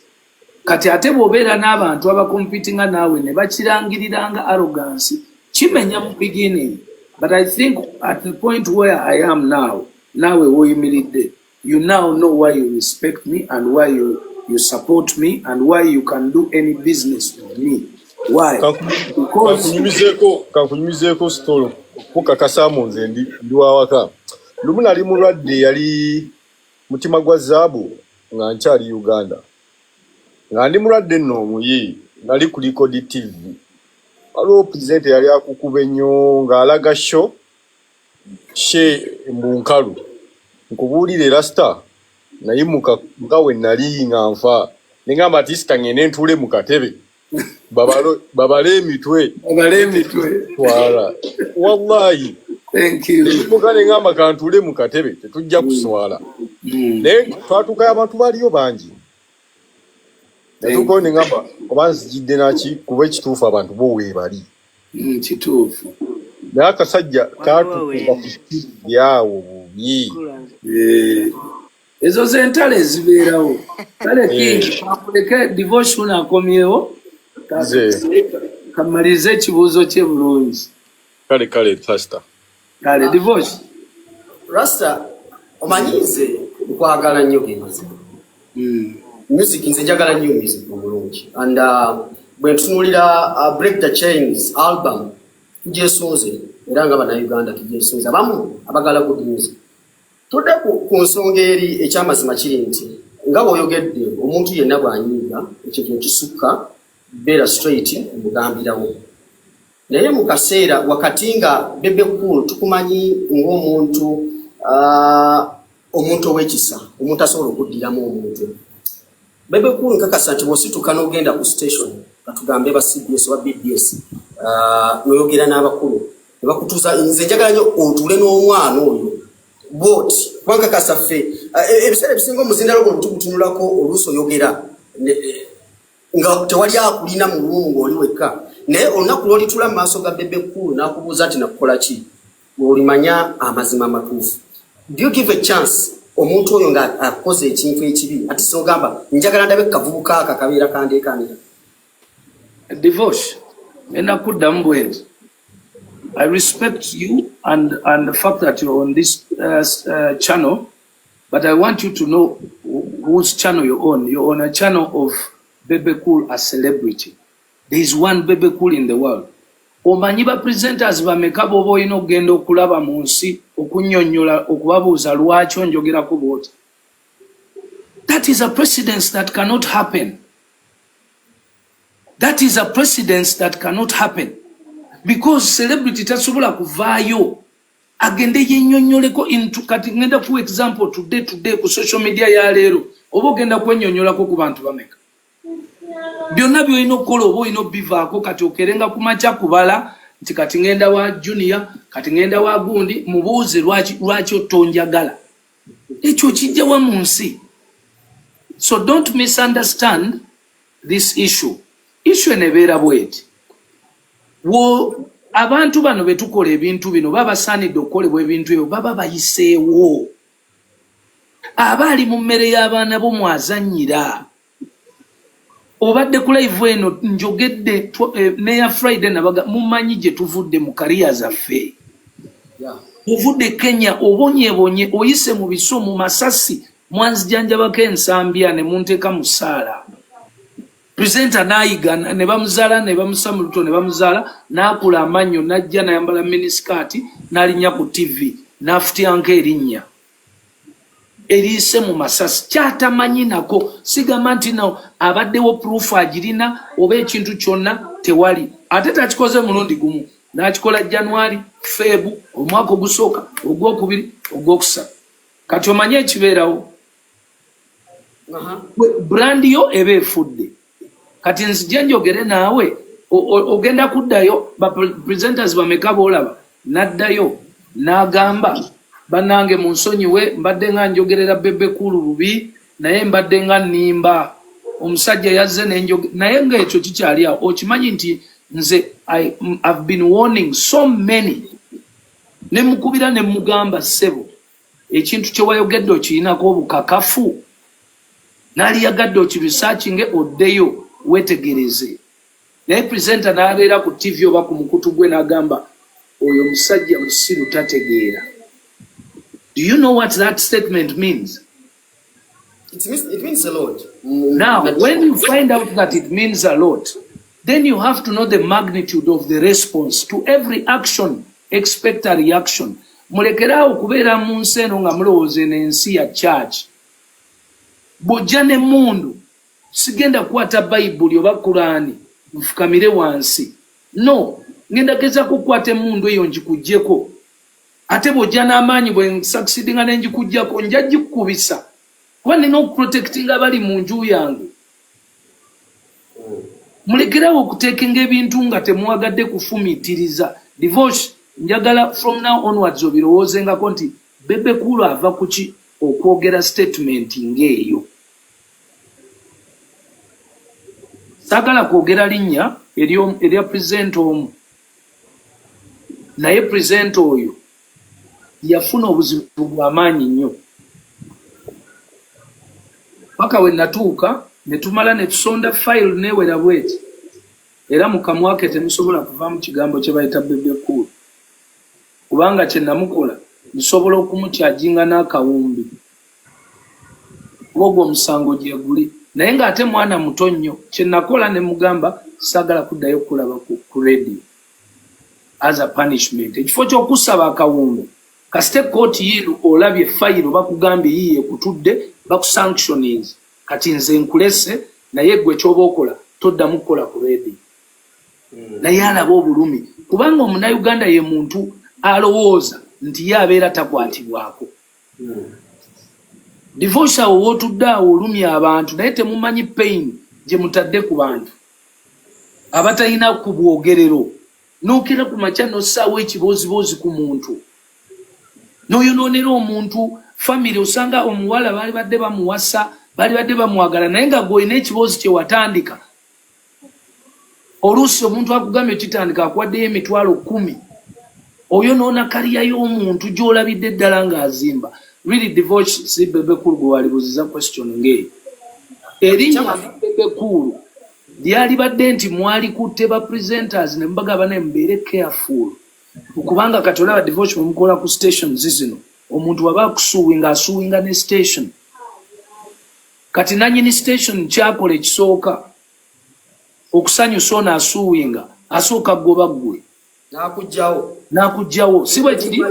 Kati ate bw'obeera n'abantu abakompitinga naawe ne bakirangirira nga arrogance, kimenya mu beginning. But I think at the point where I am now, naawe woyimiridde, you now know why you respect me and why you support me and why you can do any business with me. Why? Because kankunyumizeko stolo kukakasa nze ndi wawaka. Lumu nali mulwadde yali mutima gwa zaabu nga nkyali Uganda. Nga ndi mulwadde nno muyi nali ku Likodi TV. Waliwo presenter yali akukuba ennyo ng'alaga show she mbunkalu. Nkubuulire rasta nayimuka nga we nali nga nfa nengamba ati sita ngende ntule mu katebe babale emitwe twala wallahi thank you nimuka nengamba kantule mu katebe tetujja kuswala naye twatuka abantu baliyo bangi natuko nengamba oba nzijidde naki kuba ekituufu abantu bo weebali kituufu naye akasajja katukuka ku yawo bubi. Ezo zentale ezibeerawo kale King akuleke devotion akomyewo kamalize ekibuuzo kye bulungi. Kale Rasta kale devotion Rasta omanyize nkwagala nnyo gemazima. Music nze njagala nnyo music bulungi and bwe ntunuulira Break the Chains album tujesunze era nga bana Uganda tujesunze abamu abagala good music. Tudde ku nsonga eri ekyamazima kiri nti nga bw'oyogedde omuntu yenna bw'anyiiga ekintu ekisukka beera straight omugambirawo. Naye mu kaseera wakati nga Bebe Cool tukumanyi ng'omuntu ow'ekisa, omuntu asobola okuddiramu omuntu. Bebe Cool nkakasa nti bw'osituka n'ogenda ku station katugambe ba CBS oba BBS n'oyogera n'abakulu ne bakutuuza nze njagala nnyo otuule n'omwana oyo boti kubanga kasaffe ebiseera ebisinga omuzindalo gwo tugutunulako oluusi oyogera nga tewali akulina mu lumu ng'oli wekka naye olunaku lw'olitula mu maaso ga Bebe Cool n'akubuuza nti nakukola ki olimanya amazima amatuufu. Do you give a chance omuntu oyo nga akoze ekintu ekibi ati sogamba njagala ndabe kavubuka akabeera kandeekanira divorce enakuddamu bwenzi. I respect you and the fact that you're on this channel, but I want you to know whose channel you're on. You're on a channel of Bebe Cool, a celebrity. There is one Bebe Cool in the world. Omanyi ba presenters bameka bobo ino ogenda okulaba mu nsi okunnyonnyola okubabuuza lwaki onjogerako bwoti. That is a precedence that cannot happen. That is a precedence that cannot happen. Because celebrity tasobola kuvaayo agende yennyonnyoleko into kati ngenda ku example today ku social media ya leero oba ogenda kwennyonnyolako ku bantu bameka. Byonna byolina okukola oba olina bivaako kati okerenga ku makya kubala nti kati ngenda wa Junior kati ngenda wa Gundi mubuuze lwaki otonjagala. Ekyo kijjawa mu nsi. So don't misunderstand this issue. Issue enebeera bweti. abantu bano betukola ebintu bino baba saanidde okukolebwa ebintu ebyo baba bayiseewo abaali mu mmere y'abaana bo mwazannyira obadde ku live eno njogedde neya Friday nabaga mumanyi gye tuvudde mu kariya zaffe ovudde Kenya obonyebonye oyise mu biso mu masasi mwanzijanjabako ensambya ne munteeka mu ssaala presenter nayiga ne bamuzaala ne bamusamuluto ne bamuzaala n'akula amannyo n'ajja n'ayambala miniskati n'alinnya ku TV n'afutyanko erinnya eriise mu masasi kyatamanyi nako sigamba nti no abaddewo proof agirina oba ekintu kyonna tewali ate takikoze mulundi gumu n'akikola January February omwaka ogusooka ogwokubiri ogwokusatu kati omanye ekibeerawo brand yo eba efudde kati nzija njogere naawe ogenda kuddayo presenters bameka boolaba n'addayo n'agamba banange mu nsonyiwe mbadde nga njogerera Bebe Cool bubi naye mbadde nga nnimba omusajja yazze naye ng'ekyo kikyali awo okimanyi nti nze I've been warning so many ne mukubira ne mugamba ssebo ekintu kye wayogedde okirinako obukakafu n'ali yagadde okibisakinge oddeyo wetegereze naye presenter n'abeera ku TV oba ku mukutu gwe n'agamba oyo musajja musiru tategeera. Do you know what that statement means? It means a lot. Now, when you find out that it means a lot, then you have to know the magnitude of the response to every action. Expect a reaction. Mulekerawo kubeera mu nsi eno nga mulowooza n'ensi ya church. Bw'ojja ne mundu sigenda kukwata Bayibuli oba Kulaani nfukamire wansi. No, ngenda gezaako kukwata emundu eyo ngikuggyeko. Ate bw'ojja n'amaanyi bwe nsucceedinga ne ngikuggyako nja gikukubisa. Kuba nina okuprotectinga abali mu nju yange. Mulekerawo okuteekenga ebintu nga temuwagadde kufumiitiriza. Divorce njagala from now onwards obirowoozengako nti Bebe Cool ava kuki okwogera statement ng'eyo. Saagala kwogera linnya erya presenter omu. Naye presenter oyo yafuna obuzibu bw'amaanyi nnyo. Paka we natuuka ne tumala ne tusonda file neewera bweti. Era mu kamwa ke temusobola kuvaamu kigambo kye bayita Bebe Cool. Kubanga kye namukola nsobola okumukyajinga n'akawumbi. Ogwo omusango gye guli. Naye ng'ate mwana muto nnyo kye nakola ne mugamba saagala kuddayo kulaba ku radio as a punishment. Ekifo ky'okusaba akawumbi kasite kooti yiino olabye fayiro bakugambye yiye kutudde bakusanctionize kati nze nkulese naye gwe ky'oba okola toddamu kukola ku radio. Naye alaba obulumi kubanga Omunnayuganda ye muntu alowooza nti ye abeera takwatibwako. Divorce awo wootudde awo olumya abantu naye temumanyi pain gye mutadde ku bantu abatalina ku bwogerero. Nookera ku makya n'ossaawo ekiboozibozi ku muntu n'oyonoonera omuntu family. Osanga omuwala baali badde bamuwasa baali badde bamwagala naye nga gw'olina ekiboozi kye watandika. Oluusi omuntu akugambye kitandika akuwaddeyo emitwalo 10 oyonoona kaliya y'omuntu gy'olabidde ddala ng'azimba. Really divorce si Bebe Cool gwe walibuziza question ng'eyo. Erinnya Bebe Cool lyali badde nti mwalikutte ba presenters ne mbagamba ne mubeere careful. Kubanga kati olaba divorce bwe mukola ku stations zino omuntu waba akusuuwinga asuuwinga ne station. Kati nannyini station kyakola ekisooka okusanyusa ono asuuwinga asooka ggoba ggwe n'akugjawo si bwe kiri.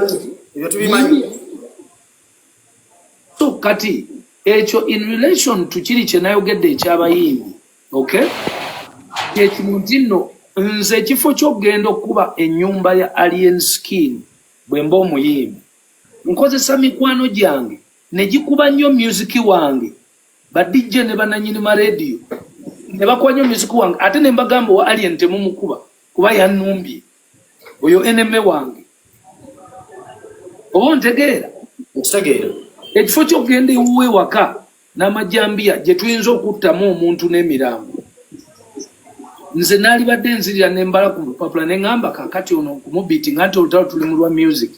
So kati ekyo in relation to kiri kye nayogedde ekyabayimbi. Okay? Ekintu nno nze ekifo ky'okugenda okuba ennyumba ya Alien Skin bwe mba omuyimbi nkozesa mikwano gyange ne gikuba nnyo music wange badijje ne bananyini ma radio ne bakuba nnyo music wange ate ne mbagamba wa Alien temumukuba kuba yannumbye oyo eneme wange. Oba ntegeera? Nkitegeera. Ekifo ky'okugenda ewuwe waka n'amajambiya gye tuyinza okuttamu omuntu n'emirambo nze nali badde nzirira nembala ku lupapula ne ngamba kakati ono kumubiti ngati olutalo tuli mu lwa music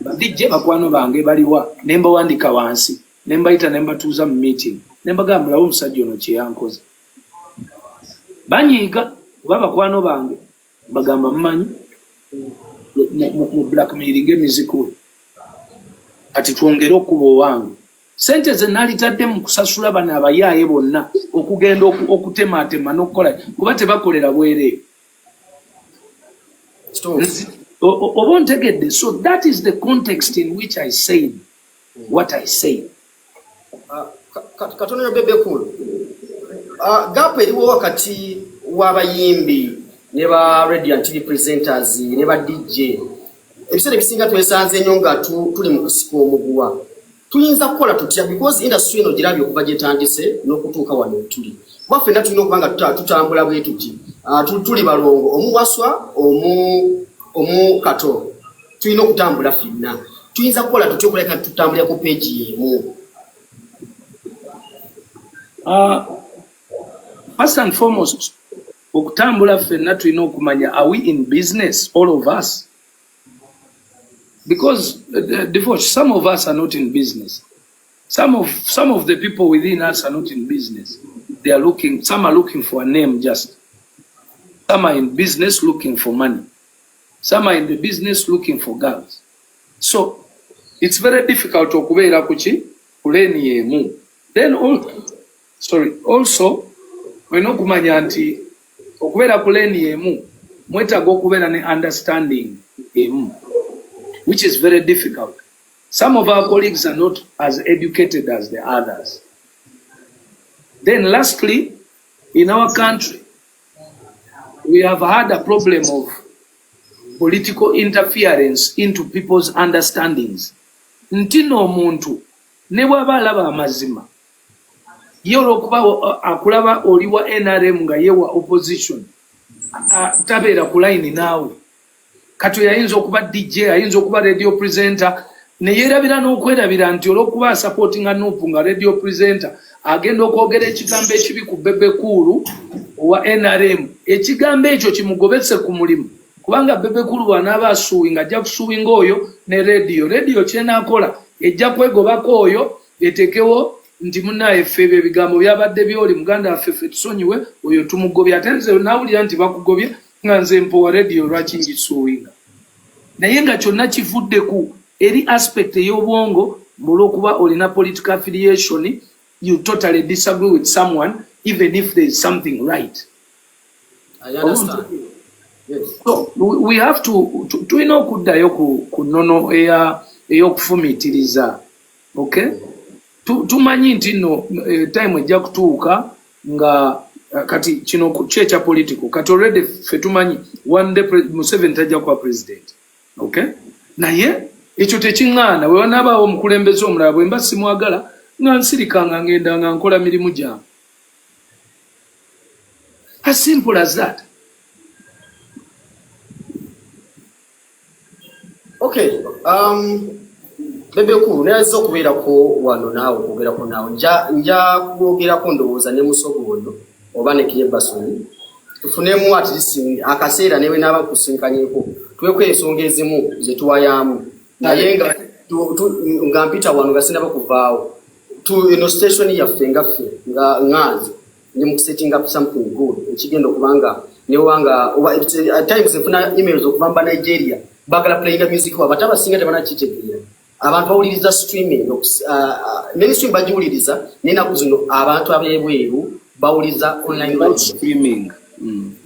badijje bakwano bange baliwa nemba wandika wansi nemba ita nemba tuza mu meeting nemba gambula omusajja ono kye yankoze banyiga bakwano bange bagamba mmanyi mu blackmailing emiziko ati twongere okuba owange sente ze nalitadde mu kusasula bana abayaaye bonna okugenda okutematema n'okukola kuba tebakolera bwereeyo oba ontegedde. So that is the context in which I said what I said. Katono ya Bebe Cool. Gapo eriwo wakati w'abayimbi ne ba radio and TV presenters ne ba DJ. Ebisere bisinga twesanze nnyo nga tuli mu kusika omuguwa. Tuyinza kukola tutya because industry eno girabye okuva gyetandise n'okutuuka wano tuli. Waffe na tulina okubanga tutambula bwe tuti. Tuli balongo omuwaswa omu kato. Tulina okutambula ffenna. Tuyinza kukola tutya okuleka tutambulira ku page y'emu. First and foremost, okutambula ffenna tulina okumanya, are we in business, all of us? Because divorce, some of us are not in business. Some of the people within us are not in business. They are looking. Some are looking for a name just. Some are in business looking for money. Some are in the business looking for girls. So it's very difficult to okubeera kuki kuleni yemu. Then also we no kumanya nti okubeera kuleni yemu mwetaaga okubeera ne understanding yemu, which is very difficult. Some of our colleagues are not as educated as the others. Then lastly, in our country, we have had a problem of political interference into people's understandings. Ntino omuntu ne bwaba alaba amazima ye olwokuba akulaba oliwa NRM nga yewa opposition tabeera ku line naawe. Kati yayinza okuba DJ, ayinza okuba radio presenter, ne yeerabira n'okwerabira nti olw'okuba supportinga Nuupu nga radio presenter agenda okwogera ekigambo ekibi ku Bebe Cool owa NRM. Ekigambo ekyo kimugobetse ku mulimu, kubanga Bebe Cool bw'anaaba asuwinga ajja kusuwinga oyo ne radio kyenaakola ejja kwegobako oyo etekewo nti munnaye ffe ebyo ebigambo byabadde byoli muganda waffe ffe tusonyiwe oyo tumugobye ate nze nawulira nti bakugobye nga nze mpowa radio lwaki ngisuwinga. Naye nga kyonna kivuddeku eri aspect ey'obwongo olw'okuba olina political affiliation, you totally disagree with someone even if there is something right. I understand. Yes. So we have to tulina okuddayo ku nnono ey'okufumiitiriza. Okay? Tumanyi nti nno time ejja kutuuka nga kati kino kye political. Kati already ffe tumanyi one day Museveni tajja kuba president. Okay? Naye ekyo tekiŋŋaana we wanaabaawo omukulembeze omulala bwe mba simwagala nga nsirikanga ngenda nga nkola mirimu gyange. As simple as that. Okay. Bebe Cool nazo okubeerako wano naawe okubeerako naawe nja kwogerako ndowooza ne Musogo ono oba ne Kiebasoni tufunemu at least akaseera newe n'aba kusinkanyeko tweko ensonga ezimu ze tuwayaamu naye nga mpita wano nga sinaba kuvaawo eno station yaffe ngaffe nga ŋŋanzi ne mu setting up something good ekigenda okubanga newanga at times nfuna emails okuvamba Nigeria bagala playing music wabata abasinga tebanakitegeera. Abantu bawuliriza streaming mainstream bagiwuliriza n'ennaku zino abantu ab'ebweru bawuliriza online streaming.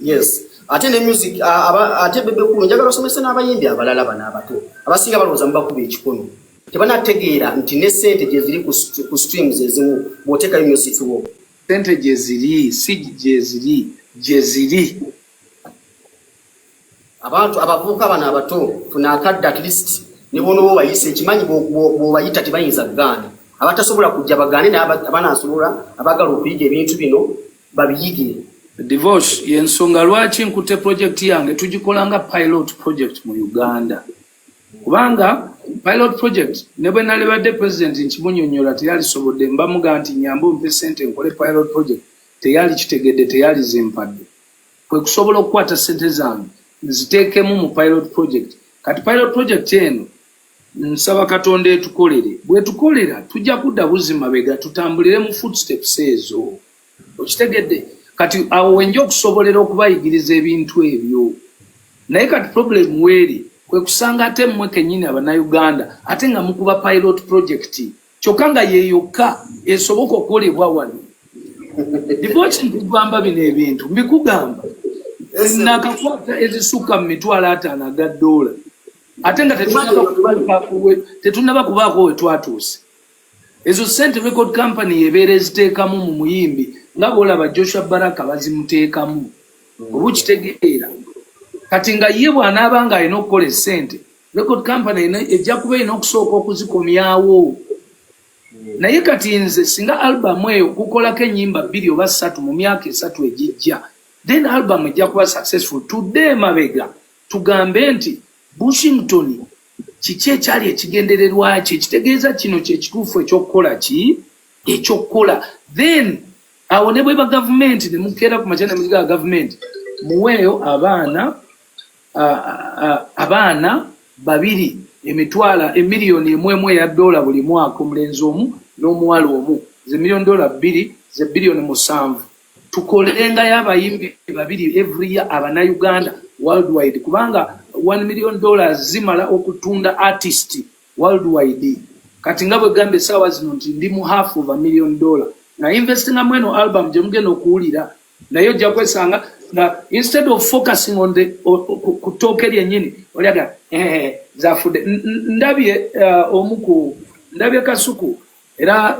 Yes. Ate ne music ate Bebe Cool njagala osomesa n'abayimbi abalala bana abato abasinga balowooza mubakuba ekikono tebanategeera nti ne sente gye ziri ku streams ezimu bw'oteekayo music wo sente gye ziri si gye ziri. Abantu abavubuka bano abato funa akadde at least ne bono bayise ekimanyi bw'obayita tebayinza kugaana abatasobola kujja bagaane n'abanasobola abagala okuyiga ebintu bino babiyigire. Divorce yensonga lwaki nkute project yange tugikola nga pilot project mu Uganda, kubanga pilot project ne bwe nalibadde president nkimunyonyola teyalisobodde mbamuga nti nyambo mpe sente nkole pilot project teyali kitegedde teyali zimpadde. kwe kusobola okukwata sente zange nziteekemu mu pilot project. Kati pilot project eno nsaba Katonda etukolere. Bwe tukolera tujja kudda buzima bega tutambulire mu footsteps ezo. Okitegedde? Kati awo wenja okusobolera okubayigiriza ebintu ebyo. Naye kati problem weeri kwe kusanga ate mmwe kennyini Abannayuganda ate nga mukuba pilot project kyokka nga yeeyokka esoboka okukolebwa wano. Divorce nkugamba bino ebintu mbikugamba nakakwata ezisukka mu $5,000 aga dola ate nga tetunaba kubaako we twatuuse. Ezo sente record company ebeera eziteekamu mu muyimbi nga bw'olaba Joshua Baraka bazimuteekamu oba okitegeera. Kati nga ye bw'anaaba nga alina okukola esente record company ejja kuba erina okusooka okuzikomyawo. Naye kati nze singa album eyo kukolako ennyimba 2 oba 3 mu myaka 3 ejijja, then album ejja kuba successful. Today mabega tugambe nti Bushington kiki ekyali ekigendererwa kye kitegeeza kino kye kituufu ekyokukola ki ekyokukola. Then awo ne bweba gavumenti ne mukeera ku machana muziga gavumenti muweeyo abaana 2 emiliyoni emwe ya dola buli mwaka omulenzi omu n'omuwala omu ze $1 million 2 ze $7 billion. Tukolenga y'abayimbi 2 every year Abannayuganda worldwide kubanga $1 million zimala okutunda artist worldwide. Kati nga bwe gambe sawa zino nti ndi mu half of $1 million na investing amweno album gye mugenda okuwulira nayo ojja kwesanga na instead of focusing on the kutoke lyennyini olyaga zafude ndabye omuku ndabye Kasuku era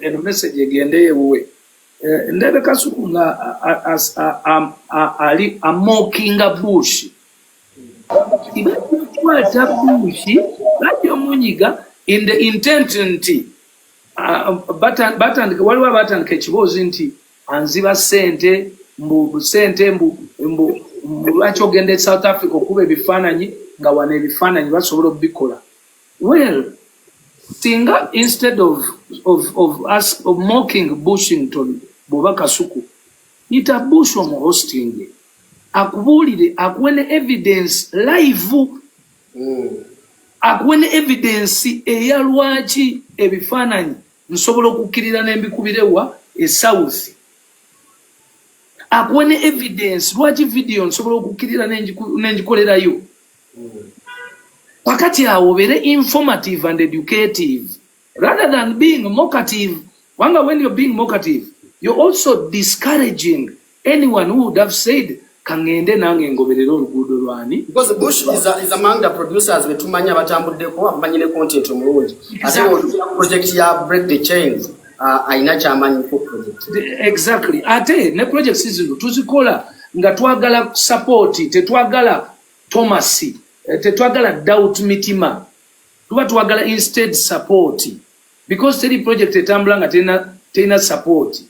eno message egende yewe ndabye Kasuku nga ali mocking a bush ibatwata bush bajja munyiga in the intensity batandika waliwo batandika ekibuuzo nti anziba sente mbu lwaki ogenda South Africa okuba ebifaananyi nga wana ebifaananyi basobola okubikola. Well, singa instead of mocking Bushington bw'oba Kasuku ita Bush omuhosting akubuulire akuwene evidence live akuwene evidence eya lwaki ebifaananyi nsobola okukkirira n'embikubirewa South. Akuwene evidence lwaki video nsobola okukkirira n'engikolerayo. Wakati awo obeere informative and educative rather than being mocative. When you're being mocative, you're also discouraging anyone who would have said kangende nange ngoberera oluguudo lwani. Because Bush is among the producers betumanya batambuddeko amanyine content omulungi. Ate project ya Break the Chains aina kyamanyi ku project. Exactly. Ate ne projects zino tuzikola nga twagala support, tetwagala Thomas, tetwagala doubt mitima. Tuba twagala instead support. Because teri project etambula nga tena support.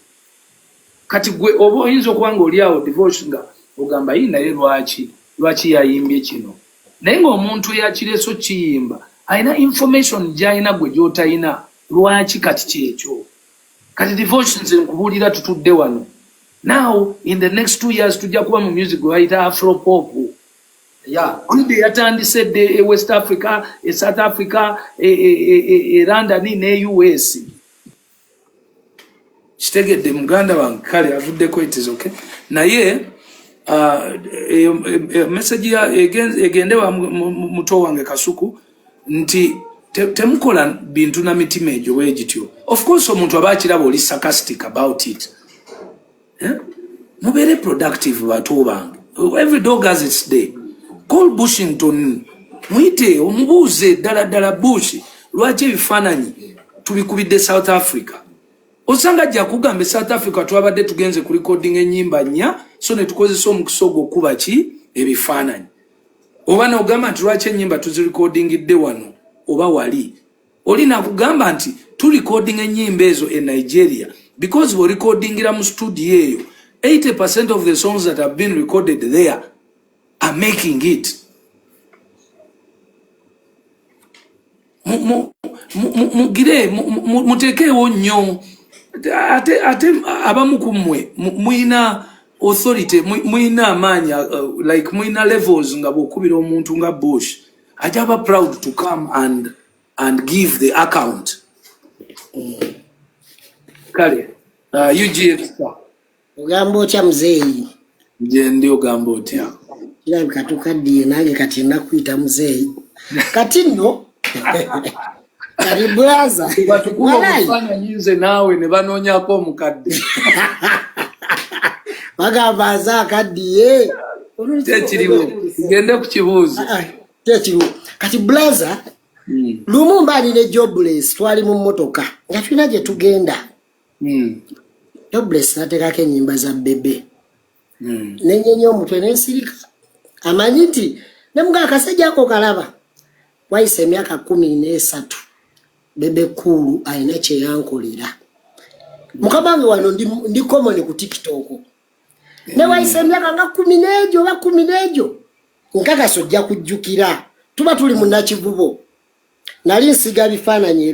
Kati gwe oba oyinza okuwanga oli awo divorce nga ogamba yina ye lwaki yayimbye kino. Naye ng'omuntu yakireso kiyimba ayina information gy'ayina gwe gy'otayina lwaki kati kyekyo. Kati divorce nze nkubuulira tutudde wano. Now in the next 2 years tujja kuba mu music gwe bayita Afro Pop. Yeah. Onde yatandise de West Africa, South Africa, London ne US. Kitegedde muganda wange kale avuddeko it is okay. Naye message ya egende wa muto wange Kasuku nti temukola bintu na mitima egyo wegityo. Of course omuntu abakiraba oli sarcastic about it. Mubere productive batu bange. Every dog has its day. Call Bushington mwite omubuuze ddala Bush lwaki ebifaananyi tubikubidde South Africa. Osanga ajja kugamba South Africa twabadde tugenze ku recording ennyimba 4 so ne tukozesa omukisa ogw'okuba ki ebifaananyi. Oba n'ogamba nti lwaki ennyimba tuzirecordingidde wano oba wali. Oli nakugamba nti tu recording ennyimba ezo e Nigeria because we recordingira mu studio eyo 80% of the songs that have been recorded there are making it. Mugire mutekeewo nnyo ate abamu ku mmwe muyina authority muina amanya like muina levels nga bokubira omuntu nga Bush ajaba proud to come and give the account. Kale UGF Ugambo cha mzee. Je ndio gambo tia. Kila mkatoka die nange kati nakuita mzee. Kati no. Kari blaza. Batukuwa kufanya nyinze nawe ne banonya ko mukadde. Bagabaza kadie. Tekiriwo. Ngende ku kibuuzo. Tekiriwo. Kati blaza. Lumumba ni jobless twali mu motoka. Nga tulina gye tugenda. Jobless nateka ke nyimba za Bebe. Nenyenye omutwe n'ensirika. Amanyi nti ne mga akasajja ako kalaba. Wayise emyaka 13. Bebe kulu ayina kye yankolera. Mukabange wano ndi common ku TikTok. Ne wayise emyaka nga 10 oba 10. Nkaka sojja kujjukira. Tuba tuli mu nakivubo. Nali nsiga bifaananyi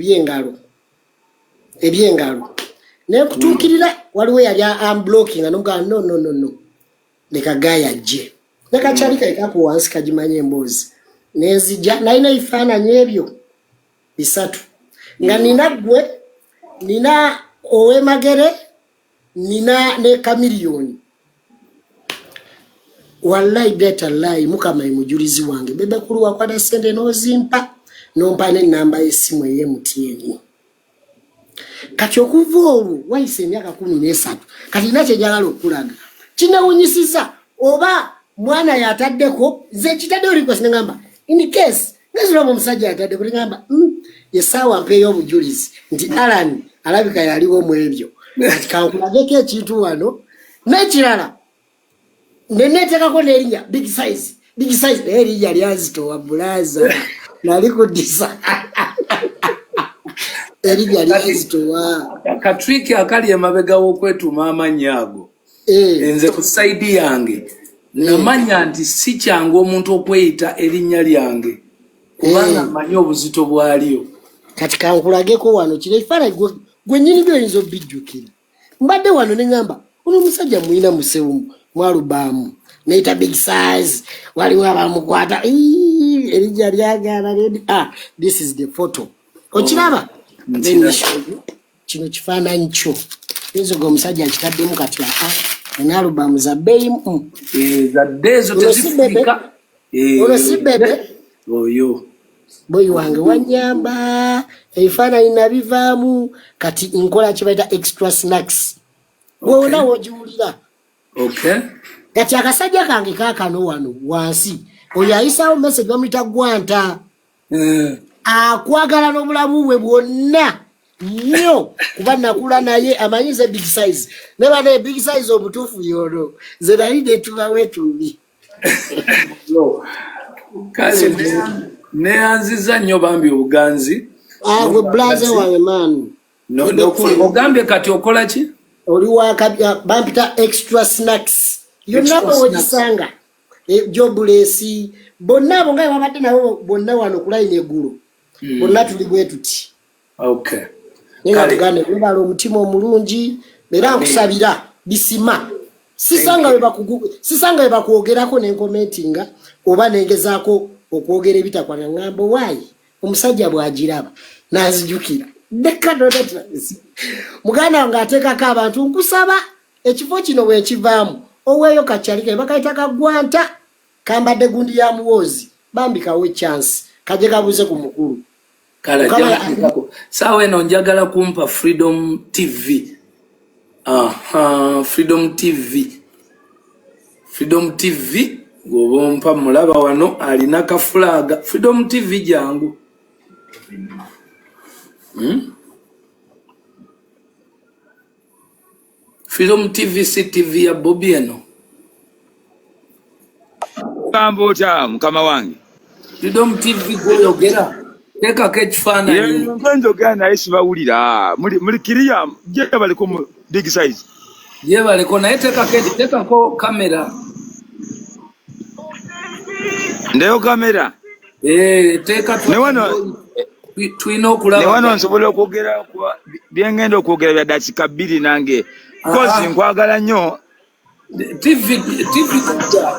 ebyengalo. Ne kutuukirira waliwo yali unblocking anoga no. Leka gaya je. Leka charika ikaku wansi kajimanye mbozi. Nezija naina ifaananyi ebyo bisatu. Nga nina gwe, nina Owe Magere, nina ne Kamiliyoni. Wallahi better lie mukama imujulizi wange. Bebe kulu wakwada sende nozimpa. Nompa ne namba esimu ye MTN. Kati okuvuolu wayise emyaka 13. Kati nache njagala okulaga. Kinawunyisiza oba mwana yataddeko ze kitadde request ngamba. In case nezira omusajja yataddeko ngamba yesawa mpeyo obujulizi nti Alan alabika yaliwo mu ebyo. Kati kankulageko ekintu wano n'ekirala. Nenetekako n'erinnya big size n'erinnya lyazitowa bulaza. Nali kudisa. Erinnya lyazitowa. Katriki akali emabega w'okwetu mama nyago. Enze ku side yange. Namanya nti si kyangu omuntu okweyita erinnya lyange. Kubanga manyi obuzito bwaliyo. Kati kankulageko wano kire ifara gwe nyini byo yinzo bijjukira. Mbadde wano ne ngamba uno musajja muina musewumu mwalubamu. Neita big size wali wabamukwata erinnya lyagala this is the photo. Okiraba? Kino kifaananyi kyo. Ezo musajja akitaddemu kati n'alubamu za bbeeyi za dezo tezifika. Ono si Bebe. Oyo. Boyi wange wanyamba. Ebifaananyi nabivaamu kati nkola kibaita extra snacks. Wona wojiwulira. Okay. Kati akasajja kange kaakano wano wansi. Oyo ayisawo message bamuyita Gwanta. Akwagala n'obulamu bwe bwonna. Nnyo kuba nakula naye amanyize big size. Neba ne big size obutuufu yono. Ze nali ne tubawe tubi. Kale neanziza nnyo bambi obuganzi. Gwe blaze wange man. Ogambye kati okola ki? Oli wakabya bampita extra snacks. Yonna ogisanga. Jobless bonna abo nga babadde nabo bonna wano kulayina eggulu. Bonna tuli bwe tuti. Okay. Kale gane balo omutima omulungi era nkusabira bisima. Sisanga bakwogerako ne commentinga oba nengezaako okwogera ebitakwana ngambo wayi omusajja bwagiraba nazijukira. Muganda nga ateekako abantu nkusaba ekifo kino bwe kivaamu oweeyo kakyalika bakaita kagwanta kambadde gundi ya muwozi bambikawo chance kaje kabuze ku mukulu. Sawa eno njagala kumpa Freedom TV. Freedom TV gobompa mulaba wano alina kafulaga Freedom TV jangu. Freedom TV CTV ya Bobby eno. Kambo cha mkama wangi. Freedom TV goyogera. Teka kechfana ni. Ngenzo gana isi bawulira. Muri kiriya je baliko mu big size. Je baliko na teka ko kamera. Ndeyo kamera. Teka tu. Ne wano twino kulaba. Ne wano nsobola okwogera kwa byengendo okwogera bya dakika 2 nange. Kozi nkwagala nnyo TV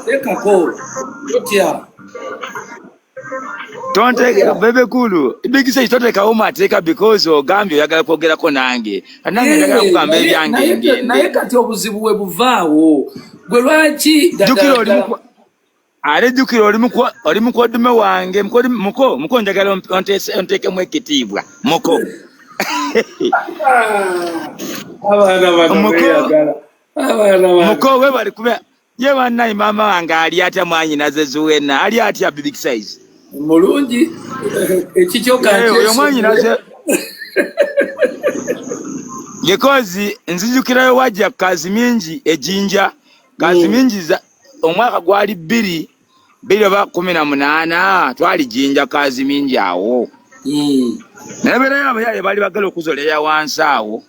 take a call. Don't take Bebe Kulu. Big say don't take a home take because Gambia yaga kwogera ko nange. Nange ndagala kugamba ebyange ngende. Naye kati obuzibu we buvaawo. Gwe lwaki jukiro oli mukodume wange muko njagala onteke mu ekitibwa muko. Muko we bali kuba ye banayi mama wange ali atya mwanyi nazezuwena ali atya big size. Mulungi ekikyo kanti omwanyi naze because nzijukirayo wajja kazi mingi ejinja kazi mingi za omwaka gwali 2018 twali jinja kazi mingi awo nabera yabo yaye bali bagala okuzolera wansi awo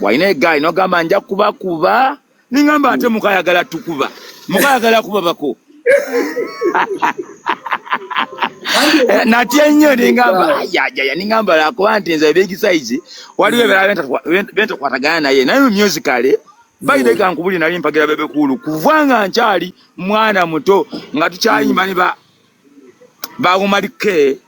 waina egaali nogamba nja kuba ningamba ate mukayagala tukuba mukayagala kuba bako natya nnyo ningamba ningamba lakuba nti nze big size waliwo ebirala bento kwatagana naye naye musicale baide kankubuli nali mpagira Bebe Kulu kuvanga nkyali mwana muto nga tukyayimba ne bawumalike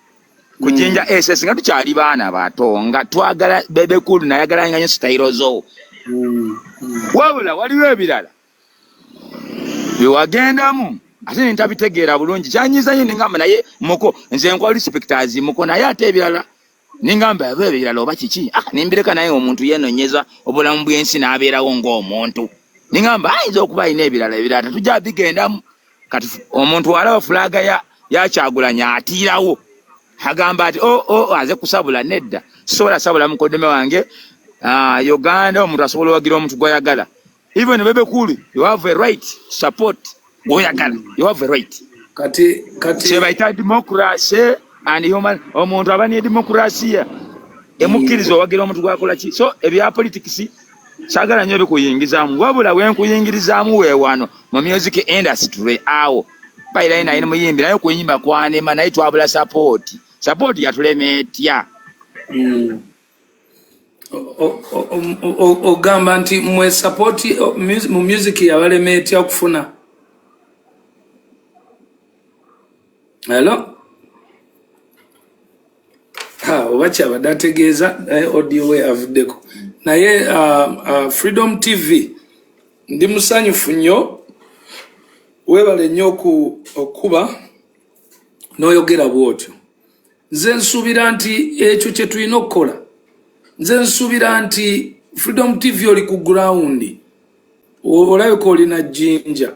kujinja SS nga tukyali baana bato nga twagala Bebe Kulu nayagala nganye style zo wabula waliwo ebirala biwagendamu ate ntabitegeera bulungi kyanyiza nyo ningamba naye muko nze nkwa respecters muko naye ate ebirala ningamba ebirala oba kiki nimbireka naye omuntu yenonyeza obulamu bw'ensi n'abeerawo ng'omuntu ningamba ayinza okuba alina ebirala tujja bigendamu kati omuntu alaba fulaga yakyagulanya atiirawo agamba ati aze kusabula nedda sobola sabula mukodome wange Uganda omuntu asobola owagira omuntu gw'ayagala even Bebe Kulu you have a right to support gw'oyagala you have a right kati kyebayita democracy and human omuntu aba ne demokrasiya emukkiriza owagira omuntu gwakola ki so ebya politics sagala nnyo bikuyingizaamu wabula wenkuyingirizaamu weewano mu music industry awo pairaina ine muyimbi naye kuyimba kwanema naye twabula support yatulema etya ogamba nti mwe support mu music yabalema etya okufuna hello obacha badategeeza audio we avuddeko naye Freedom TV ndi musanyufu nnyo webale nnyo okuba n'oyogera bw'otyo nze nsuubira nti ekyo kye tulina okukola nze nsuubira nti Freedom TV oli ku ground olabeka olina jinja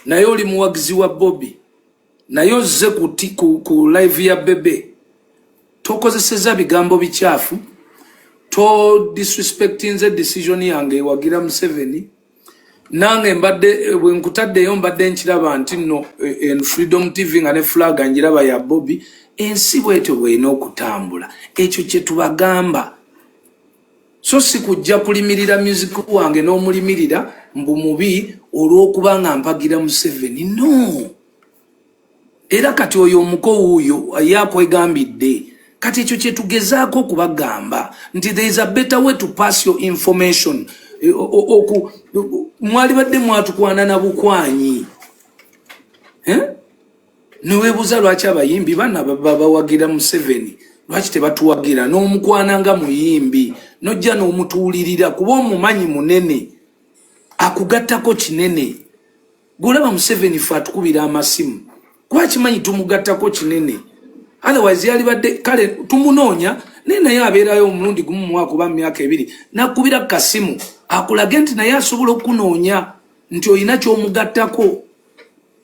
naye oli muwagizi wa Bobby naye ozze ku live ya Bebe tokozeseza bigambo bikyafu to disrespectinze decision yange wagira Museveni nange mbadde bwenkutaddeyo mbadde nkiraba nti no en Freedom TV nga ne flag njiraba ya Bobby ensi bwetyo bwena okutambula ekyo kye tubagamba so si kujja kulimirira music wange n'omulimirira mbu mubi olw'okuba nga mpagira Museveni no era kati oyo omuko wuuyo yakwegambidde kati ekyo kye tugezaako okubagamba nti there is a better way to pass your information mwali badde mwatukwana na bukwanyi niweebuuza lwaki abayimbi bana bawagira Museveni lwaki tebatuwagira n'omukwana nga muyimbi nojja n'omutuulirira kuba omumanyi munene akugattako kinene golaba Museveni fe atukubira amasimu kuba kimanyi tumugattako kinene otherwise yali badde kale tumunoonya naye naye abeerayo omulundi gumu mwaka oba myaka 2 nakubira kasimu akulage nti naye asobola okunoonya nti olina ky'omugattako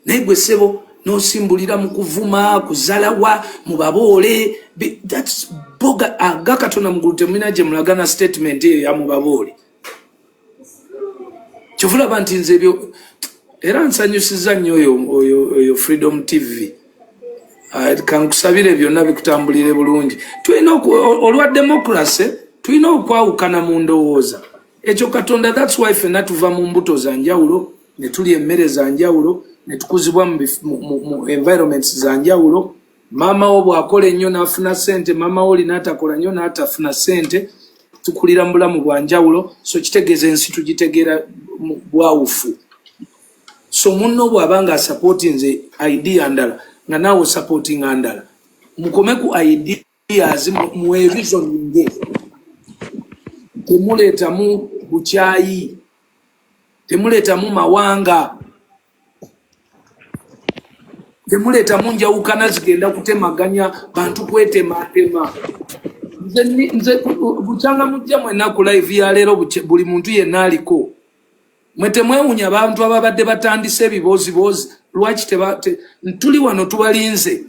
naye gwe ssebo n'osimbulira mu kuvuma kuzalawa mu baboole that's boga agakatona mugulu temulina gye mulagana statement eyo ya mu baboole kyovulaba nti nze ebyo era nsanyusiza nnyo oyo Freedom TV kankusabire byonna bikutambulire bulungi tulina olwa democracy tulina okwawukana mu ndowooza ekyo Katonda that's why fenna tuva mu mbuto za njawulo ne tuli emmere za njawulo ne tukuzibwa mu environments za njawulo mama wo bw'akola ennyo n'afuna ssente mama wo oli n'atakola nnyo n'atafuna ssente tukulira mu bulamu bwa njawulo, so kitegeeza ensi tugitegeera bwawufu. So munno bw'abanga supporting nze idea ndala nga naawe supporting andala, mukome ku ideas mu reasoning, temuleetamu bukyayi, temuleetamu mawanga, temuleetamu njawukana zigenda kutemaganya bantu kwetematema. Nze bukyanga mujja mwenna ku live ya leero buli muntu yenna aliko. Mwe temwewunya abantu ababadde batandise ebiboozibozi, lwaki tuli wano tubalinze,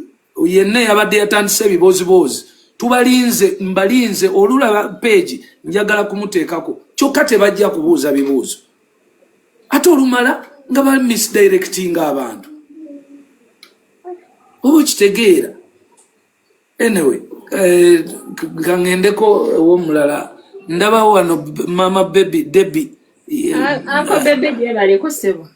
yenna yabadde yatandise ebiboozibozi tubalinze, mbalinze, olulaba page njagala kumuteekako, kyokka tebajja kubuuza bibuuzo, ate olumala nga ba misdirecting abantu. Oba kitegeera. Anyway, kangendeko ow'omulala ndabawo wano mama Bebe Debbie. Uncle Bebe jebale kusebo.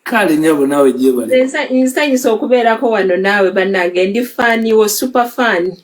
Kale nyabo nawe jebale. Nsanyusa okubeerako wano naawe bannange, ndi fan wo super fan.